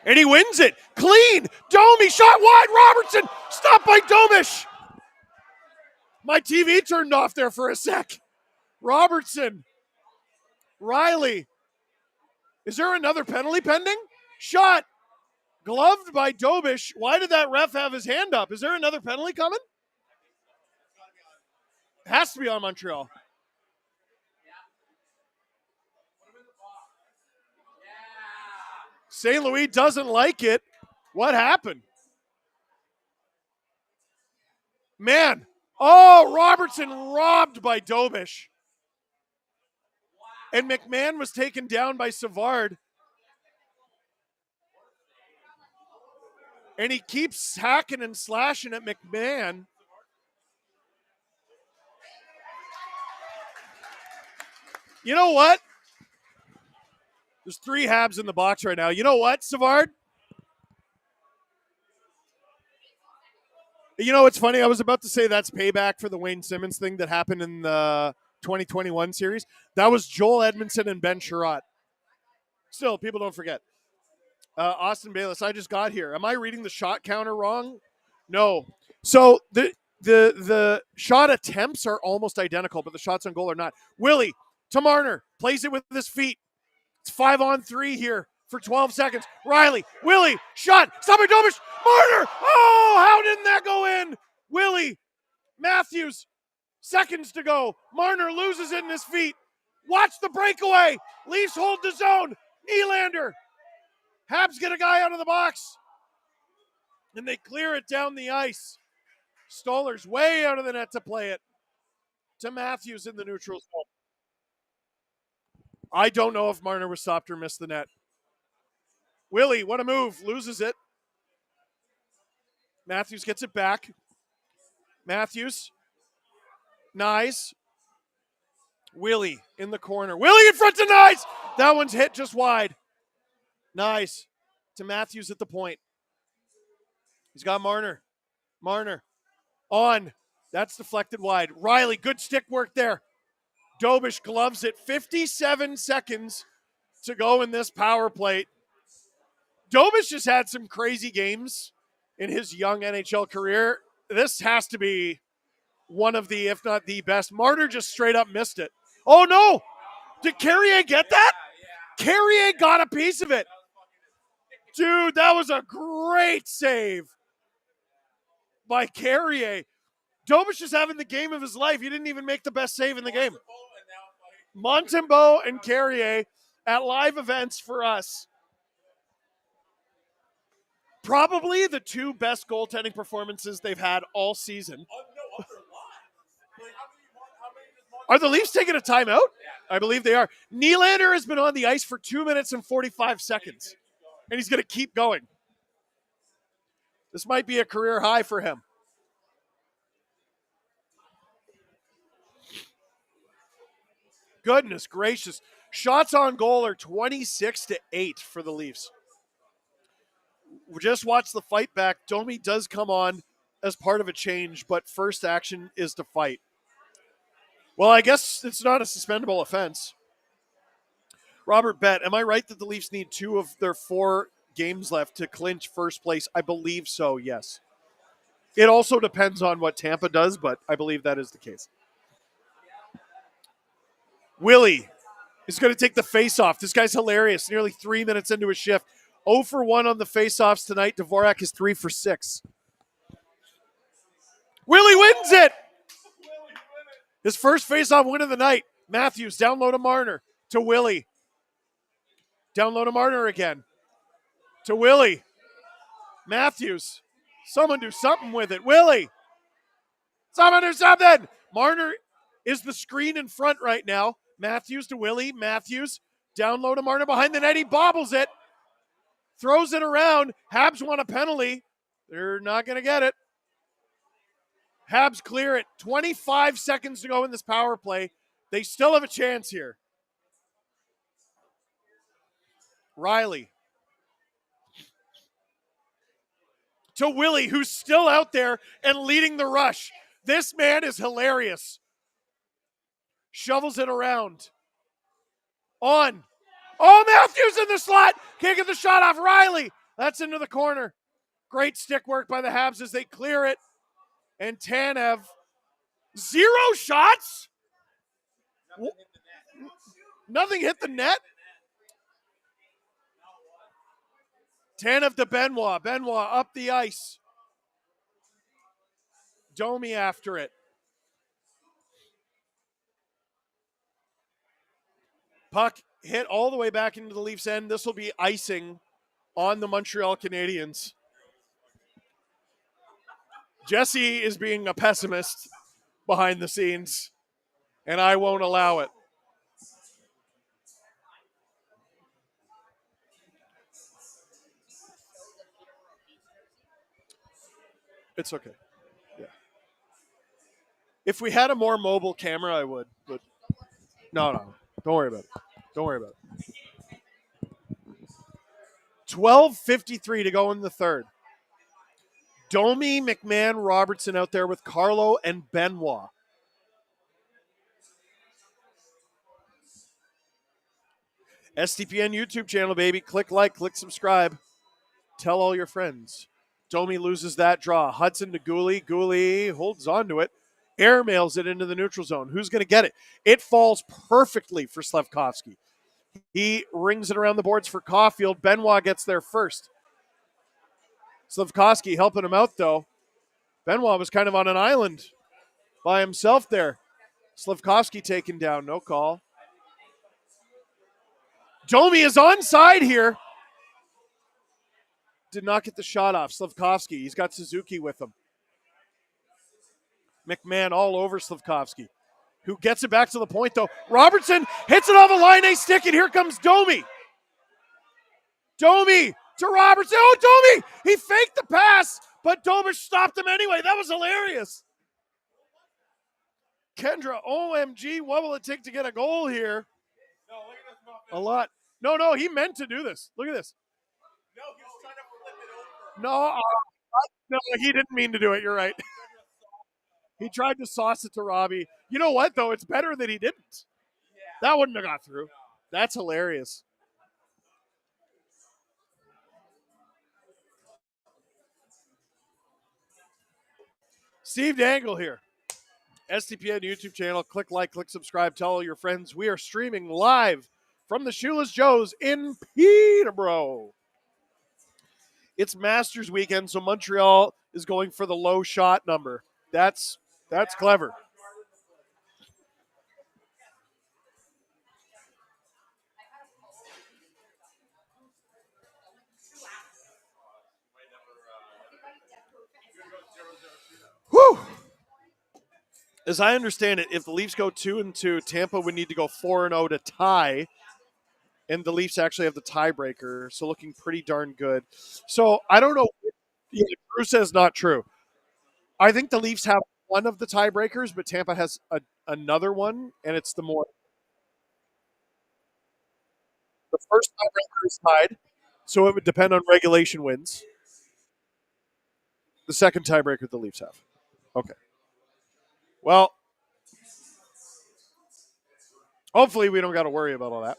And he wins it. Clean. Domi shot wide. Robertson stopped by Domish. My TV turned off there for a sec. Robertson. Riley. Is there another penalty pending? Shot. Gloved by Dobish. Why did that ref have his hand up? Is there another penalty coming? It has to be on Montreal. St. Louis doesn't like it. What happened? Man. Oh, Robertson robbed by Dobish. And McMahon was taken down by Savard. And he keeps hacking and slashing at McMahon. You know what? There's 3 Habs in the box right now. You know what, Savard? You know what's funny? I was about to say that's payback for the Wayne Simmons thing that happened in the 2021 series. That was Joel Edmondson and Ben Sherratt. Still, people don't forget. Austin Bayless, I just got here. Am I reading the shot counter wrong? No. So the shot attempts are almost identical, but the shots on goal are not. Willie to Marner, plays it with his feet. It's 5-on-3 here for 12 seconds. Riley, Willie, shot, stop by Dobish, Marner! Oh, how didn't that go in? Willie, Matthews, seconds to go. Marner loses it in his feet. Watch the breakaway. Leafs hold the zone. Nylander. Habs get a guy out of the box. And they clear it down the ice. Stoller's way out of the net to play it. To Matthews in the neutral zone. I don't know if Marner was stopped or missed the net. Willie, what a move. Loses it. Matthews gets it back. Matthews. Nyes. Willie in the corner. Willie in front to Nyes. That one's hit just wide. Nyes to Matthews at the point. He's got Marner. Marner on. That's deflected wide. Riley, good stick work there. Dobish gloves it. 57 seconds to go in this power play. Dobish just had some crazy games in his young NHL career. This has to be one of the, if not the best. Marner just straight up missed it. Oh, no. Did Carrier get that? Carrier got a piece of it. Dude, that was a great save by Carrier. Dobish is having the game of his life. He didn't even make the best save in the game. Montembeault and Carrier at live events for us. Probably the 2 best goaltending performances they've had all season. Are the Leafs taking a timeout? I believe they are. Nylander has been on the ice for 2 minutes and 45 seconds. And he's going to keep going. This might be a career high for him. Goodness gracious. Shots on goal are 26-8 for the Leafs. We just watched the fight back. Domi does come on as part of a change, but first action is to fight. Well, I guess it's not a suspendable offense. Robert Bett, am I right that the Leafs need 2 of their 4 games left to clinch first place? I believe so, yes. It also depends on what Tampa does, but I believe that is the case. Willie is going to take the face-off. This guy's hilarious. Nearly 3 minutes into his shift. 0 for 1 on the face-offs tonight. Dvorak is 3 for 6. Willie wins it! His first face-off win of the night. Matthews down low to Marner. To Willie. Down low to Marner again. To Willie. Matthews. Someone do something with it. Willie. Someone do something. Marner is the screen in front right now. Matthews to Willie. Matthews down low to Marner behind the net. He bobbles it. Throws it around. Habs want a penalty. They're not going to get it. Habs clear it. 25 seconds to go in this power play. They still have a chance here. Riley. To Willie, who's still out there and leading the rush. This man is hilarious. Shovels it around. On. Oh, Matthews in the slot. Can't get the shot off. Riley. That's into the corner. Great stick work by the Habs as they clear it. And Tanev. 0 shots? Nothing hit the net? Tanev to Benoit. Benoit up the ice. Domi after it. Puck hit all the way back into the Leafs' end. This will be icing on the Montreal Canadiens. Jesse is being a pessimist behind the scenes, and I won't allow it. It's okay. Yeah. If we had a more mobile camera, I would. But no. Don't worry about it. Don't worry about it. 12:53 to go in the third. Domi, McMahon, Robertson out there with Carlo and Benoit. STPN YouTube channel, baby. Click like, click subscribe. Tell all your friends. Domi loses that draw. Hudson to Gooley. Gooley holds on to it. Airmails it into the neutral zone. Who's going to get it? It falls perfectly for Slafkovsky. He rings it around the boards for Caulfield. Benoit gets there first. Slafkovsky helping him out, though. Benoit was kind of on an island by himself there. Slafkovsky taken down. No call. Domi is onside here. Did not get the shot off. Slafkovsky. He's got Suzuki with him. McMahon all over Slafkovsky, who gets it back to the point, though. Robertson hits it off a line A stick, and here comes Domi. Domi to Robertson. Oh, Domi! He faked the pass, but Domi stopped him anyway. That was hilarious. Kendra, OMG, what will it take to get a goal here? A lot. No, he meant to do this. Look at this. No, he was trying to flip it over. No, he didn't mean to do it. You're right. He tried to sauce it to Robbie. You know what, though? It's better that he didn't. That wouldn't have got through. That's hilarious. Steve Dangle here. STPN YouTube channel. Click like, click subscribe. Tell all your friends. We are streaming live from the Shoeless Joe's in Peterborough. It's Masters weekend, so Montreal is going for the low shot number. That's clever. Whew. As I understand it, if the Leafs go 2-2, Tampa would need to go 4-0 to tie, and the Leafs actually have the tiebreaker, so looking pretty darn good. So I don't know. Yeah, Drew says not true. I think the Leafs have one of the tiebreakers, but Tampa has another one, and it's the more. The first tiebreaker is tied, so it would depend on regulation wins. The second tiebreaker the Leafs have. Okay. Well, hopefully we don't got to worry about all that.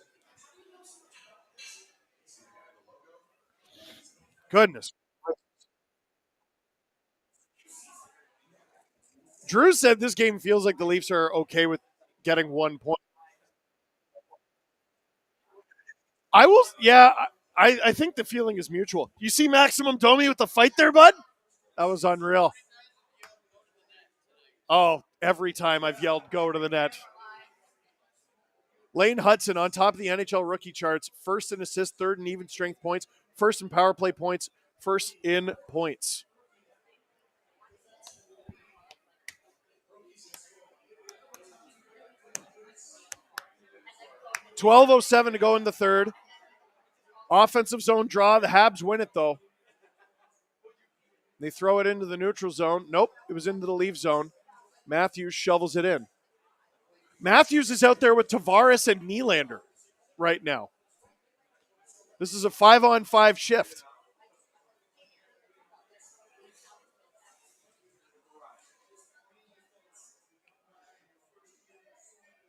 Goodness. Drew said this game feels like the Leafs are okay with getting 1 point. I think the feeling is mutual. You see Maximum Domi with the fight there, bud? That was unreal. Oh, every time I've yelled, go to the net. Lane Hudson on top of the NHL rookie charts, first in assists, third in even strength points, first in power play points, first in points. .12:07 to go in the third. Offensive zone draw. The Habs win it, though. They throw it into the neutral zone. Nope, it was into the Leaf zone. Matthews shovels it in. Matthews is out there with Tavares and Nylander right now. This is a 5-on-5 shift.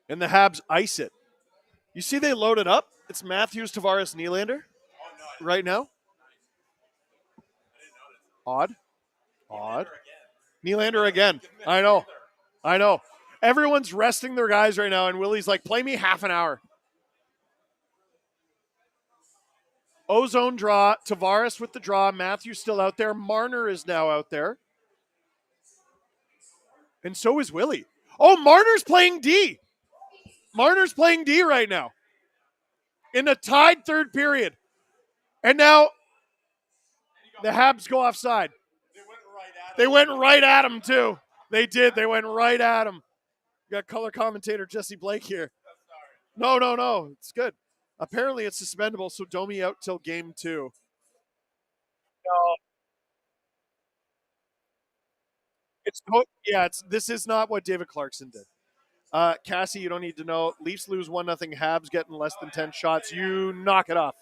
And the Habs ice it. You see they load it up? It's Matthews, Tavares, Nylander right now. Odd. Nylander again. I know. Everyone's resting their guys right now, and Willie's like, play me half an hour. Ozone draw. Tavares with the draw. Matthews still out there. Marner is now out there. And so is Willie. Oh, Marner's playing D. Marner's playing D right now. In a tied third period. And now the Habs go offside. They went right at him, too. They did. They went right at him. We got color commentator Jesse Blake here. No. It's good. Apparently it's suspendable, so Domi out till game 2. No. This is not what David Clarkson did. Cassie, you don't need to know. Leafs lose 1-0. Habs getting less than 10 shots. You knock it off.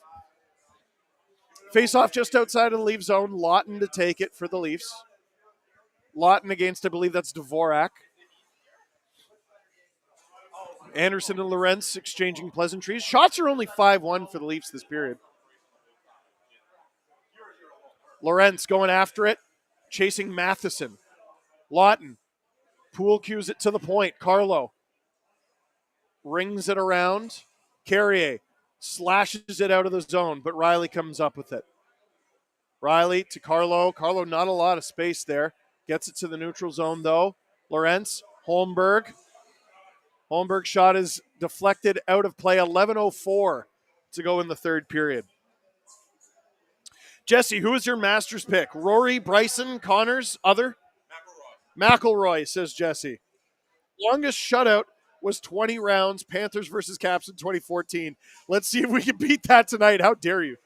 Face off just outside of the Leaf zone. Lawton to take it for the Leafs. Lawton against, I believe that's Dvorak. Anderson and Lorentz exchanging pleasantries. Shots are only 5-1 for the Leafs this period. Lorentz going after it, chasing Matheson. Lawton. Poole cues it to the point. Carlo rings it around. Carrier slashes it out of the zone, but Riley comes up with it. Riley to Carlo. Carlo, not a lot of space there. Gets it to the neutral zone, though. Lorentz, Holmberg. Holmberg's shot is deflected out of play. 11:04 to go in the third period. Jesse, who is your Masters pick? Rory, Bryson, Connors, other? McIlroy, says Jesse. Longest shutout was 20 rounds, Panthers versus Caps in 2014. Let's see if we can beat that tonight. How dare you?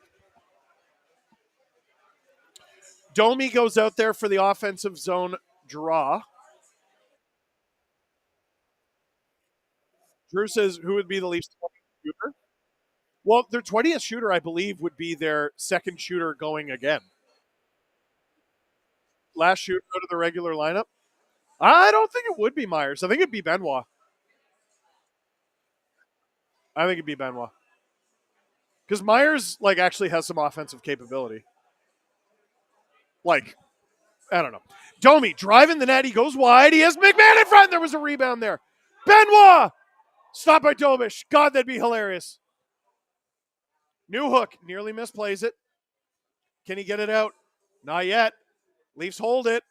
Domi goes out there for the offensive zone draw. Drew says, who would be the Leafs' 20th shooter? Well, their 20th shooter, I believe, would be their second shooter going again. Last shooter out of the regular lineup? I don't think it would be Myers. I think it'd be Benoit. Because Myers, actually has some offensive capability. I don't know. Domi driving the net. He goes wide. He has McMahon in front. There was a rebound there. Benoit! Stopped by Dobish. God, that'd be hilarious. Newhook nearly misplays it. Can he get it out? Not yet. Leafs hold it.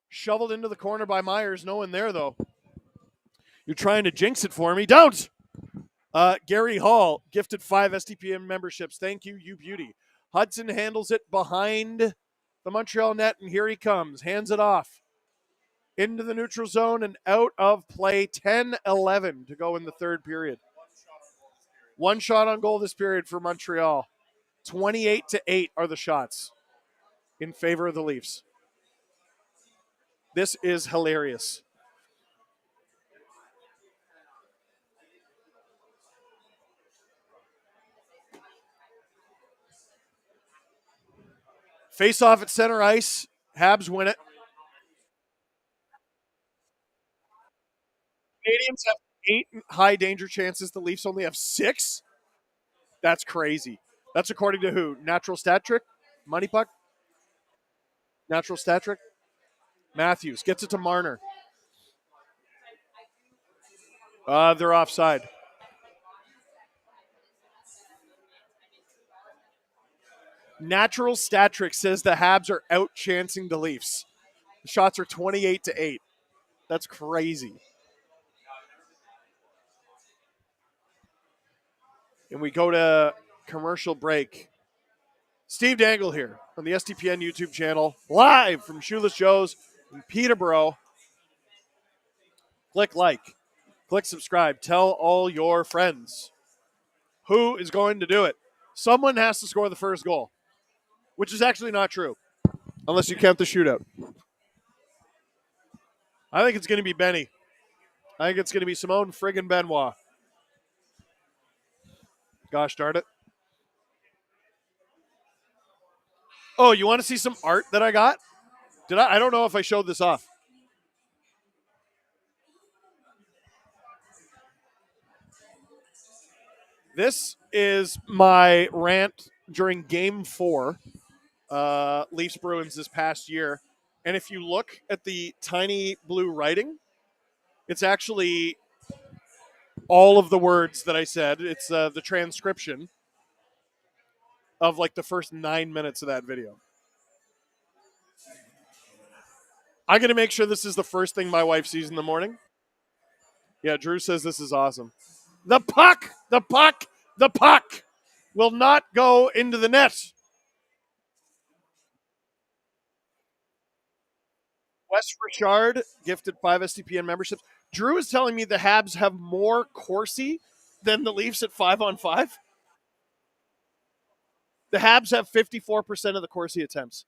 Shoveled into the corner by Myers. No one there, though. You're trying to jinx it for me. Don't! Gary Hall gifted 5 STPM memberships. Thank you, you beauty. Hudson handles it behind the Montreal net, and here he comes. Hands it off. Into the neutral zone and out of play. 10-11 to go in the third period. One shot on goal this period for Montreal. 28-8 are the shots in favor of the Leafs. This is hilarious. Face off at center ice. Habs win it. Canadiens have 8 high danger chances. The Leafs only have 6. That's crazy. That's according to who? Natural Stat Trick? Money Puck? Natural Stat Trick? Matthews gets it to Marner. They're offside. Natural Stat Trick says the Habs are out-chancing the Leafs. The shots are 28-8. That's crazy. And we go to commercial break. Steve Dangle here on the STPN YouTube channel, live from Shoeless Joe's in Peterborough. Click like, click subscribe, tell all your friends. Who is going to do it? Someone has to score the first goal, which is actually not true, unless you count the shootout. I think it's going to be Benny. I think it's going to be Simone friggin' Benoit. Gosh darn it. Oh, you want to see some art that I got? I don't know if I showed this off. This is my rant during Game 4, Leafs Bruins this past year. And if you look at the tiny blue writing, it's actually all of the words that I said. It's the transcription of the first 9 minutes of that video. I'm going to make sure this is the first thing my wife sees in the morning. Yeah, Drew says this is awesome. The puck will not go into the net. Wes Richard gifted 5 STPN memberships. Drew is telling me the Habs have more Corsi than the Leafs at 5-on-5. The Habs have 54% of the Corsi attempts.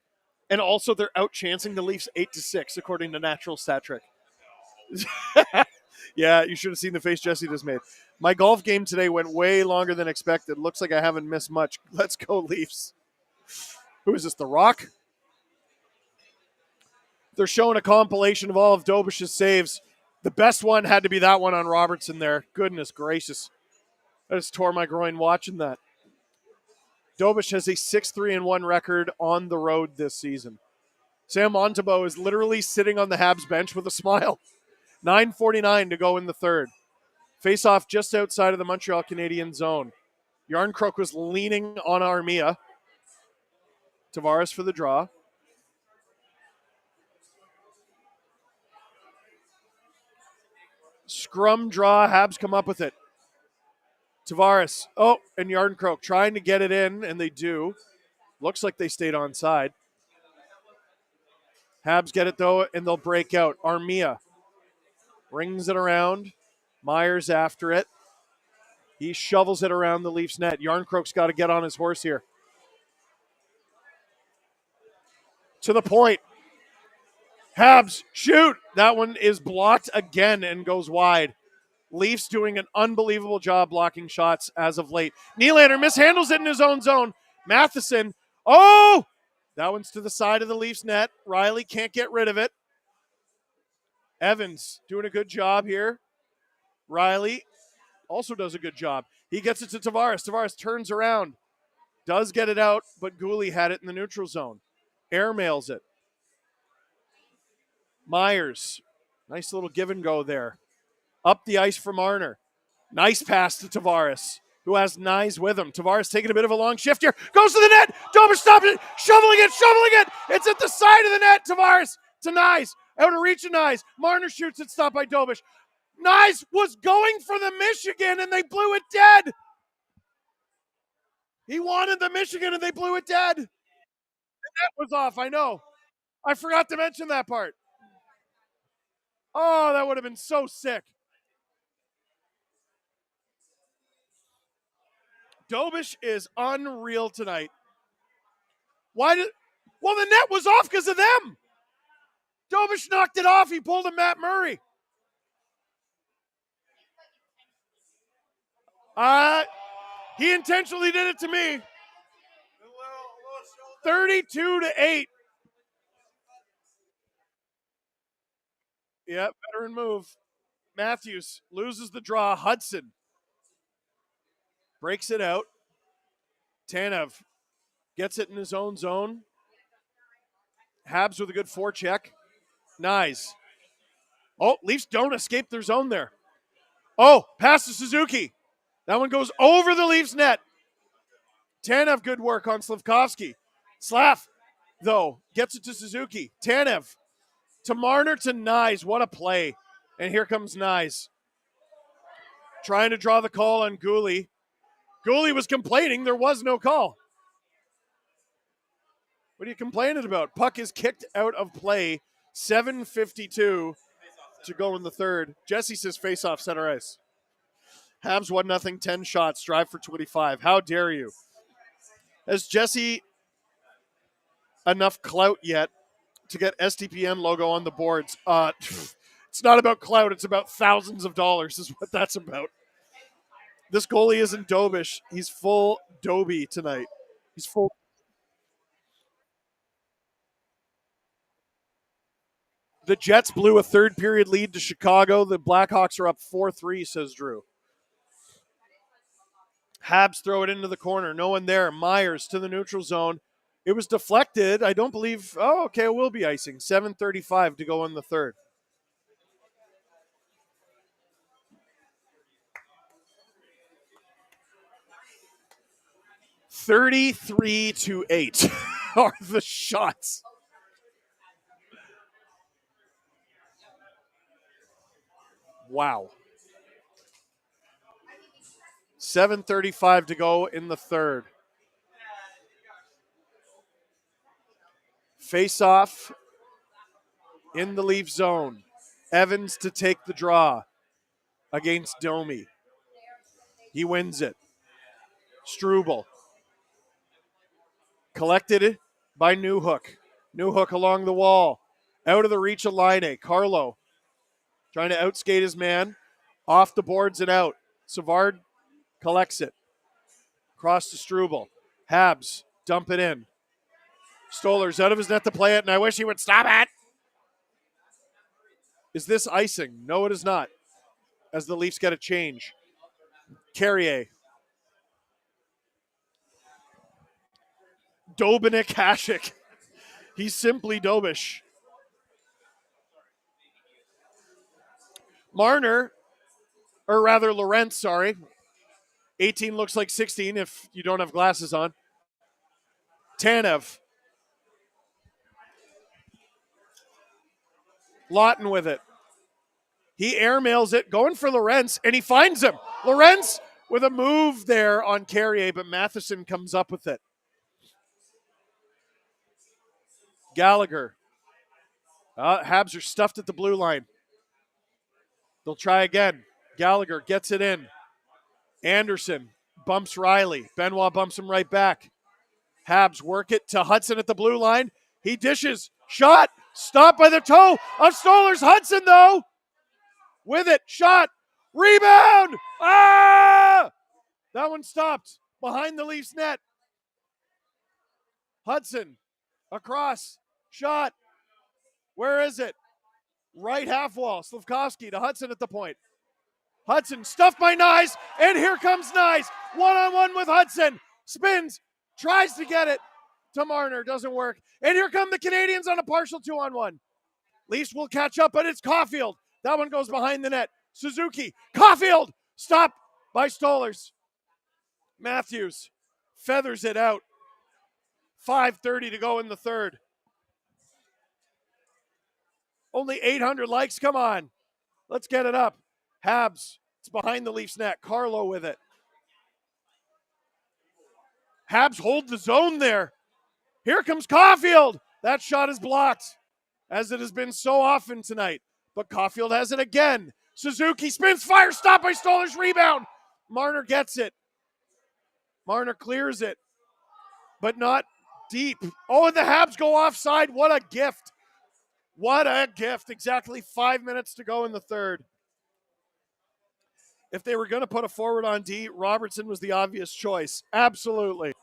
And also, they're out-chancing the Leafs 8-6, according to Natural Stat Trick. Yeah, you should have seen the face Jesse just made. My golf game today went way longer than expected. Looks like I haven't missed much. Let's go, Leafs. Who is this, The Rock? They're showing a compilation of all of Dobish's saves. The best one had to be that one on Robertson there. Goodness gracious. I just tore my groin watching that. Dobish has a 6-3-1 record on the road this season. Sam Montembeault is literally sitting on the Habs bench with a smile. 9:49 to go in the third. Face-off just outside of the Montreal Canadiens zone. Yarncroke was leaning on Armia. Tavares for the draw. Scrum draw. Habs come up with it. Tavares. Oh, and Yarncroke trying to get it in, and they do. Looks like they stayed onside. Habs get it, though, and they'll break out. Armia rings it around. Myers after it. He shovels it around the Leafs net. Yarncroke's got to get on his horse here. To the point. Habs, shoot! That one is blocked again and goes wide. Leafs doing an unbelievable job blocking shots as of late. Nylander mishandles it in his own zone. Matheson, oh! That one's to the side of the Leafs net. Riley can't get rid of it. Evans doing a good job here. Riley also does a good job. He gets it to Tavares. Tavares turns around. Does get it out, but Gooley had it in the neutral zone. Airmails it. Myers. Nice little give and go there. Up the ice for Marner. Nice pass to Tavares, who has Nyes with him. Tavares taking a bit of a long shift here. Goes to the net. Dobish stops it. Shoveling it. It's at the side of the net. Tavares to Nyes. Out of reach of Nyes. Marner shoots it. Stopped by Dobish. Nyes was going for the Michigan, and they blew it dead. He wanted the Michigan, and they blew it dead. The net was off, I know. I forgot to mention that part. Oh, that would have been so sick. Dobish is unreal tonight. Well, the net was off because of them. Dobish knocked it off. He pulled a Matt Murray. He intentionally did it to me. 32-8. Yep, veteran move. Matthews loses the draw. Hudson breaks it out. Tanev gets it in his own zone. Habs with a good forecheck. Nyes. Oh, Leafs don't escape their zone there. Oh, pass to Suzuki. That one goes over the Leafs net. Tanev, good work on Slafkovsky. Slav, though, gets it to Suzuki. Tanev to Marner to Nyes. What a play. And here comes Nyes. Trying to draw the call on Gooley. Gooley was complaining there was no call. What are you complaining about? Puck is kicked out of play. 7:52 to go in the third. Jesse says face-off center ice. Habs 1-0, 10 shots, drive for 25. How dare you? Has Jesse enough clout yet to get SDPN logo on the boards? It's not about clout. It's about thousands of dollars is what that's about. This goalie isn't Dobish. He's full Dobie tonight. He's full. The Jets blew a third period lead to Chicago. The Blackhawks are up 4-3, says Drew. Habs throw it into the corner. No one there. Myers to the neutral zone. It was deflected. I don't believe. Oh, okay, it will be icing. 7:35 to go in the third. $33-8 are the shots. Wow. 7:35 to go in the third. Face-off in the Leaf zone. Evans to take the draw against Domi. He wins it. Struble. Collected by Newhook. New hook along the wall. Out of the reach of Laine. Carlo trying to outskate his man. Off the boards and out. Savard collects it. Cross to Struble. Habs dump it in. Stoller's out of his net to play it, and I wish he would stop it. Is this icing? No, it is not. As the Leafs get a change. Carrier. Dobinik Hasek. He's simply Dobish. Marner, or rather Lorentz, sorry. 18 looks like 16 if you don't have glasses on. Tanev. Lawton with it. He airmails it, going for Lorentz, and he finds him. Lorentz with a move there on Carrier, but Matheson comes up with it. Gallagher. Habs are stuffed at the blue line. They'll try again. Gallagher gets it in. Anderson bumps Riley. Benoit bumps him right back. Habs work it to Hudson at the blue line. He dishes. Shot. Stopped by the toe of Stolar's. Hudson, though. With it. Shot. Rebound. Ah! That one stopped behind the Leafs net. Hudson across. Shot. Where is it? Right half wall. Slafkovsky to Hudson at the point. Hudson stuffed by Nyes, and here comes Nyes. One-on-one with Hudson. Spins, tries to get it to Marner. Doesn't work. And here come the Canadiens on a partial 2-on-1. Leafs will catch up, but it's Caulfield. That one goes behind the net. Suzuki. Caulfield. Stopped by Stolarz. Matthews feathers it out. 5:30 to go in the third. Only 800 likes. Come on. Let's get it up. Habs. It's behind the Leafs net. Carlo with it. Habs hold the zone there. Here comes Caulfield. That shot is blocked, as it has been so often tonight. But Caulfield has it again. Suzuki spins, fire, stop by Stolarz, rebound. Marner gets it. Marner clears it, but not deep. Oh, and the Habs go offside. What a gift. What a gift. Exactly 5 minutes to go in the third. If they were going to put a forward on D, Robertson was the obvious choice. Absolutely.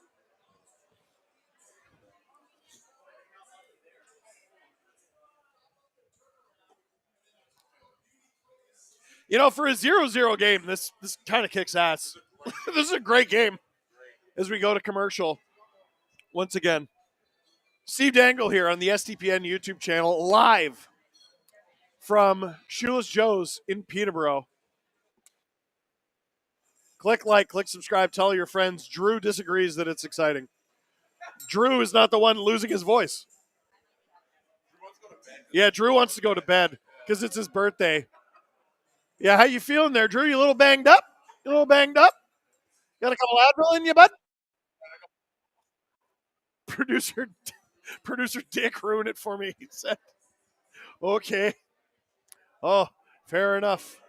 You know, for a 0-0 game, this kind of kicks ass. This is a great game as we go to commercial. Once again, Steve Dangle here on the SDPN YouTube channel, live from Shoeless Joe's in Peterborough. Click like, click subscribe, tell your friends. Drew disagrees that it's exciting. Drew is not the one losing his voice. Yeah, Drew wants to go to bed because it's his birthday. Yeah, how you feeling there, Drew? You a little banged up? You a little banged up? Got a couple Advil in you, bud? Producer Dick ruined it for me, he said. Okay. Oh, fair enough.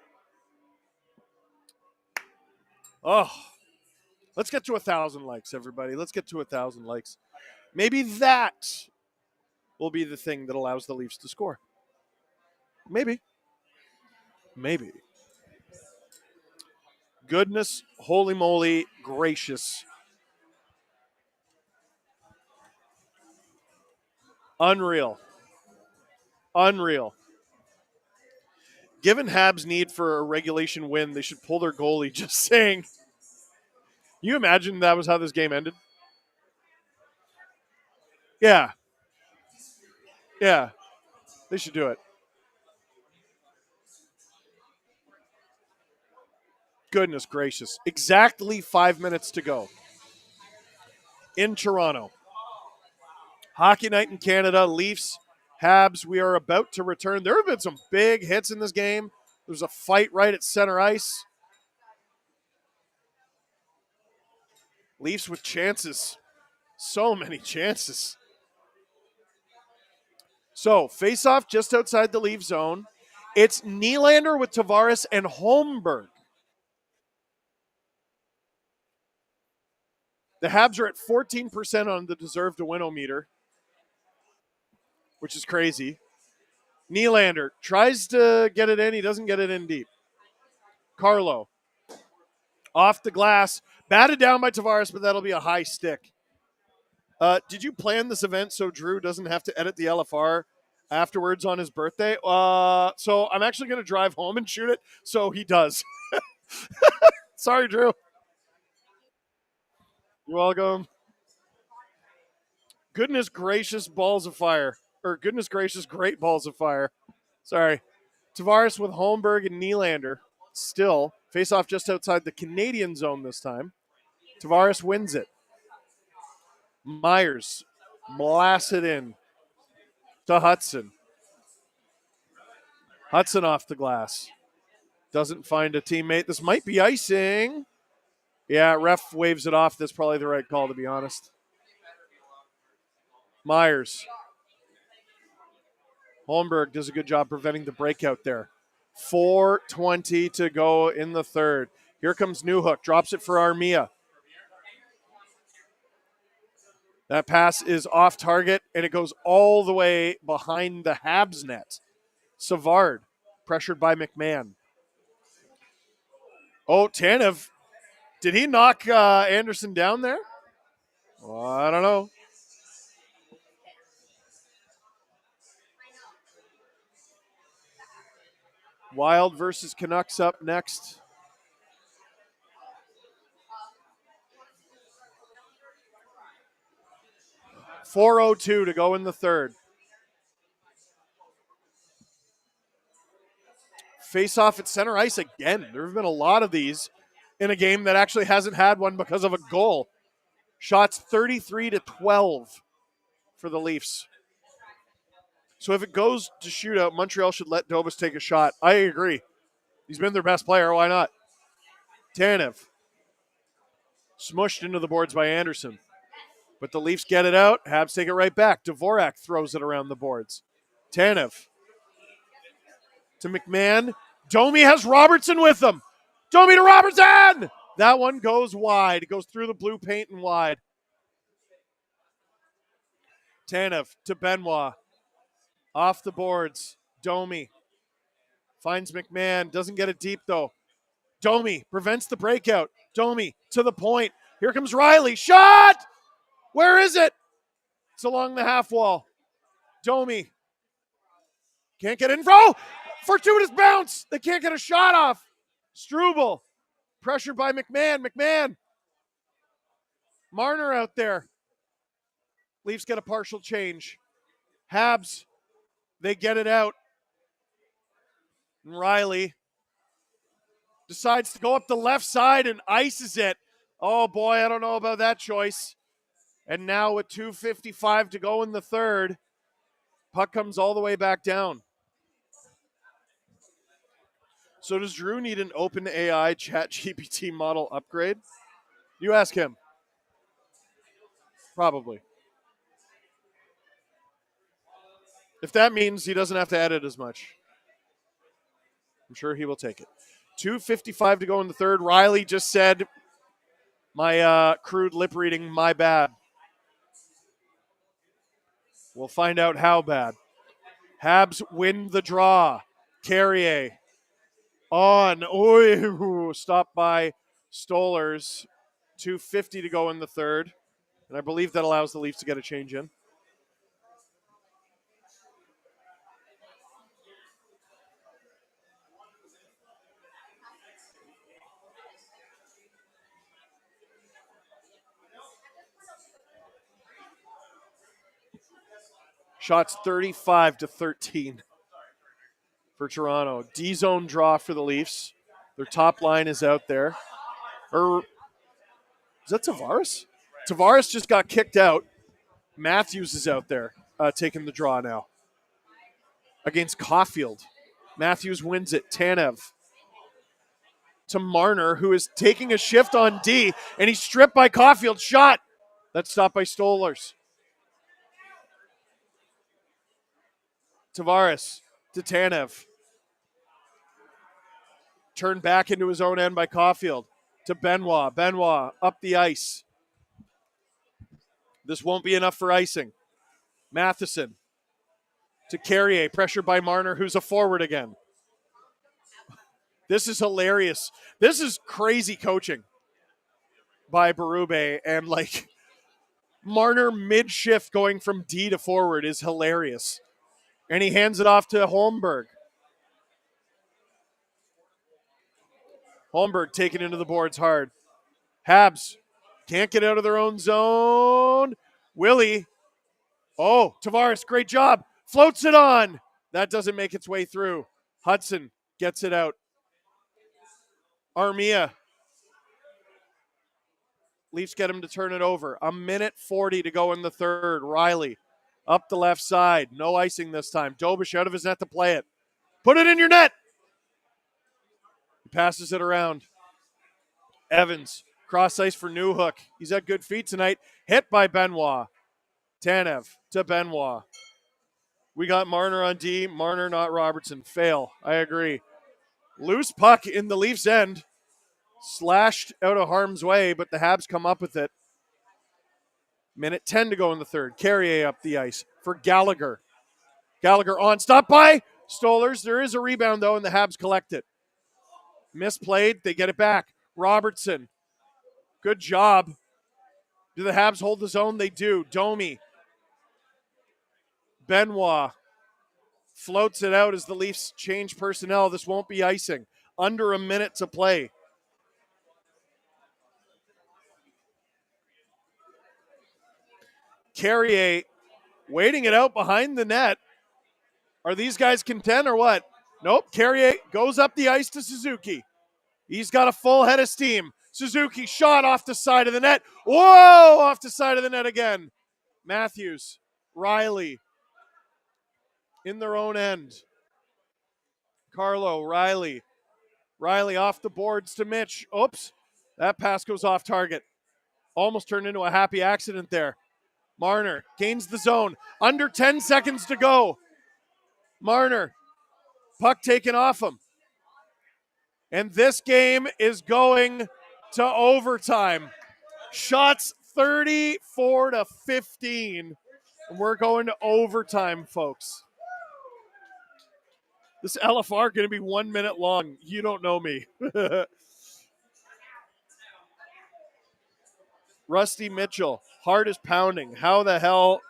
Oh, let's get to 1,000 likes, everybody. Let's get to 1,000 likes. Maybe that will be the thing that allows the Leafs to score. Maybe. Goodness, holy moly, gracious. Unreal. Given Habs' need for a regulation win, they should pull their goalie, just saying. You imagine that was how this game ended? Yeah. They should do it. Goodness gracious. Exactly 5 minutes to go. In Toronto. Hockey night in Canada. Leafs, Habs, we are about to return. There have been some big hits in this game. There's a fight right at center ice. Leafs with chances. So many chances. So, face-off just outside the Leaf zone. It's Nylander with Tavares and Holmberg. The Habs are at 14% on the deserve to win-o-meter. which is crazy. Nylander tries to get it in. He doesn't get it in deep. Carlo off the glass, batted down by Tavares, but that'll be a high stick. Did you plan this event so Drew doesn't have to edit the LFR afterwards on his birthday? So I'm actually going to drive home and shoot it, so he does. Sorry, Drew. You're welcome. Goodness gracious, balls of fire. Or goodness gracious, great balls of fire. Sorry. Tavares with Holmberg and Nylander. Still, face off just outside the Canadian zone this time. Tavares wins it. Myers blasts it in to Hudson. Hudson off the glass. Doesn't find a teammate. This might be icing. Yeah, ref waves it off. That's probably the right call, to be honest. Myers. Holmberg does a good job preventing the breakout there. 4:20 to go in the third. Here comes Newhook. Drops it for Armia. That pass is off target, and it goes all the way behind the Habs net. Savard, pressured by McMahon. Oh, Tanev. Did he knock Anderson down there? Well, I don't know. Wild versus Canucks up next. .402 to go in the third. Face off at center ice again. There have been a lot of these in a game that actually hasn't had one because of a goal. Shots 33-12 for the Leafs. So if it goes to shootout, Montreal should let Dobas take a shot. I agree. He's been their best player. Why not? Tanev. Smushed into the boards by Anderson. But the Leafs get it out. Habs take it right back. Dvorak throws it around the boards. Tanev. To McMahon. Domi has Robertson with him. Domi to Robertson! That one goes wide. It goes through the blue paint and wide. Tanev to Benoit. Off the boards. Domi. Finds McMahon. Doesn't get it deep, though. Domi prevents the breakout. Domi to the point. Here comes Riley. Shot! Where is it? It's along the half wall. Domi. Can't get in. Oh! Fortuitous bounce. They can't get a shot off. Struble. Pressured by McMahon. McMahon. Marner out there. Leafs get a partial change. Habs. They get it out. And Riley decides to go up the left side and ices it. Oh, boy, I don't know about that choice. And now with 2:55 to go in the third, puck comes all the way back down. So does Drew need an OpenAI ChatGPT model upgrade? You ask him. Probably. If that means he doesn't have to edit as much, I'm sure he will take it. 2:55 to go in the third. Riley just said, my crude lip reading, my bad. We'll find out how bad. Habs win the draw. Carrier on. Oh, stopped by Stolarz. 2:50 to go in the third. And I believe that allows the Leafs to get a change in. Shots 35-13 for Toronto. D-zone draw for the Leafs. Their top line is out there. Is that Tavares? Tavares just got kicked out. Matthews is out there taking the draw now against Caulfield. Matthews wins it. Tanev to Marner, who is taking a shift on D, and he's stripped by Caulfield. Shot. That's stopped by Stolarz. Tavares to Tanev. Turned back into his own end by Caulfield. To Benoit. Benoit up the ice. This won't be enough for icing. Matheson to Carrier, pressured by Marner, who's a forward again. This is hilarious. This is crazy coaching by Berube, and like Marner mid-shift going from D to forward is hilarious. And he hands it off to Holmberg. Holmberg taken into the boards hard. Habs can't get out of their own zone. Willie. Oh, Tavares, great job. Floats it on. That doesn't make its way through. Hudson gets it out. Armia. Leafs get him to turn it over. 1:40 to go in the third. Riley up the left side. No icing this time. Dobish out of his net to play it. Put it in your net. He passes it around. Evans, cross ice for Newhook. He's had good feet tonight. Hit by Benoit. Tanev to Benoit. We got Marner on D. Marner, not Robertson. Fail. I agree. Loose puck in the Leafs' end. Slashed out of harm's way, but the Habs come up with it. 1:10 to go in the third. Carrier up the ice for Gallagher. Gallagher on. Stop by Stolers. There is a rebound, though, and the Habs collect it. Misplayed. They get it back. Robertson. Good job. Do the Habs hold the zone? They do. Domi. Benoit floats it out as the Leafs change personnel. This won't be icing. Under a minute to play. Carrier waiting it out behind the net. Are these guys content or what? Nope. Carrier goes up the ice to Suzuki. He's got a full head of steam. Suzuki shot off the side of the net. Whoa! Off the side of the net again. Matthews. Riley. In their own end. Carlo. Riley. Riley off the boards to Mitch. Oops. That pass goes off target. Almost turned into a happy accident there. Marner gains the zone. Under 10 seconds to go. Marner. Puck taken off him. And this game is going to overtime. Shots 34-15. And we're going to overtime, folks. This LFR going to be 1 minute long. You don't know me. Rusty Mitchell. Heart is pounding. How the hell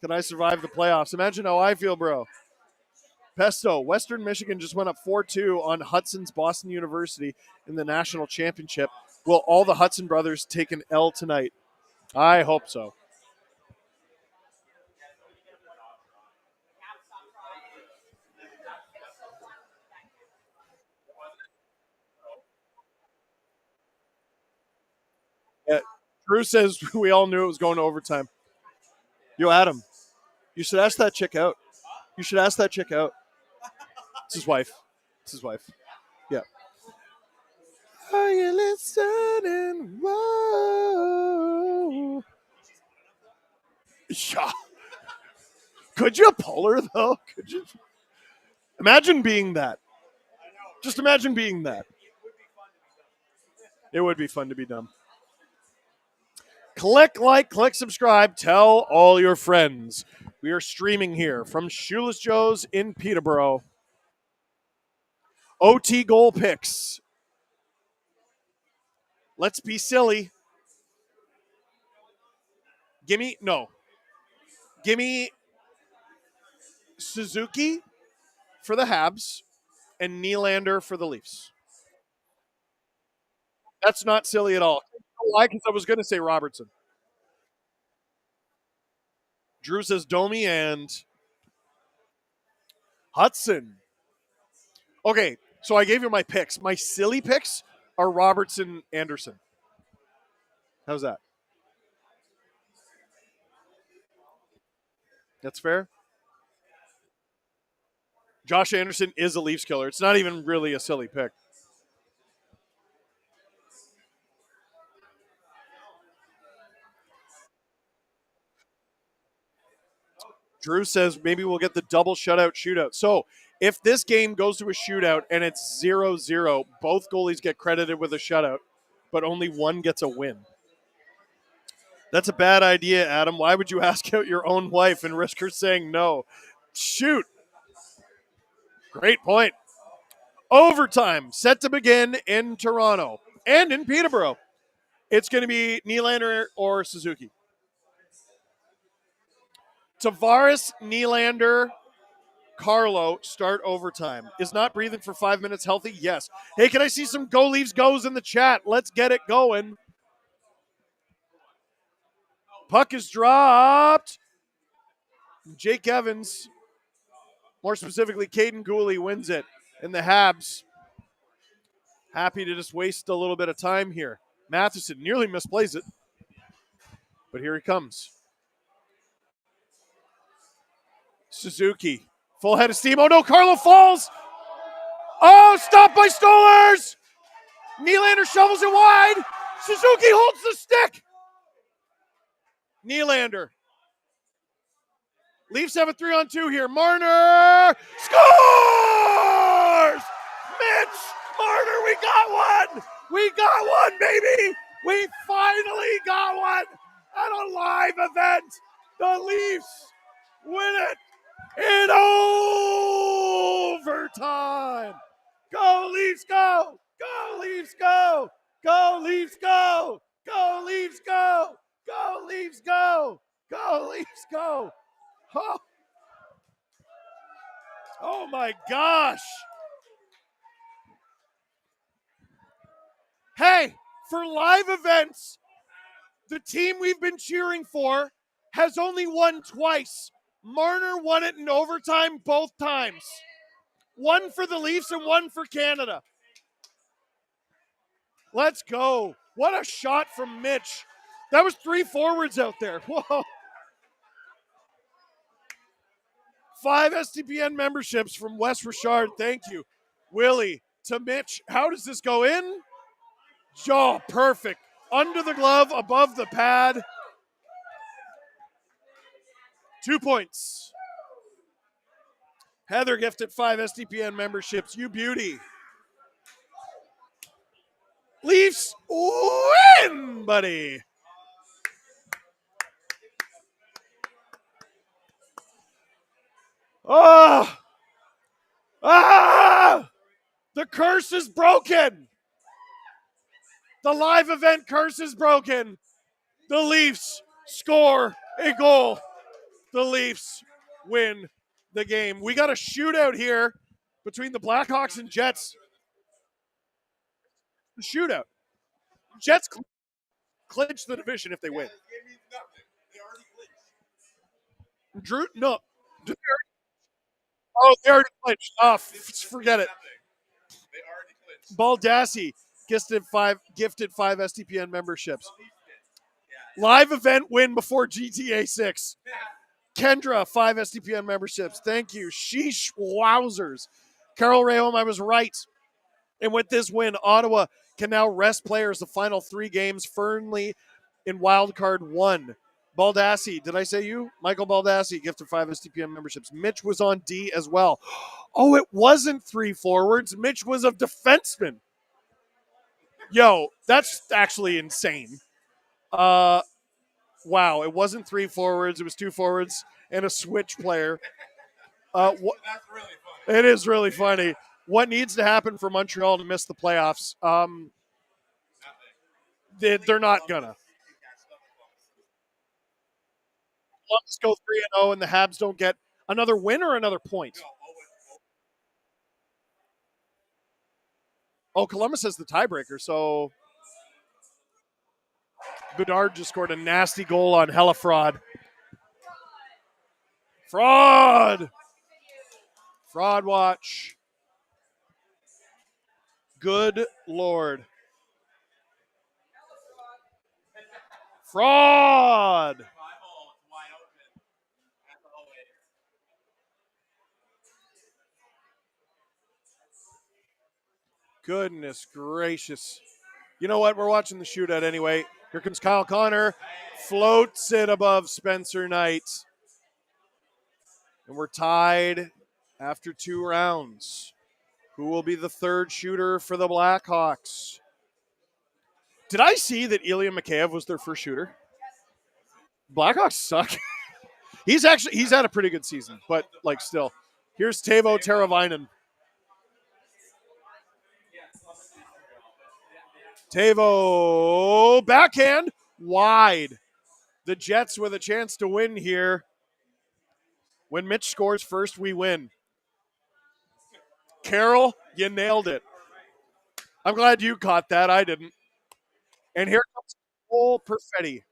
can I survive the playoffs? Imagine how I feel, bro. Pesto. Western Michigan just went up 4-2 on Hudson's Boston University in the national championship. Will all the Hudson brothers take an L tonight? I hope so. Yeah, Drew says we all knew it was going to overtime. Yo, Adam, you should ask that chick out. You should ask that chick out. It's his wife. It's his wife. Yeah. Are you listening? Whoa. Yeah. Could you pull her, though? Could you? Imagine being that. Just imagine being that. It would be fun to be dumb. Click like, click subscribe, tell all your friends. We are streaming here from Shoeless Joe's in Peterborough. OT goal picks. Let's be silly. Gimme Suzuki for the Habs and Nylander for the Leafs. That's not silly at all. Why? Because I was going to say Robertson. Drew says Domi and Hudson. Okay, so I gave you my picks. My silly picks are Robertson, Anderson. How's that? That's fair? Josh Anderson is a Leafs killer. It's not even really a silly pick. Drew says maybe we'll get the double shootout. So if this game goes to a shootout and it's 0-0, both goalies get credited with a shutout, but only one gets a win. That's a bad idea, Adam. Why would you ask out your own wife and risk her saying no? Shoot. Great point. Overtime set to begin in Toronto and in Peterborough. It's going to be Nylander or Suzuki. Tavares, Nylander, Carlo start overtime. Is not breathing for 5 minutes healthy? Yes. Hey, can I see some Go Leafs goes in the chat? Let's get it going. Puck is dropped. Jake Evans, more specifically, Caden Gooley wins it. And the Habs happy to just waste a little bit of time here. Matheson nearly misplays it, but here he comes. Suzuki, full head of steam. Oh no, Carlo falls. Oh, stopped by Stolarz. Nylander shovels it wide. Suzuki holds the stick. Nylander. Leafs have a 3-on-2 here. Marner scores! Mitch Marner, we got one! We got one, baby! We finally got one at a live event. The Leafs win it in overtime. Go Leafs, go! Go Leafs, go! Go Leafs, go! Go Leafs, go! Go Leafs, go! Go Leafs, go! Oh. Oh my gosh. Hey, for live events, the team we've been cheering for has only won twice. Marner won it in overtime both times. One for the Leafs and one for Canada. Let's go. What a shot from Mitch. That was 3 forwards out there. Whoa. 5 STPN memberships from Wes Richard. Thank you. Willie to Mitch. How does this go in? Oh, perfect. Under the glove, above the pad. 2 points. Heather gifted 5 STPN memberships. You beauty. Leafs win, buddy. Oh! Ah! The curse is broken. The live event curse is broken. The Leafs score a goal. The Leafs win the game. We got a shootout here between the Blackhawks and Jets. The shootout. Jets clinch the division if they win. Drew, no. Oh, they already clinched. Oh, forget it. Baldassi gifted 5 STPN memberships. Live event win before GTA 6. Kendra, 5 STPN memberships. Thank you. Sheesh, wowzers. Carol Rayholm, I was right. And with this win, Ottawa can now rest players the final 3 games firmly in wildcard 1. Baldassi, did I say you? Michael Baldassi gifted 5 STPN memberships. Mitch was on D as well. Oh, it wasn't 3 forwards. Mitch was a defenseman. Yo, that's actually insane. Wow, it wasn't 3 forwards. It was 2 forwards and a switch player. That's really funny. It is really funny. What needs to happen for Montreal to miss the playoffs? They're not gonna. Columbus go 3-0 and the Habs don't get another win or another point? Oh, Columbus has the tiebreaker, so Bedard just scored a nasty goal on Hella Fraud. Fraud watch. Good Lord. Fraud. Goodness gracious. You know what? We're watching the shootout anyway. Here comes Kyle Connor. Floats it above Spencer Knight. And we're tied after 2 rounds. Who will be the 3rd shooter for the Blackhawks? Did I see that Ilya Mikheyev was their first shooter? Blackhawks suck. He's had a pretty good season, but like still. Here's Teuvo Teravainen. Teuvo backhand wide. The Jets with a chance to win here. When Mitch scores first, we win. Carroll, you nailed it. I'm glad you caught that. I didn't. And here comes Cole Perfetti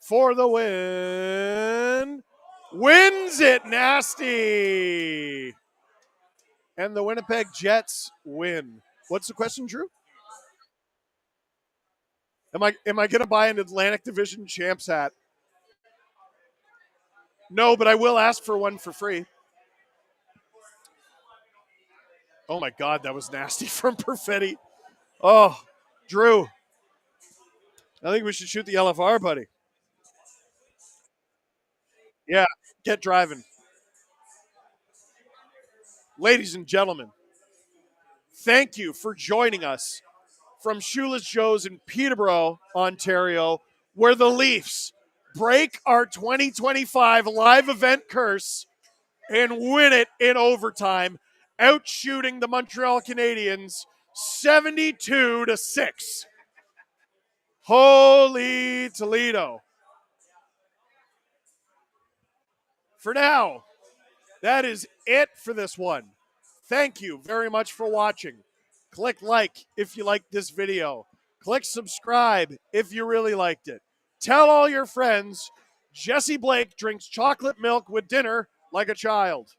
for the win. Wins it nasty. And the Winnipeg Jets win. What's the question, Drew? Am I going to buy an Atlantic Division champs hat? No, but I will ask for one for free. Oh my God, that was nasty from Perfetti. Oh, Drew. I think we should shoot the LFR, buddy. Yeah, get driving. Ladies and gentlemen, thank you for joining us from Shoeless Joe's in Peterborough, Ontario, where the Leafs break our 2025 live event curse and win it in overtime, outshooting the Montreal Canadiens 72-6. Holy Toledo. For now, that is it for this one. Thank you very much for watching. Click like if you liked this video. Click subscribe if you really liked it. Tell all your friends Jesse Blake drinks chocolate milk with dinner like a child.